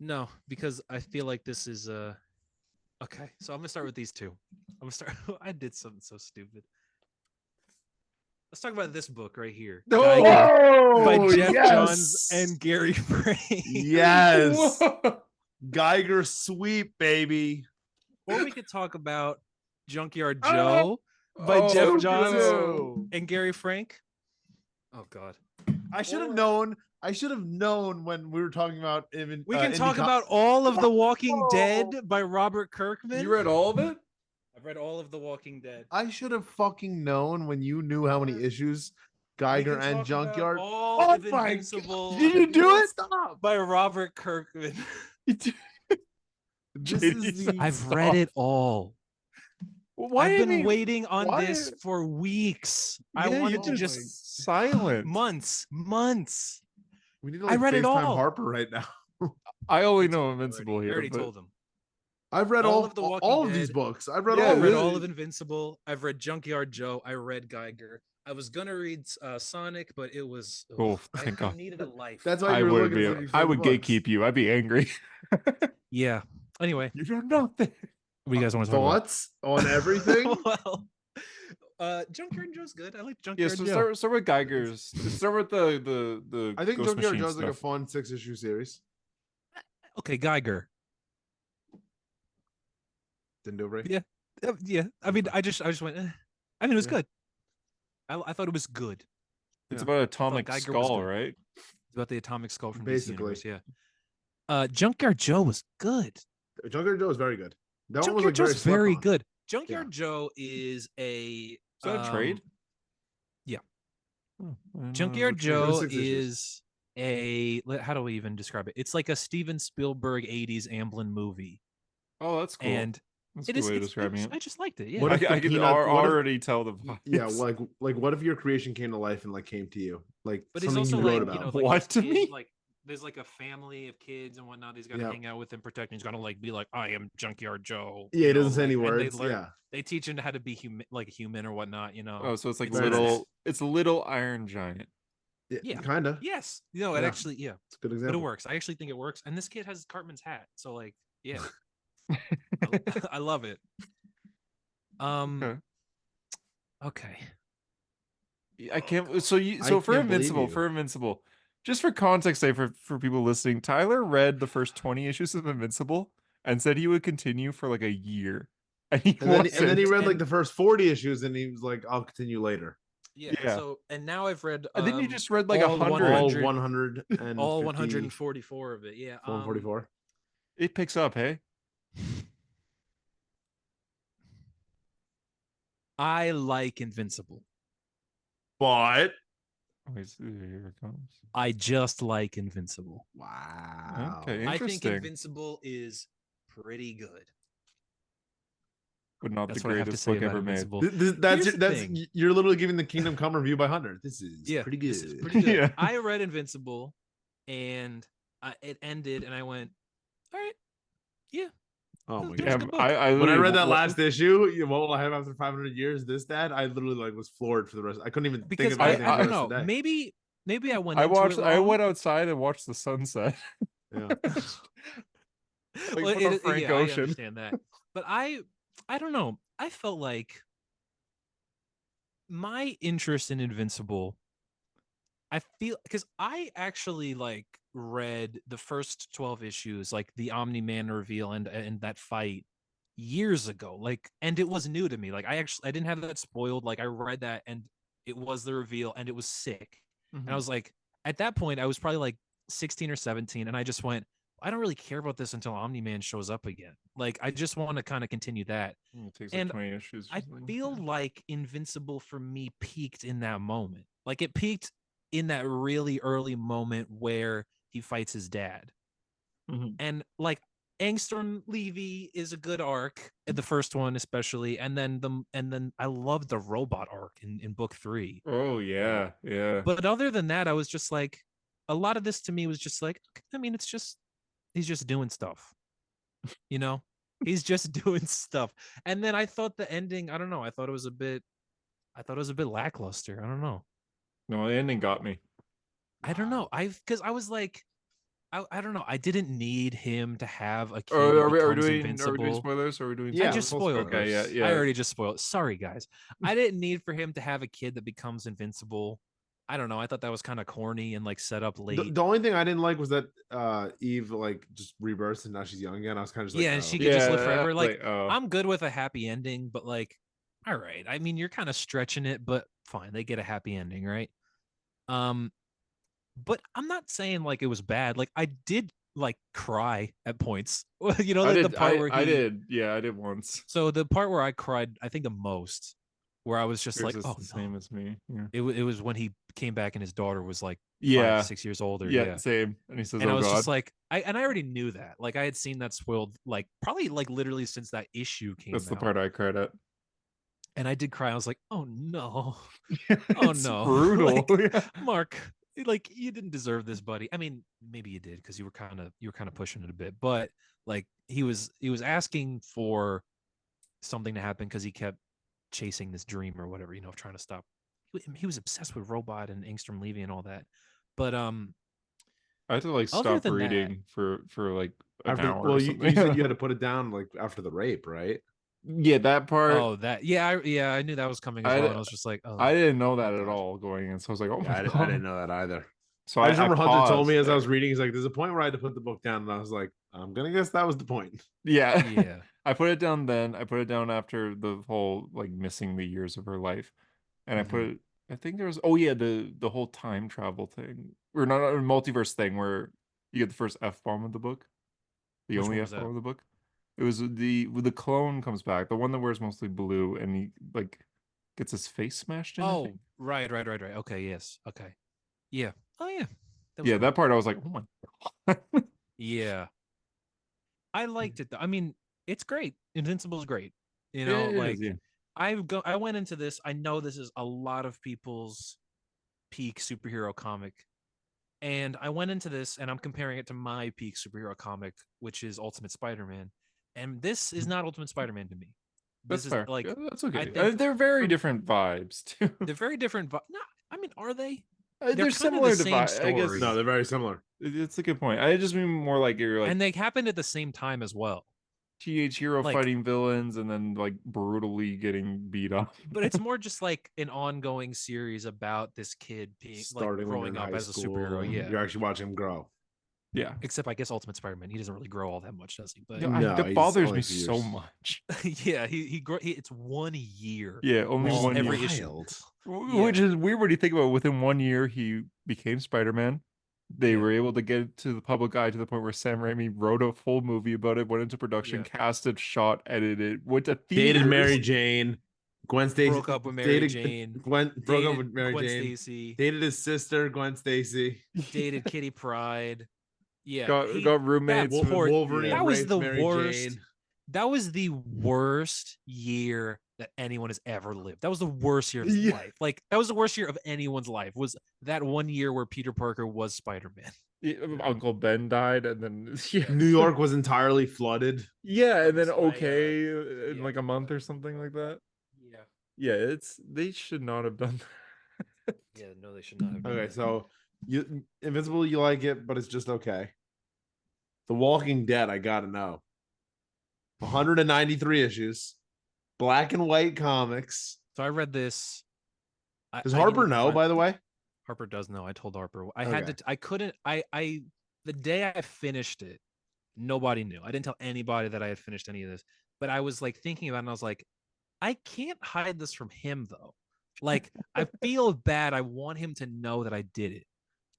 No, because I feel like this is okay. So I'm gonna start with these two. I'm gonna start. I did something so stupid. Let's talk about this book right here. Geiger by Jeff Johns and Gary Frank. Yes. Whoa! Geiger sweep, baby. Or we could talk about Junkyard Joe by Oh, Jeff no. Johns and Gary Frank. Oh God. I should have known. I should have known when we were talking about him. We can talk about all of The Walking Dead by Robert Kirkman. You read all of it? I've read all of The Walking Dead. I should have fucking known when you knew how many issues Geiger We can and talk about Junkyard. all Oh of my Invincible Did you do it? Stop. by Robert Kirkman. This JD, is the, I've read it all. Why I've I been mean, waiting on why- this for weeks. I Yeah, wanted you're to just silent. months. we need to I read it FaceTime all. Harper right now. I only know Invincible I here. already but- told him. I've read All all of The Walking all of these Dead. books. I've read Yeah, all I've of read it. all of Invincible. I've read Junkyard Joe. I read Geiger. I was gonna read Sonic, but it was. Oh, ugh, thank I God. needed a life. That's why I you were would looking be. for these I would books. gatekeep you. I'd be angry. Yeah. Anyway, You don't know that. what do you guys want to talk about? Thoughts on everything? Well, Junkyard Joe's good. I like Yeah, Junkyard so Joe. start with Geiger's. Start with the. I think Ghost Junkyard Machine Joe's like a stuff. fun 6-issue series. Okay, Geiger. Didn't do it right. Yeah. Yeah. I mean, I just went. I mean, it was Yeah. good. I thought it was good. It's Yeah. about Atomic Geiger was Skull, good. right? It's about the atomic skull from Basically. DC Universe. Yeah. Junkyard Joe was good. Junkyard Joe is very good. That one was Junkyard like Joe's slept very on. good. Junkyard Joe is a. Is that a trade? yeah. Oh, I didn't know Junkyard it was a trade. Joe 6 issues. is how do we even describe it? It's like a Steven Spielberg 80s Amblin movie. Oh, that's cool. And That's it a is good way of it's- describing it's- it. I just liked it. Yeah. What I, if the I can peanut- what if- already tell the vibes. Yeah, like what if your creation came to life and like came to you, like But it's something also you like, wrote you about? know, like What his to kids, me? like there's like a family of kids and whatnot. He's got to Yeah. hang out with and protect. And he's got to like be like, I am Junkyard Joe. Yeah, he you know, doesn't say any like, and words. Yeah, they teach him how to be human, like a human or whatnot. You know. Oh, so it's like It's very little. nice. It's a little Iron Giant. Yeah. kind of. Yes. You know, it Yeah. actually, yeah, It's a good but example. it works. I actually think it works. And this kid has Cartman's hat, so like, yeah, I love it. Okay. Okay. I can't. So I So for can't believe Invincible, you. just for context, sake for people listening, Tyler read the first 20 issues of Invincible and said he would continue for like a year, and he And then, wasn't. and then he read like And- the first 40 issues, and he was like, "I'll continue later." Yeah. Yeah. So, and now I've read. And then you just read like all 100. All 100 100 and all 144 of it. Yeah. 144. It picks up, hey. I like Invincible. But Wait, here it comes. I just like Invincible. wow. Okay, I think interesting, Invincible is pretty good. but not That's the what I have to greatest say book about ever made. Invincible. That's Here's the that's thing. you're literally giving the Kingdom Come review by Hunter. This is Yeah, pretty good. this is pretty good. Yeah. I read Invincible, and it ended, and I went, "All right, yeah." Oh my It was Yeah, a good book. I When I literally read that wa- last issue, what will I have after 500 years? This, Dad, I literally like was floored for the rest. I couldn't even Because think of I anything. don't for the know. rest of the day. Maybe I went. I into watched. It I wrong. went outside and watched the sunset. Yeah. Like, Well, what a Frank I Ocean. understand that, but I don't know. I felt like my interest in Invincible. I feel because I actually like read the first 12 issues, like the Omni-Man reveal and that fight years ago. Like, and it was new to me. Like, I didn't have that spoiled. Like, I read that and it was the reveal and it was sick. And I was like, at that point, I was probably like 16 or 17, and I just went, I don't really care about this until Omni-Man shows up again. Like, I just want to kind of continue that. It takes And like 20 issues. or I something. feel like Invincible for me peaked in that moment. Like, it peaked in that really early moment where he fights his dad. Mhm. And like, Angstrom Levy is a good arc, the first one especially, and then I love the robot arc in book 3. Oh yeah, yeah. But other than that, I was just like, a lot of this to me was just like, I mean, it's just he's just doing stuff, you know, he's just doing stuff. And then I thought the ending, I don't know, I thought it was a bit lackluster. I don't know. No, the ending got me. I don't know. Because I was like, I don't know. I didn't need him to have a kid Oh, who are we becomes doing invincible. spoilers? Or are we doing? Yeah, I just full spoiled. Okay, yeah, spoilers. yeah. I already just spoiled. Sorry, guys. I didn't need for him to have a kid that becomes invincible. I don't know. I thought that was kind of corny and like set up late. The only thing I didn't like was that Eve like just rebirths and now she's young again. I was kind of just like, Yeah, and oh. she could just live Yeah, forever. Like, oh. I'm good with a happy ending, but like, all right. I mean, you're kind of stretching it, but fine. They get a happy ending, right? But I'm not saying like it was bad. Like I did like cry at points. You know, I like did. the part where I did. Yeah, I did once. So the part where I cried, I think the most, where I was just Yours like, is oh, the no. same as me. Yeah. It was when he came back and his daughter was like 5 Yeah. to 6 years older. Yeah, Yeah. same. And he says, And I "Oh was God." just like, I already knew that. Like I had seen that spoiled, like probably like literally since that issue came That's the out. part I cried at. And I did cry. I was like, oh no. It's no. brutal. Like, Yeah. Mark, like you didn't deserve this, buddy. I mean, maybe you did because you were kind of pushing it a bit, but like he was asking for something to happen because he kept chasing this dream or whatever, you know, of trying to stop. He was obsessed with Robot and Angstrom Levy and all that. But I had to like other stop than that- reading for like an After, hour. well, or you something. said you had to put it down like after the rape, right? Yeah, that part. oh, that yeah, I knew that was coming as I well, d- and I was just like, oh, I didn't know that oh, at God. all going in, so I was like, "Oh Yeah, my I God." didn't know that either. So I just remember Hunter told me paused as I was there. reading, he's like, "There's a point where I had to put the book down," and I was like, "I'm gonna guess that was the point." Yeah, Yeah. I put it down then. I put it down after the whole like missing the years of her life, and I put Mhm. it. I think there was. Oh yeah, the whole time travel thing, or not a multiverse thing, where you get the first F bomb of the book, the Which only one F was bomb that? of the book. It was the clone comes back, the one that wears mostly blue, and he like gets his face smashed in. I Oh, think. right. Okay, yes. Okay. Yeah. Oh yeah. That was Yeah, cool. that part I was like, oh my God. Yeah. I liked it though. I mean, it's great. Invincible's great. You know, It like is, yeah. I went into this. I know this is a lot of people's peak superhero comic. And I went into this and I'm comparing it to my peak superhero comic, which is Ultimate Spider-Man. And this is not Ultimate Spider-Man to me. That's This fair. is like Yeah, that's okay. think They're very for- different vibes too. they're very different. No, I mean, are they? They're kinda similar the to same I guess. story. No, they're very similar. It's a good point. I just mean more like you're like And they happened at the same time as well. teenage hero like- fighting villains and then like brutally getting beat up. But it's more just like an ongoing series about this kid being Starting like when you're growing in up high as a school, superhero. and Yeah. you're actually watching him grow. Yeah. Except I guess Ultimate Spider-Man, he doesn't really grow all that much, does he? But Yeah, No, that he's bothers only me a few so years. much. yeah, it's 1 year. Yeah, only Well, one every year. issue. Which is weird when you think about it. Within 1 year, he became Spider-Man. They Yeah. were able to get it to the public eye to the point where Sam Raimi wrote a full movie about it, went into production, Yeah. casted, shot, edited, went to theaters. Dated Mary Jane. Gwen Stacy Broke up with Mary Jane. Broke Dated up with Mary Gwen Jane. Stacy. Dated his sister, Gwen Stacy. Dated Kitty Pride. Yeah. got roommates. that with- poor- Wolverine that was raped the Mary worst. Jane. That was the worst year that anyone has ever lived. That was the worst year of his Yeah. life. Like that was the worst year of anyone's life. Was that 1 year where Peter Parker was Spider-Man? Yeah, Uncle Ben died, and then yeah, New York was entirely flooded. yeah, and then So I, okay in yeah. like a month or something like that. Yeah. Yeah, they should not have done that. Yeah, no, they should not have done Okay, that. so you Invincible, you like it, but it's just okay. The Walking Dead, I gotta know. 193 issues, black and white comics. So I read this. Does Harper know, by the way? Harper does know. I told Harper. I had Okay. to. I couldn't. The day I finished it, nobody knew. I didn't tell anybody that I had finished any of this. But I was like thinking about it, and I was like, I can't hide this from him though. Like I feel bad. I want him to know that I did it.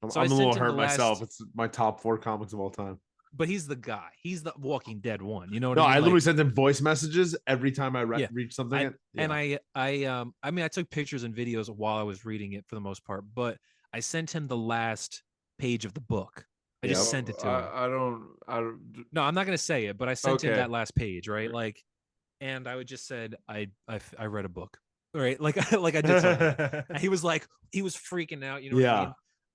So I I'm a sent little him hurt the myself. last- It's my top 4 comics of all time. But he's the guy. He's the Walking Dead one. You know what No, I mean? I literally Like, sent him voice messages every time I Yeah. reached something. And I mean, I took pictures and videos while I was reading it for the most part, but I sent him the last page of the book. I just Yep. sent it to him. I don't. No, I'm not gonna say it, but I sent him Okay. that last page, right? Like, and I would just said I read a book, right? Like like I did something. And he was like, he was freaking out, you know what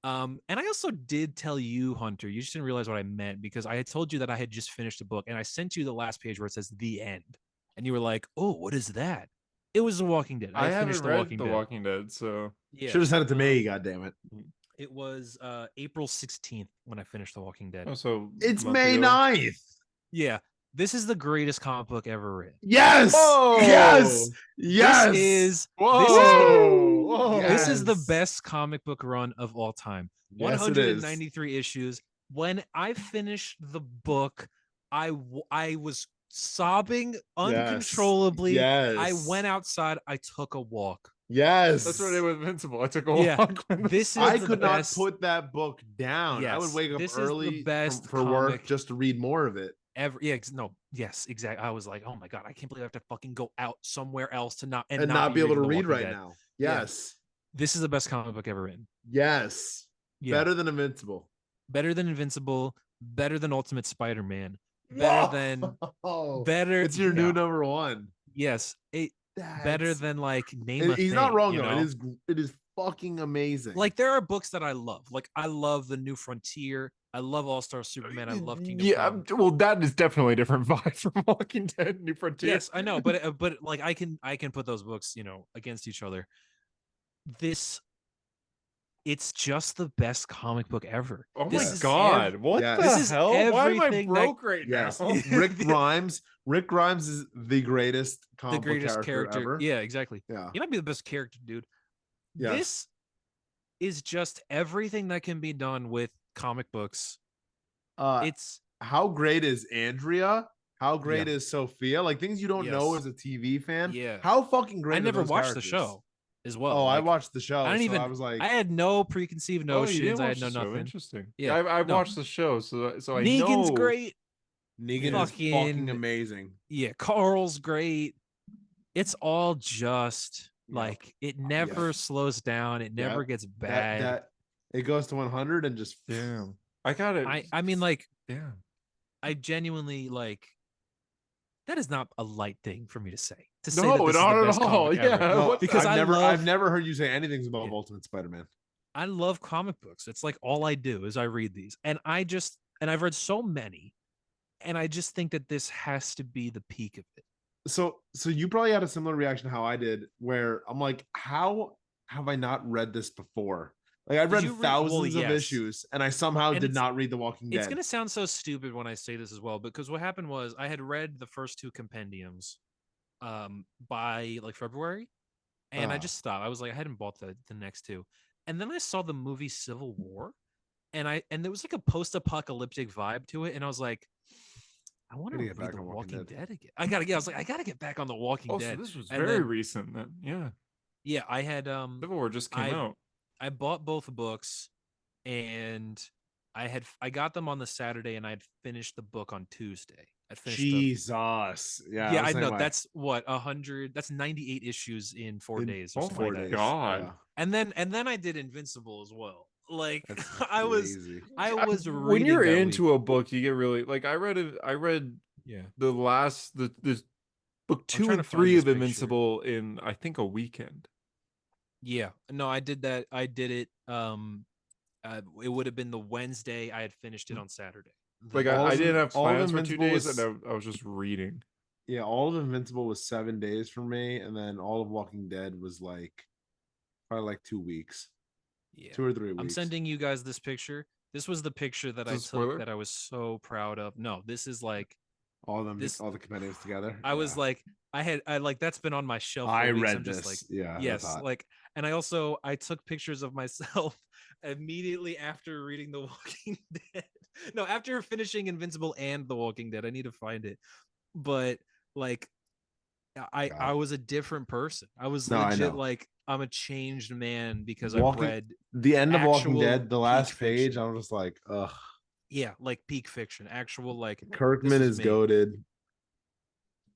I mean? And I also did tell you, Hunter, you just didn't realize what I meant, because I had told you that I had just finished a book, and I sent you the last page where it says the end, and you were like, "Oh, what is that?" It was The Walking Dead. I had haven't finished read The Walking Dead, so Yeah, Should have sent it to me. God damn it! it was April 16th when I finished The Walking Dead. oh, so It's a month May ago. 9th. Yeah, this is the greatest comic book ever written. Yes. Whoa! Yes. Yes. This is Whoa! Whoa! this is the Yes. best comic book run of all time. Yes, it is. 193 issues. When I finished the book, I was sobbing uncontrollably. Yes. I went outside. I took a walk. Yes. That's what I did with Invincible. I took a Yeah, walk. when the this is sun- I the could best- not put that book down. I would Yes, wake up this is the early best for work comic just to read more of it. ever. Yeah, no, yes, exactly. I was like, oh my god, I can't believe I have to fucking go out somewhere else to not And not be able to reading The read Walking right Dead. now. Yeah. Yes. This is the best comic book ever written. Yes. Yeah. Better than Invincible. Better than Invincible, better than Ultimate Spider-Man, better than Whoa. better. It's your no, new number one. Yes, better That's- than like name a He's thing, not wrong you though. know? It is fucking amazing. Like there are books that I love. Like I love The New Frontier. I love All Star Superman. I love Kingdom Yeah, Come. well, that is definitely a different vibe from Walking Dead, New Frontier. Yes, I know, but like I can put those books, you know, against each other. It's just the best comic book ever. Oh This my is god! What Yes. the This is hell? Why am I everything that- broke right yes. now? Rick Grimes. Rick Grimes is the greatest the comic book greatest character ever. Yeah, exactly. Yeah. He might be the best character, dude. Yes. This is just everything that can be done with comic books. It's How great is Andrea? How great Yeah. is Sophia? Like things you don't know Yes. as a TV fan. Yeah. How fucking great I are never those watched the characters? show as well. Oh, I Like, watched the show. I didn't so even. I was like, I had no preconceived Oh, you notions. didn't I watch had no the show. nothing. Interesting. Yeah, I've no. watched the show, so I Negan's know. great. Negan is fucking- fucking amazing. Yeah, Carl's great. It's all just Yep. like it never slows down. It never Yep. gets bad. That it goes to 100 and just Damn, I got it. I mean, like, damn. I genuinely like. That is not a light thing for me to say. To say No, that this is not the at best all. comic Yeah, ever. No, what the- because I've I I've love- never heard you say anything's above Yeah. Ultimate Spider-Man. I love comic books. It's like all I do is I read these, and I've read so many, and I just think that this has to be the peak of it. So you probably had a similar reaction to how I did, where I'm like, how have I not read this before? Like I've Did read you read- thousands well, of yes. issues, and I somehow And did it's- not read The Walking Dead. It's gonna sound so stupid when I say this as well, because what happened was I had read the first two compendiums, by like February, and I Ah. just stopped. I was like, I hadn't bought the next two, and then I saw the movie Civil War, and there was like a post-apocalyptic vibe to it, and I was like, I want to Gotta read get back The on Walking Walking Dead. Dead again. I was like, I gotta get back on The Walking Oh, so Dead. this was And very then- recent. Then, yeah, Yeah, I had Civil War just came out. I bought both books, and I got them on the Saturday, and I'd finished the book on Tuesday. I finished Jesus. Yeah, I the same know way. that's what 100. That's 98 issues in 4 In days. Or Oh something my like that. God. Yeah, And then I did Invincible as well. Like that's I was crazy. reading When you're that into week. a book, you get really like. I read Yeah. the book two trying and to find three this of picture. Invincible in I think a weekend. Yeah. No, I did that. I did it. It would have been the Wednesday. I had finished it on Saturday. Like The- all I of didn't have all of plans for 2 Invincible days, was- and I was just reading. Yeah, all of Invincible was 7 days for me, and then all of Walking Dead was like probably like 2 weeks, yeah. 2 or 3 weeks. I'm sending you guys this picture. This was the picture that Is I this a took spoiler? that I was so proud of. No, this is like all of them, this- all the compendiums together. I was Yeah. like I like that's been on my shelf. For I weeks. read I'm this. just like Yeah, that's yes, hot. like, and I took pictures of myself immediately after reading The Walking Dead. No, after finishing Invincible and The Walking Dead. I need to find it, but like I God. was a different person. I was No, I legit know. like I'm a changed man because Walking- I read the end of Walking actual Dead, the peak last page. fiction. I was just like, ugh. yeah, like peak fiction, actual like Kirkman is is me. goated.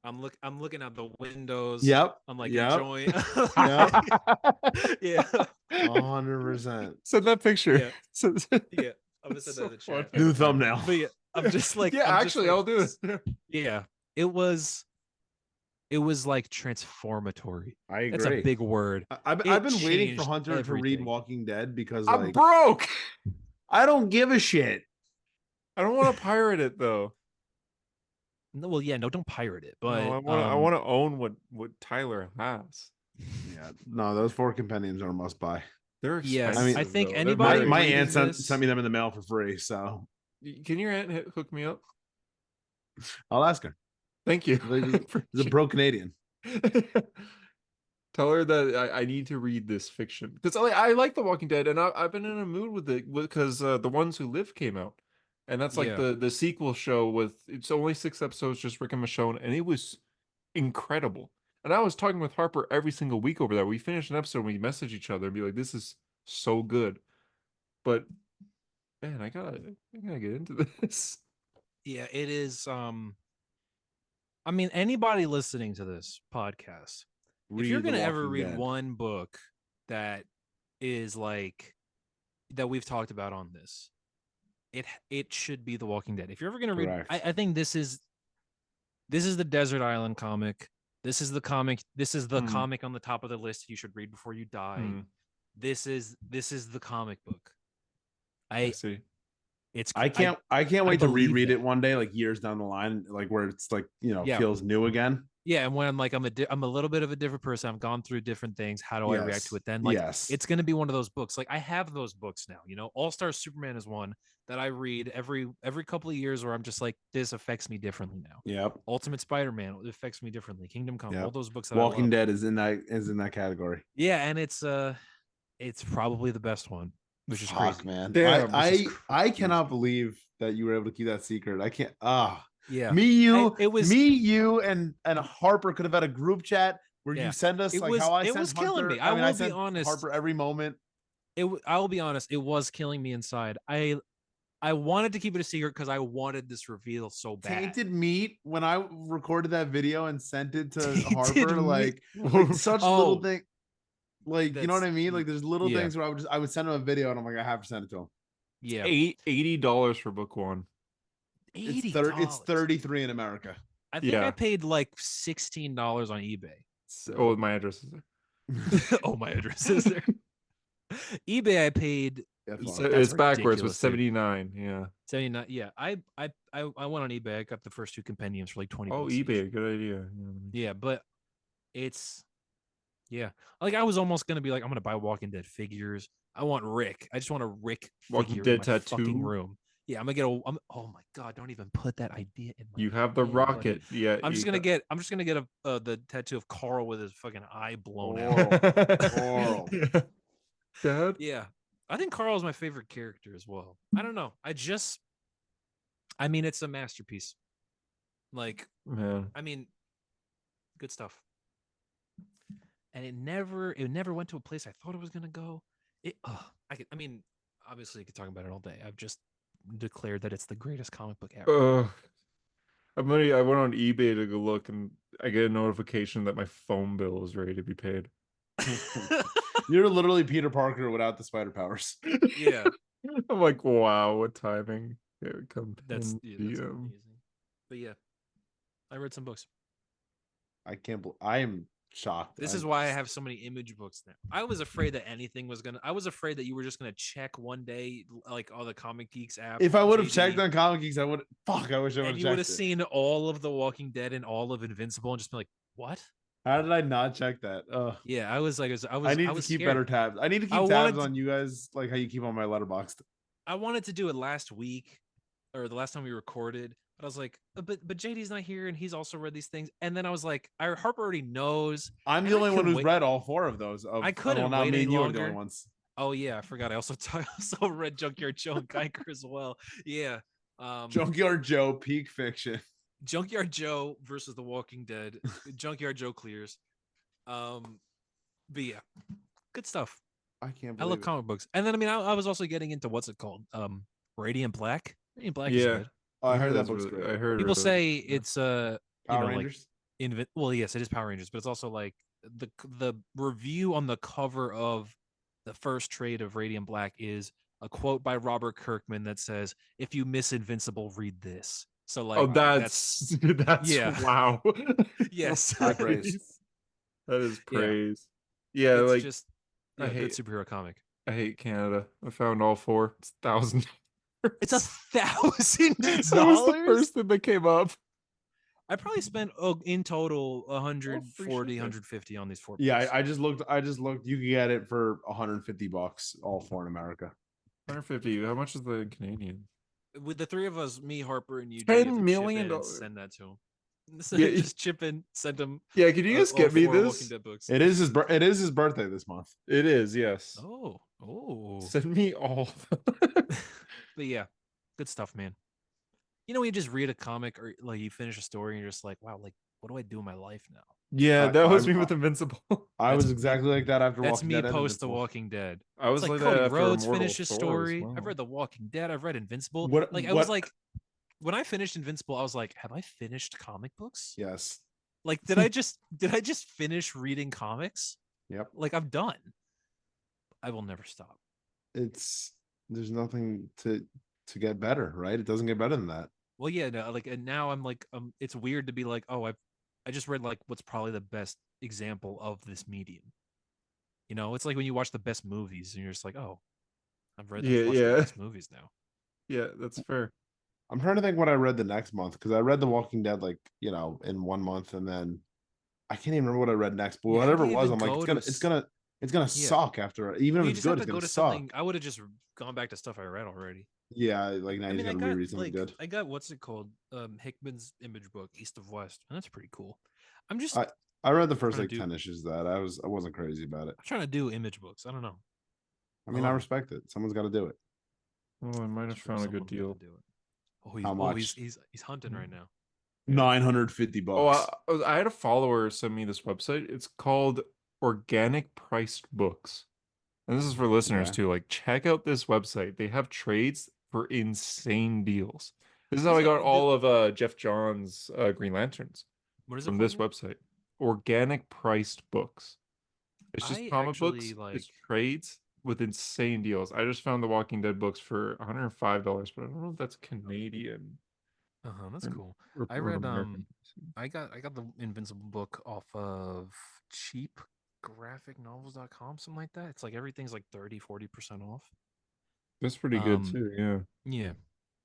I'm looking out the windows. Yep. I'm like Yep. enjoying. Yep. yeah. 100%. Send that picture. Yeah. So- Yeah. I'm gonna send that in the So chat. funny. Do the thumbnail. But yeah, I'm just like, yeah, I'm just actually, like, I'll do it. Yeah, it was like transformatory. I That's a agree. big word. I've It been waiting for changed Hunter to read everything. Walking Dead because I'm like broke. I don't give a shit. I don't want to pirate it though. No, well, yeah, no, don't pirate it. But No, I want to own what Tyler has. Yeah, no, those 4 compendiums are a must buy. They're Yeah, expensive. I think though. They're anybody very My reading aunt sent, this- sent me them in the mail for free, so Can your aunt hook me up? I'll ask her. Thank you. The pro Canadian. Tell her that I need to read this fiction because I like The Walking Dead and I've been in a mood with it because The Ones Who Live came out, and that's like Yeah. the sequel show with it's only 6 episodes, just Rick and Michonne, and it was incredible. And I was talking with Harper every single week over there. We finished an episode and we message each other and be like, "This is so good," but man, I gotta get into this. Yeah, it is. I mean, anybody listening to this podcast, if you're Read The gonna ever Walking read Dead. one book that is like that we've talked about on this, it should be The Walking Dead. If you're ever gonna read, Correct. I think this is the Desert Island comic. This is the comic. This is the Hmm. comic on the top of the list you should read before you die. Hmm. This is the comic book. I see. It's I can't wait to believe reread that. it one day, like years down the line, like where it's like, Yeah. feels new again. Yeah, and when I'm like I'm a little bit of a different person. I've gone through different things. How do I react Yes. to it then? Like Yes. it's gonna be one of those books. Like I have those books now. All Star Superman is one that I read every couple of years where I'm just like, this affects me differently now. Yep. Ultimate Spider-Man affects me differently. Kingdom Come, Yep. all those books that I Walking love. Dead is in that category. Yeah, and it's probably the best one, which is Fuck, crazy. man. Damn, this is I cannot believe that you were able to keep that secret. I can't. Yeah, Me, you, it was me, you, and Harper could have had a group chat where Yeah. you send us It like was- how I it sent was killing Hunter. me. I mean, will be sent honest. Harper every moment. I will be honest, it was killing me inside. I wanted to keep it a secret because I wanted this reveal so bad. Tainted meat when I recorded that video and sent it to Tainted Harper, meat. like such little Oh. thing. Like, you know what I That's- mean? Like there's little yeah. things where I would send him a video and I'm like, I have to send it to him. Yeah, $80 for book 1. It's $80. it's 33 in America. I think I Yeah. paid like $16 on eBay. So, Oh, my address is there. oh, my address is there. eBay, I paid That's So fine. That's it's backwards with ridiculous, dude. 79. Yeah. 79. Yeah, I went on eBay. I got the first 2 compendiums for like 20 Oh, bucks each. eBay, good idea. Yeah, but it's like I was almost gonna be like, I'm gonna buy Walking Dead figures. I want Rick. I just want a Rick Walking figure Dead in my fucking tattoo? room. Yeah, I'm gonna get oh my god, don't even put that idea in my You have the head, buddy. rocket. Yeah. I'm just you gonna got- get the tattoo of Carl with his fucking eye blown out. Coral. Yeah. Dad? Yeah. I think Carl is my favorite character as well. I don't know. I mean, it's a masterpiece. Like, Man. I mean, good stuff. And it never went to a place I thought it was gonna go. I mean, obviously I could talk about it all day. I've just declared that it's the greatest comic book ever. I went on eBay to go look and I get a notification that my phone bill is ready to be paid. You're literally Peter Parker without the spider powers. Yeah, I'm like, wow, what timing. Here it comes. that's in amazing. DM. But yeah, I read some books. I can't believe I am shocked. This is why I have so many image books now. I was afraid that I was afraid that you were just gonna check one day, like all the Comic Geeks app. If I would have JD, checked on Comic Geeks, I would. Fuck, I wish I would have and you would have checked it. seen all of The Walking Dead and all of Invincible, and just been like, "What?" How did I not check that? Yeah, I was like, I need to keep scared. better tabs. I need to I keep wanted tabs to- on you guys, like how you keep on my letterboxd. I wanted to do it last week or the last time we recorded, but I was like, but JD's not here and he's also read these things. And then I was like, Harper already knows. I'm the And I only one couldn't who's wait- read all 4 of those. I couldn't not wait me any and you are the only longer. ones. Oh yeah, I forgot. I also also read Junkyard Joe and Geiger as well. Yeah. Junkyard Joe, peak fiction. Junkyard Joe versus The Walking Dead. Junkyard Joe clears. But yeah, good stuff. I can't I believe love it. comic books. And then I was also getting into what's it called? Radiant Black. Radiant Black is Yeah. good. Oh, I heard that that's book's really- great. I heard People really- say it's Power like, Rangers. well, yes, it is Power Rangers, but it's also like the review on the cover of the first trade of Radiant Black is a quote by Robert Kirkman that says, "If you miss Invincible, read this." So like, Oh, that's yeah. wow. Yes. High praise. That is Yeah. praise. Yeah, it's like just I good hate superhero comic. I hate Canada. I found all 4. It's $1,000. It's $1,000. That was the first thing that came up. I probably spent in total 140, shipping. 150 on these 4 Yeah, books. I just looked. You could get it for $150, all 4 in America. 150. How much is the Canadian? With the 3 of us, me, Harper, and you, $10 you have to chip million in and dollars. send that to him. Yeah, Just chip in, send him. Yeah, could you just get me Walking this? Dead books. It is his birthday this month. It is, yes. Oh. Send me all. But yeah, good stuff, man. You know, you just read a comic or like you finish a story and you're just like, wow, like what do I do in my life now? Yeah, I- that was I- me with Invincible. I was exactly like that after That's Walking me Dead. and post The Invincible. Walking Dead. I was It's like like Cody that after Rhodes Immortal finished his Thor as story. well. I've read The Walking Dead. I've read Invincible. What- like I what- was like, when I finished Invincible, I was like, have I finished comic books? Yes. Like, did I just finish reading comics? Yep. Like I'm done. I will never stop. There's nothing to get better, right? It doesn't get better than that. Well, yeah, no, like, and now I'm like, it's weird to be like, oh, I just read like what's probably the best example of this medium. You know, it's like when you watch the best movies and you're just like, oh, I've watched the best movies now. Yeah, that's fair. I'm trying to think what I read the next month because I read The Walking Dead in 1 month, and then I can't even remember what I read next. But Yeah, how whatever do it you was, even I'm like, go it's to gonna Yeah. suck after. Even Well, if you it's just have good, to it's go gonna to suck. something. I would have just gone back to stuff I read already. Yeah, like now I you mean, I gotta got reread something like good. I got what's it called? Hickman's Image book, East of West, and that's pretty cool. I'm just I read the first trying like to do- 10 issues of that. I wasn't crazy about it. I'm trying to do image books. I don't know. I mean, I love it. respect it. Someone's got to do it. Oh, I might have Just for found a good someone to deal. do it. Oh, How much? he's hunting right now. $950. Oh, I had a follower send me this website. It's called Organic Priced Books. And this is for listeners Okay. too. Like, check out this website. They have trades for insane deals. This is how Is I it- got all of Jeff Johns' Green Lanterns What is it from called this again? website. Organic Priced Books. It's just I comic books. actually, like- It's trades with insane deals. I just found the Walking Dead books for $105, but I don't know if that's Canadian. That's or- cool. or I read American. I got the Invincible book off of cheapgraphicnovels.com, something like that. It's like everything's like 30-40% off. That's pretty good Um, too. Yeah. Yeah.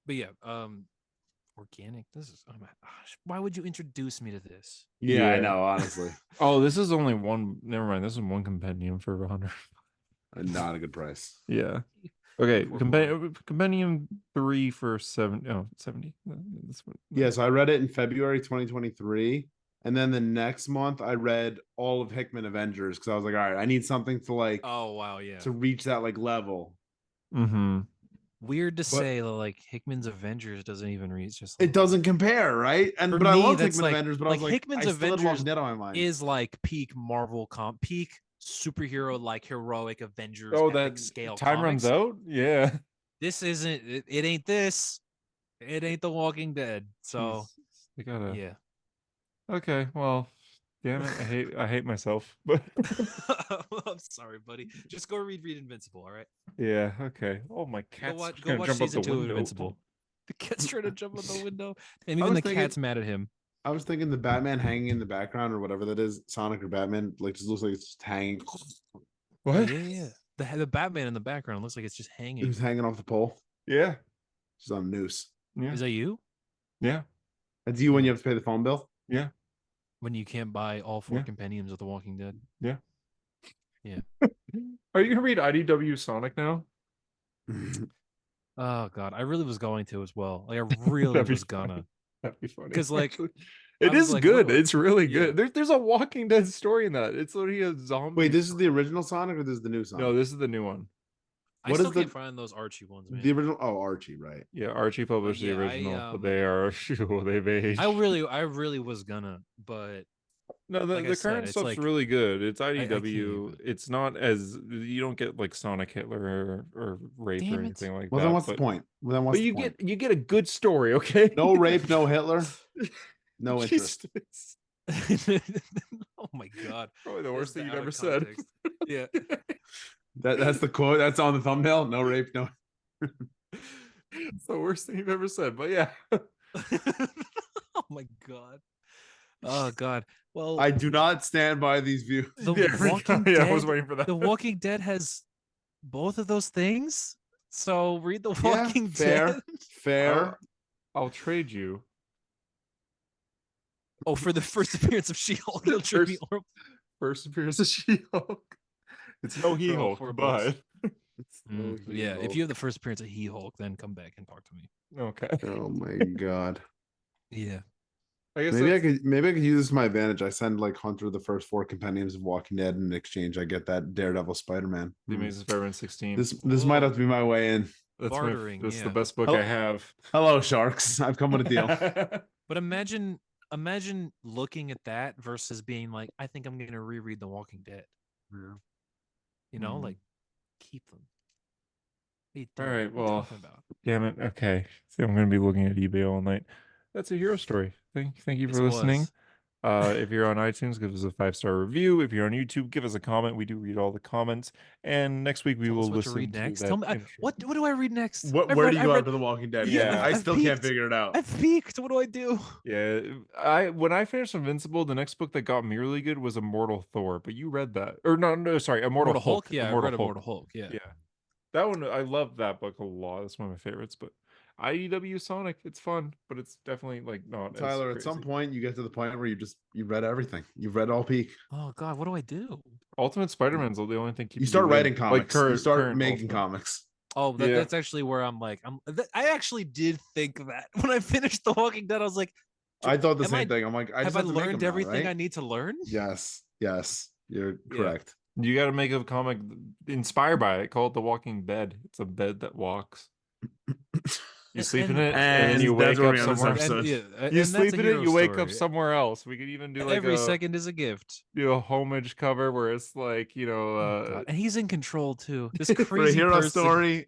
But yeah, organic. This is why would you introduce me to this? Yeah, I Yeah. know, honestly. Oh, this is only one. Never mind. This is one compendium for 100. Not a good price. Yeah. Okay. Poor Compendium 3 for 70. Oh, 70. That's what, Yeah, so I read it in February 2023. And then the next month I read all of Hickman Avengers because I was like, all right, I need something to like Oh wow, yeah. to reach that like level. Mm-hmm. Weird to say that like Hickman's Avengers doesn't even reach just It doesn't compare, right? And For but I me, love that's Hickman like- Avengers, but I like was like, Hickman's I still had Avengers Walking Dead on my mind. is like peak Marvel peak superhero like heroic Avengers Oh, epic that scale time runs comics. out. Yeah. This isn't it ain't this. It ain't The Walking Dead. So Jesus. They gotta. yeah. Okay. Well, damn it. I hate myself. But I'm sorry, buddy. Just go read Invincible, all right? yeah. Okay. Oh, my cat's Go gonna watch jump out season the 2 of window. Invincible. The cat's trying to jump out the window. And I even was the thinking- cat's mad at him. I was thinking the Batman hanging in the background or whatever that is, Sonic or Batman, like just looks like it's just hanging. What? Yeah. The Batman in the background looks like it's just It hanging. was hanging off the pole. Yeah. Just on a noose. Yeah. Is that you? Yeah. That's you when you have to pay the phone bill. Yeah. When you can't buy all 4 Yeah. compendiums of The Walking Dead? Are you gonna read IDW Sonic now? Oh god, I really was going to as well. Like I really That'd be was funny. gonna. That'd be funny. 'Cause, like, actually. I It was is like, good. what do I- It's really Yeah. good. There's a Walking Dead story in that. It's literally a zombie. Wait, this is the original Sonic or this is the new Sonic? No, this is the new one. I What still is the- can't find those Archie ones, man. the original. Oh, Archie, right? Yeah, Archie published yeah, the I, original, but they are they've aged. I really was gonna, but No, the, like I the said, current it's stuff's like- really good. It's can't IDW. even. It's not as you don't get like Sonic Hitler or rape Damn or it. anything like Well, that. then what's the but, point? Well, then what's but the you point? get a good story, okay? No rape, no Hitler, no interest. Jesus. oh my god, Probably the worst That's thing the you've out ever of said. context. Yeah, That's the quote. That's on the thumbnail. No rape, no. It's the worst thing you've ever said, but yeah. Oh my god. Oh god. Well, I do not stand by these views. The There we go. Walking Yeah, I was Dead- waiting for that. The Walking Dead has both of those things. So read The Yeah, Walking fair, Dead. fair. I'll trade you. Oh, for the first appearance of She-Hulk, you'll trade me First appearance of She-Hulk. It's no He-Hulk, 4 but It's no yeah, if He-Hulk. you have the first appearance of He-Hulk, then come back and talk to me. okay. Oh my god. Yeah. I guess Maybe I that's- could use this to my advantage. I send like Hunter the first 4 compendiums of Walking Dead, and in exchange I get that Daredevil Spider-Man. The Amazing Spider-Man 16. This might have to be my way in. That's bartering, that's yeah. the best book Oh. I have. Hello, sharks. I've come with a deal. But imagine looking at that versus being like, I think I'm gonna reread The Walking Dead. You know, Mhm. like keep them. Hey, All dude, right, what are you well, talking about? Damn it. Okay. See, I'm going to be looking at eBay all night. That's a hero story. Thank you Yes, for it listening. was. If you're on iTunes, give us a 5-star review. If you're on YouTube, give us a comment. We do read all the comments. And next week we Tell us will what listen to read next. that Tell me intro. what do I read next? What? I've Where read- do you I've go read- after The Walking Dead? Yeah, I I've still can't peaked. figure it out. I've peaked. What do I do? Yeah, when I finished Invincible, the next book that got me really good was Immortal Thor. But you read that, or no, sorry, Immortal Hulk. Yeah, I read Immortal Hulk. Yeah. Yeah, that one I love that book a lot. That's one of my favorites. But IDW Sonic, it's fun, but it's definitely like not as Tyler, at some crazy. point you get to the point where you read everything. You've read all peak. Oh God, what do I do? Ultimate Spider-Man's the only thing keeping You start in. writing Like, comics. You current- start current making Ultimate. comics. Oh, Yeah. that's actually where I'm like, I actually did think that when I finished The Walking Dead, I was like, I thought the Am same I- thing. I'm like, I have just I have to make learned them now, everything I right? need to learn? Yes, you're Yeah. correct. You got to make a comic inspired by it called The Walking Bed. It's a bed that walks. You sleep in it, and then you And wake that's where up we end this somewhere. episode. You sleep in it, you wake up somewhere else. We could even do like Every a second is a gift. do a homage cover where it's like Oh, God. And he's in control too. This For a crazy hero person. story,